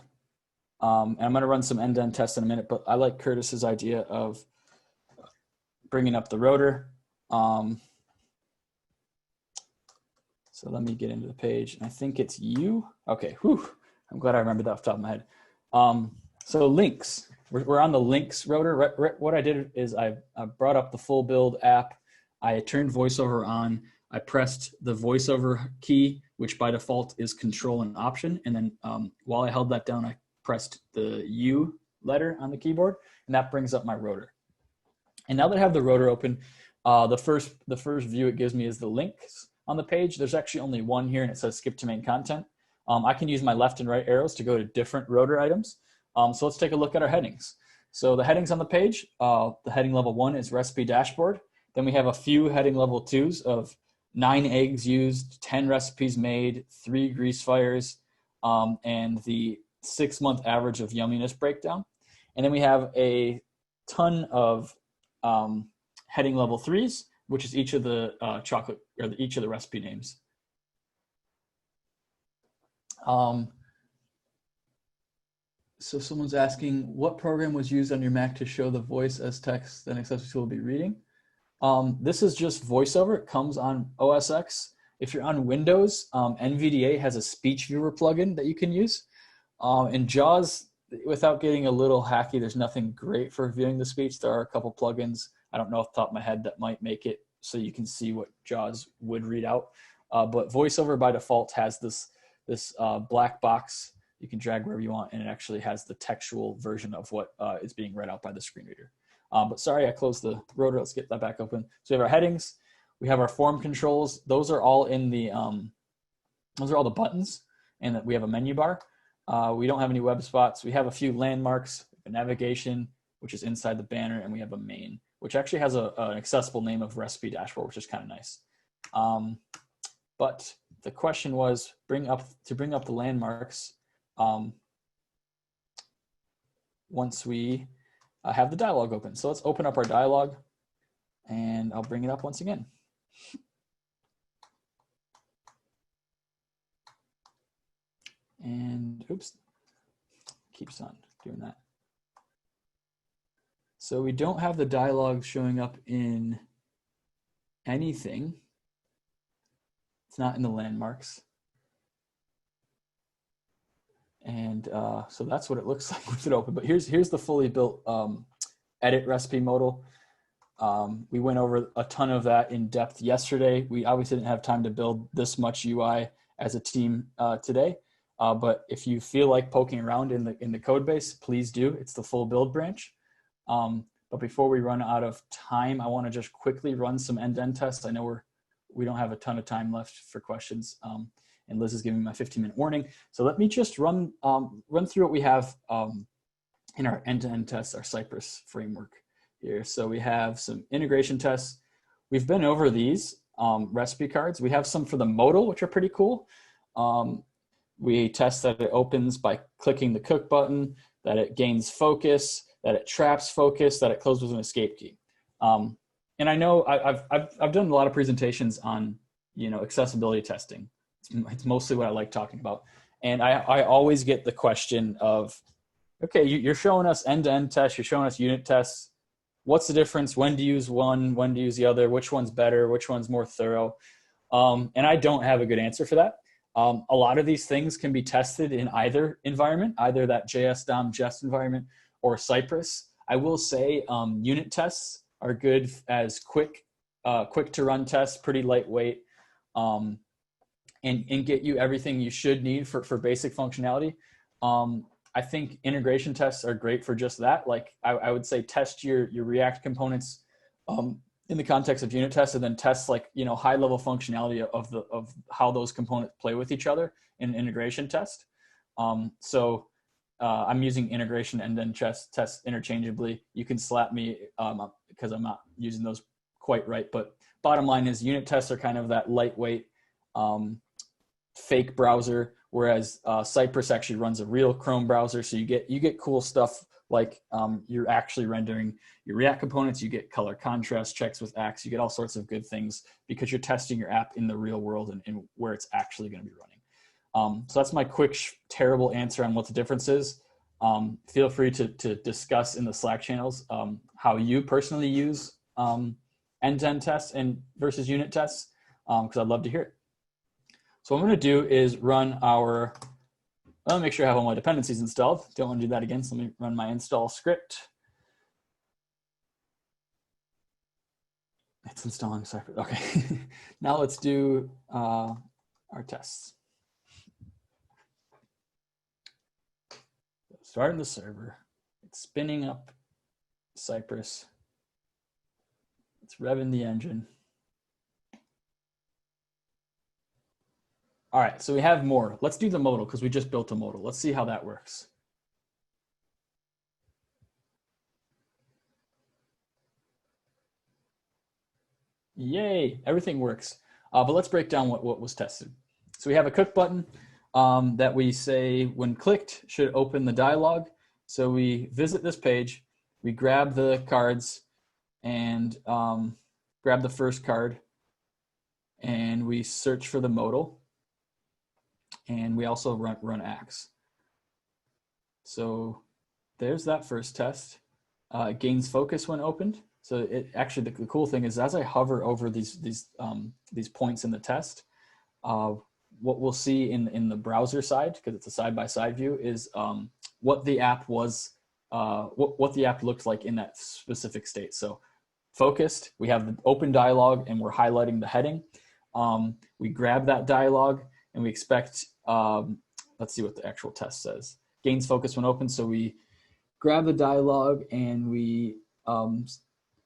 And I'm going to run some end-to-end tests in a minute, but I like Curtis's idea of bringing up the rotor. So let me get into the page. And I think it's you. Okay. Whew. I'm glad I remembered that off the top of my head. So links. We're on the links rotor. What I did is I brought up the full build app. I turned voiceover on. I pressed the voiceover key, which by default is Control and Option. And then while I held that down, I pressed the U letter on the keyboard, and that brings up my rotor. And now that I have the rotor open, the first view it gives me is the links on the page. There's actually only one here, and it says skip to main content. I can use my left and right arrows to go to different rotor items. So let's take a look at our headings. So the headings on the page, the heading level 1 is recipe dashboard. Then we have a few heading level 2s of 9 eggs used, 10 recipes made, 3 grease fires, and the 6-month average of yumminess breakdown. And then we have a ton of heading level 3s, which is each of the chocolate or each of the recipe names. So someone's asking, what program was used on your Mac to show the voice as text and accessory tool will be reading? This is just VoiceOver. It comes on OS X. If you're on Windows, NVDA has a speech viewer plugin that you can use. In JAWS, without getting a little hacky, there's nothing great for viewing the speech. There are a couple plugins, I don't know off the top of my head, that might make it so you can see what JAWS would read out. But VoiceOver by default has this black box you can drag wherever you want, and it actually has the textual version of what is being read out by the screen reader. But sorry, I closed the rotor. Let's get that back open. So we have our headings. We have our form controls. Those are all in the, those are all the buttons, and we have a menu bar. We don't have any web spots. We have a few landmarks, a navigation, which is inside the banner, and we have a main, which actually has an accessible name of recipe dashboard, which is kind of nice. But the question was bring up the landmarks once we have the dialog open. So let's open up our dialog, and I'll bring it up once again. And oops, keeps on doing that. So we don't have the dialog showing up in anything. It's not in the landmarks. And so that's what it looks like with it open. But here's the fully built edit recipe modal. We went over a ton of that in depth yesterday. We obviously didn't have time to build this much UI as a team today. But if you feel like poking around in the code base, please do. It's the full build branch. But before we run out of time, I want to just quickly run some end-to-end tests. I know we don't have a ton of time left for questions. And Liz is giving me my 15-minute warning. So let me just run through what we have in our end-to-end tests, our Cypress framework here. So we have some integration tests. We've been over these recipe cards. We have some for the modal, which are pretty cool. We test that it opens by clicking the cook button, that it gains focus, that it traps focus, that it closes with an escape key. And I know I've done a lot of presentations on accessibility testing. It's mostly what I like talking about. And I always get the question of, okay, you're showing us end-to-end tests, you're showing us unit tests. What's the difference? When to use one, when to use the other? Which one's better? Which one's more thorough? And I don't have a good answer for that. A lot of these things can be tested in either environment, either that JS DOM Jest environment or Cypress. I will say unit tests are good as quick to run tests, pretty lightweight, and get you everything you should need for basic functionality. I think integration tests are great for just that. Like I would say test your React components in the context of unit tests, and then test like, you know, high level functionality of how those components play with each other in an integration test. So I'm using integration and then test interchangeably. You can slap me because I'm not using those quite right. But bottom line is unit tests are kind of that lightweight fake browser, whereas Cypress actually runs a real Chrome browser. So you get cool stuff like you're actually rendering your React components. You get color contrast checks with Axe. You get all sorts of good things because you're testing your app in the real world and where it's actually going to be running. So that's my quick, terrible answer on what the difference is. Feel free to discuss in the Slack channels how you personally use end-to-end tests and versus unit tests, because I'd love to hear it. So what I'm going to do is run our, I'll make sure I have all my dependencies installed. Don't want to do that again, so let me run my install script. It's installing Cypress. Okay, now let's do our tests. Starting the server, it's spinning up Cypress. It's revving the engine. All right, so we have more. Let's do the modal because we just built a modal. Let's see how that works. Yay, everything works. But let's break down what was tested. So we have a cook button that we say when clicked should open the dialog. So we visit this page, we grab the cards and grab the first card, and we search for the modal. And we also run Axe. So there's that first test. It gains focus when opened. So it actually, the cool thing is as I hover over these points in the test, what we'll see in the browser side, because it's a side-by-side view, is what the app was, what the app looked like in that specific state. So focused, we have the open dialog and we're highlighting the heading. We grab that dialog and we expect, let's see what the actual test says. Gains focus when open. So we grab the dialog and we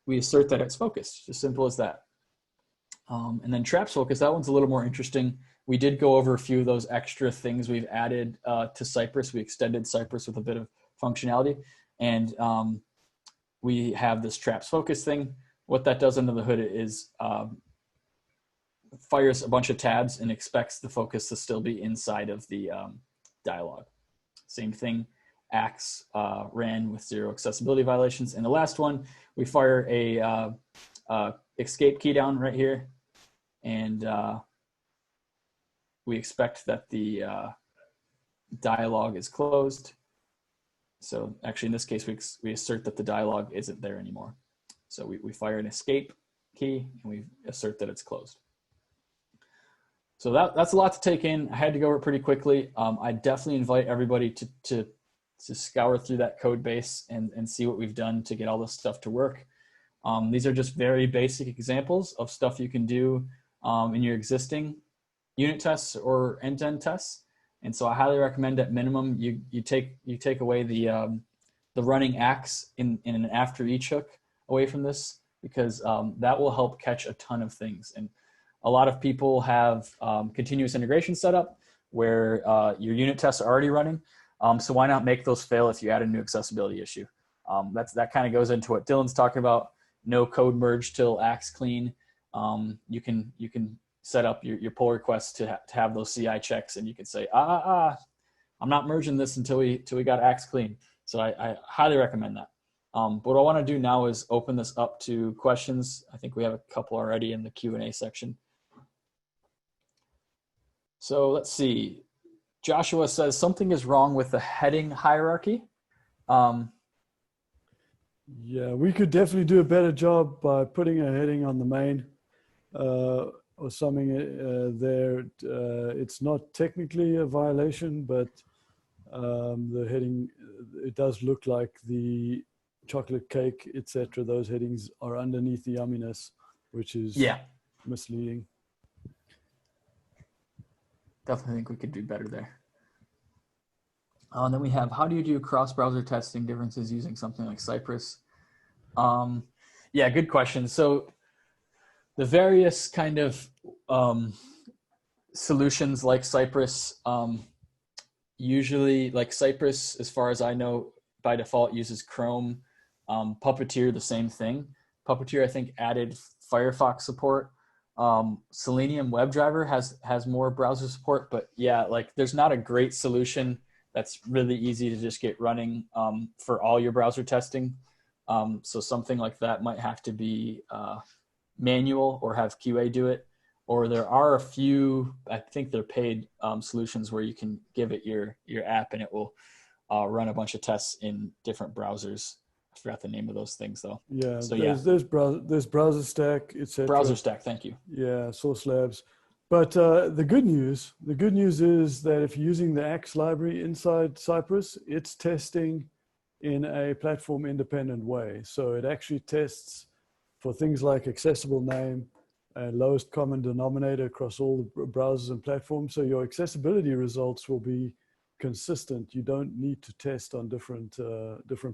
assert that it's focused, as simple as that. And then traps focus, that one's a little more interesting. We did go over a few of those extra things we've added to Cypress. We extended Cypress with a bit of functionality. And we have this traps focus thing. What that does under the hood is fires a bunch of tabs and expects the focus to still be inside of the dialog. Same thing, Axe ran with 0 accessibility violations. And the last one, we fire a escape key down right here. And we expect that the dialog is closed. So actually in this case, we assert that the dialog isn't there anymore. So we fire an escape key and we assert that it's closed. So that's a lot to take in. I had to go over it pretty quickly. I definitely invite everybody to scour through that code base and see what we've done to get all this stuff to work. These are just very basic examples of stuff you can do in your existing unit tests or end-to-end tests. And so I highly recommend at minimum you take away the running Axe in an after each hook away from this, because that will help catch a ton of things. And a lot of people have continuous integration set up where your unit tests are already running. So why not make those fail if you add a new accessibility issue? That kind of goes into what Dylan's talking about. No code merge till Axe clean. You can set up your pull requests to have those CI checks, and you can say, I'm not merging this until we got Axe clean. So I highly recommend that. But what I want to do now is open this up to questions. I think we have a couple already in the Q&A section. So let's see. Joshua says something is wrong with the heading hierarchy. Yeah, we could definitely do a better job by putting a heading on the main or something there. It's not technically a violation, but the heading, it does look like the chocolate cake, etc. Those headings are underneath the yumminess, which is misleading. Definitely think we could do better there. Then we have, how do you do cross-browser testing differences using something like Cypress? Yeah, good question. So the various kind of solutions like Cypress, usually like Cypress, as far as I know, by default uses Chrome. Puppeteer, the same thing. Puppeteer, I think, added Firefox support. Selenium WebDriver has more browser support, but yeah, like there's not a great solution that's really easy to just get running for all your browser testing. So something like that might have to be manual or have QA do it. Or there are a few, I think they're paid solutions where you can give it your app and it will run a bunch of tests in different browsers. I forgot the name of those things though. Yeah, So there's browser stack, etc. Browser Stack, thank you. Yeah, Source Labs. But the good news is that if you're using the Axe library inside Cypress, it's testing in a platform independent way. So it actually tests for things like accessible name and lowest common denominator across all the browsers and platforms. So your accessibility results will be consistent. You don't need to test on different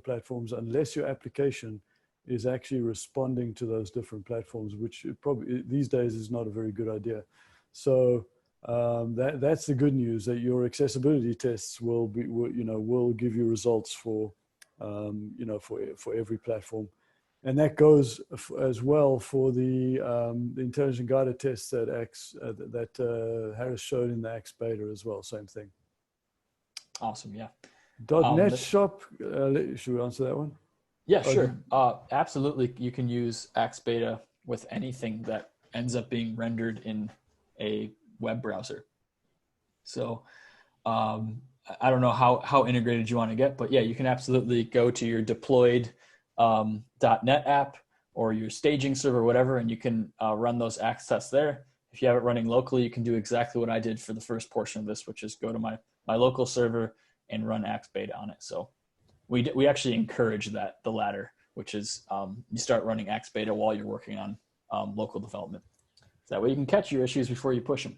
platforms unless your application is actually responding to those different platforms, which probably these days is not a very good idea. So that's the good news, that your accessibility tests will give you results for for every platform, and that goes as well for the intelligent guided tests that Harris showed in the Axe beta as well. Same thing. Awesome, yeah. .NET Shop. Should we answer that one? Yeah, sure. Absolutely, you can use Axe beta with anything that ends up being rendered in a web browser. So I don't know how integrated you want to get, but yeah, you can absolutely go to your deployed .NET app or your staging server, whatever, and you can run those Axe tests there. If you have it running locally, you can do exactly what I did for the first portion of this, which is go to my local server and run Axe beta on it. So we actually encourage the latter, which is you start running Axe beta while you're working on local development. So that way you can catch your issues before you push them.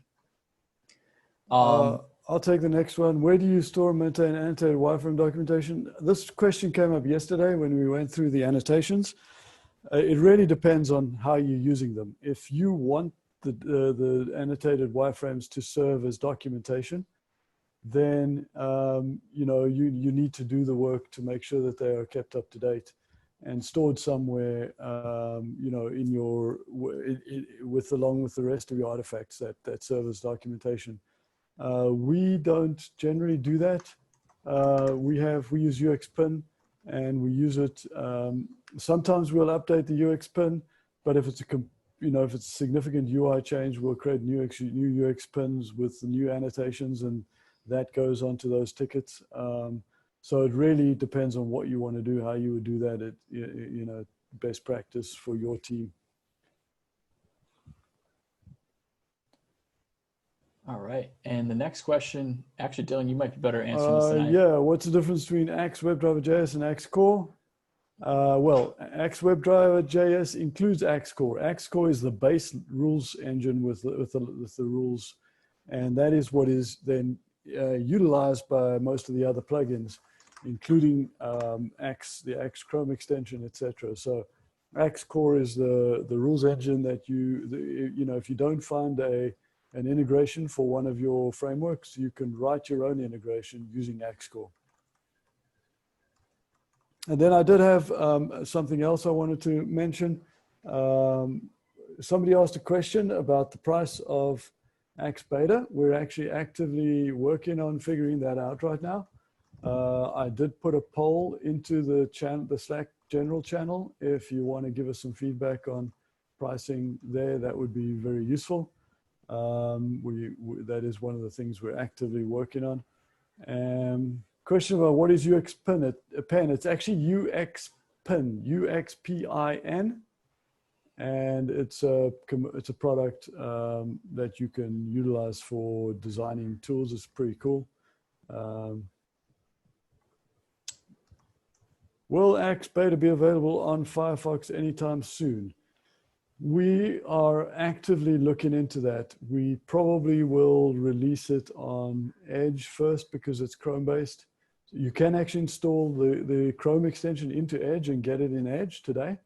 I'll take the next one. Where do you store and maintain annotated wireframe documentation? This question came up yesterday when we went through the annotations. It really depends on how you're using them. If you want the annotated wireframes to serve as documentation, then you need to do the work to make sure that they are kept up to date and stored somewhere, in your along with the rest of your artifacts that serve as documentation. We don't generally do that. We use UXPin, and we use it. Sometimes we'll update the UXPin, but if it's a significant UI change, we'll create new UX pins with the new annotations, and that goes onto those tickets. So it really depends on what you want to do, how you would do that. Best practice for your team. All right. And the next question, actually, Dylan, you might be better answering this than I. Yeah, what's the difference between Axe WebDriver JS and Axe Core? Well, Axe WebDriver JS includes Axe Core. Axe Core is the base rules engine with the rules, and that is what is then utilized by most of the other plugins, including Axe, the Axe Chrome extension, etc. So Axe Core is the rules engine that if you don't find an integration for one of your frameworks, you can write your own integration using Axe Core. And then I did have something else I wanted to mention. Somebody asked a question about the price of Axe Beta. We're actually actively working on figuring that out right now. I did put a poll into the Slack general channel. If you want to give us some feedback on pricing there, that would be very useful. That is one of the things we're actively working on. Question about what is UXPin? It's actually UXPin, UXPIN, and it's a product that you can utilize for designing tools. It's pretty cool. Will Axe Beta be available on Firefox anytime soon? We are actively looking into that. We probably will release it on Edge first because it's Chrome based. You can actually install the Chrome extension into Edge and get it in Edge today,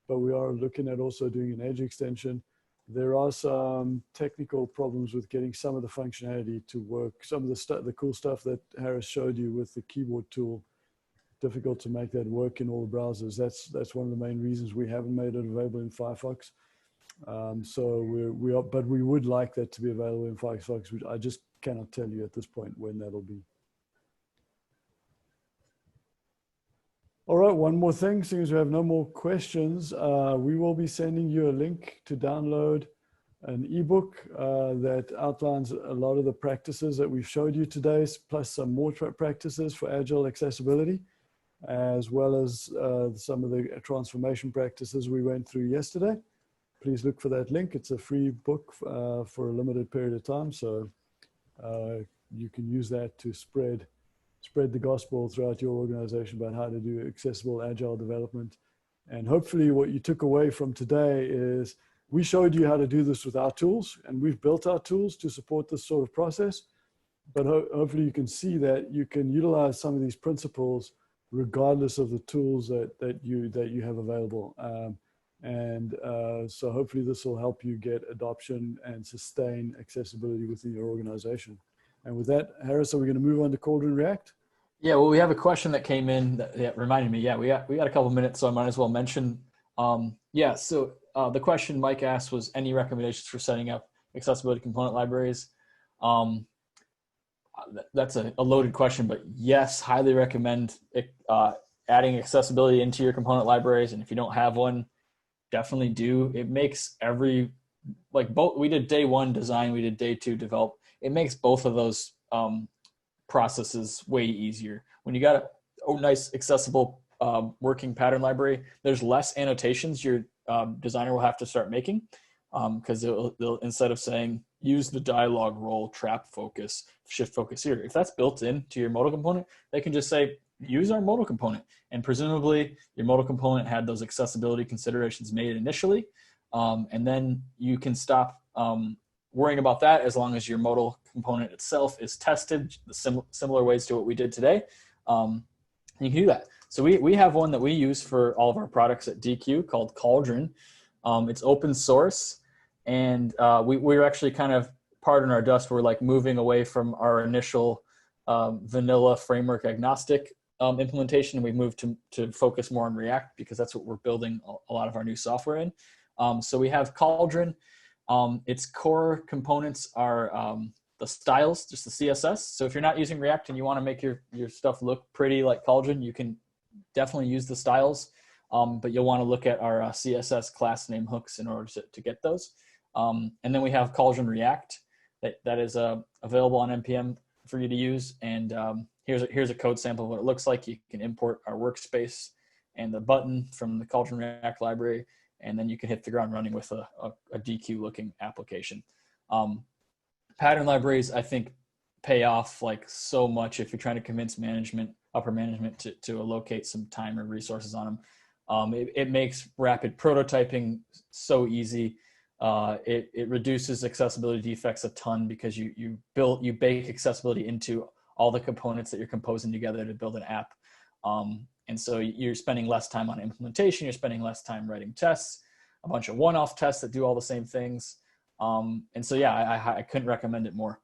but we are looking at also doing an Edge extension. There are some technical problems with getting some of the functionality to work. Some of the cool stuff that Harris showed you with the keyboard tool, difficult to make that work in all the browsers. That's one of the main reasons we haven't made it available in Firefox. So but we would like that to be available in Firefox, which I just cannot tell you at this point when that'll be. All right, one more thing, since we have no more questions, we will be sending you a link to download an ebook that outlines a lot of the practices that we've showed you today, plus some more practices for Agile accessibility, as well as some of the transformation practices we went through yesterday. Please look for that link. It's a free book for a limited period of time, so you can use that to spread the gospel throughout your organization about how to do accessible Agile development. And hopefully what you took away from today is we showed you how to do this with our tools, and we've built our tools to support this sort of process. But hopefully you can see that you can utilize some of these principles regardless of the tools that you have available. So hopefully this will help you get adoption and sustain accessibility within your organization. And with that, Harris, are we going to move on to Cauldron React? Yeah, well, we have a question that came in that reminded me. Yeah, we got a couple minutes, so I might as well mention. The question Mike asked was, any recommendations for setting up accessibility component libraries? That's a loaded question, but yes, highly recommend adding accessibility into your component libraries. And if you don't have one, definitely do. It makes we did day one design, we did day two develop. It makes both of those processes way easier. When you got a nice accessible working pattern library, there's less annotations your designer will have to start making, because they'll instead of saying use the dialog role, trap focus, shift focus here, if that's built into your modal component, they can just say use our modal component, and presumably your modal component had those accessibility considerations made initially, and then you can stop worrying about that as long as your modal component itself is tested similar ways to what we did today. You can do that. So we have one that we use for all of our products at Deque called Cauldron. It's open source, and we're actually kind of, pardon our dust, we're like moving away from our initial vanilla framework agnostic implementation, and we moved to focus more on React because that's what we're building a lot of our new software in. So we have Cauldron. Its core components are the styles, just the CSS. So if you're not using React and you want to make your stuff look pretty like Cauldron, you can definitely use the styles, but you'll want to look at our CSS class name hooks in order to get those. And then we have Cauldron React that is available on NPM for you to use. And here's a code sample of what it looks like. You can import our workspace and the button from the Cauldron React library, and then you can hit the ground running with a Deque looking application. Pattern libraries, I think, pay off like so much if you're trying to convince upper management to allocate some time or resources on them. It makes rapid prototyping so easy. It reduces accessibility defects a ton because you bake accessibility into all the components that you're composing together to build an app. And so you're spending less time on implementation, you're spending less time writing tests, a bunch of one-off tests that do all the same things. And so, yeah, I couldn't recommend it more.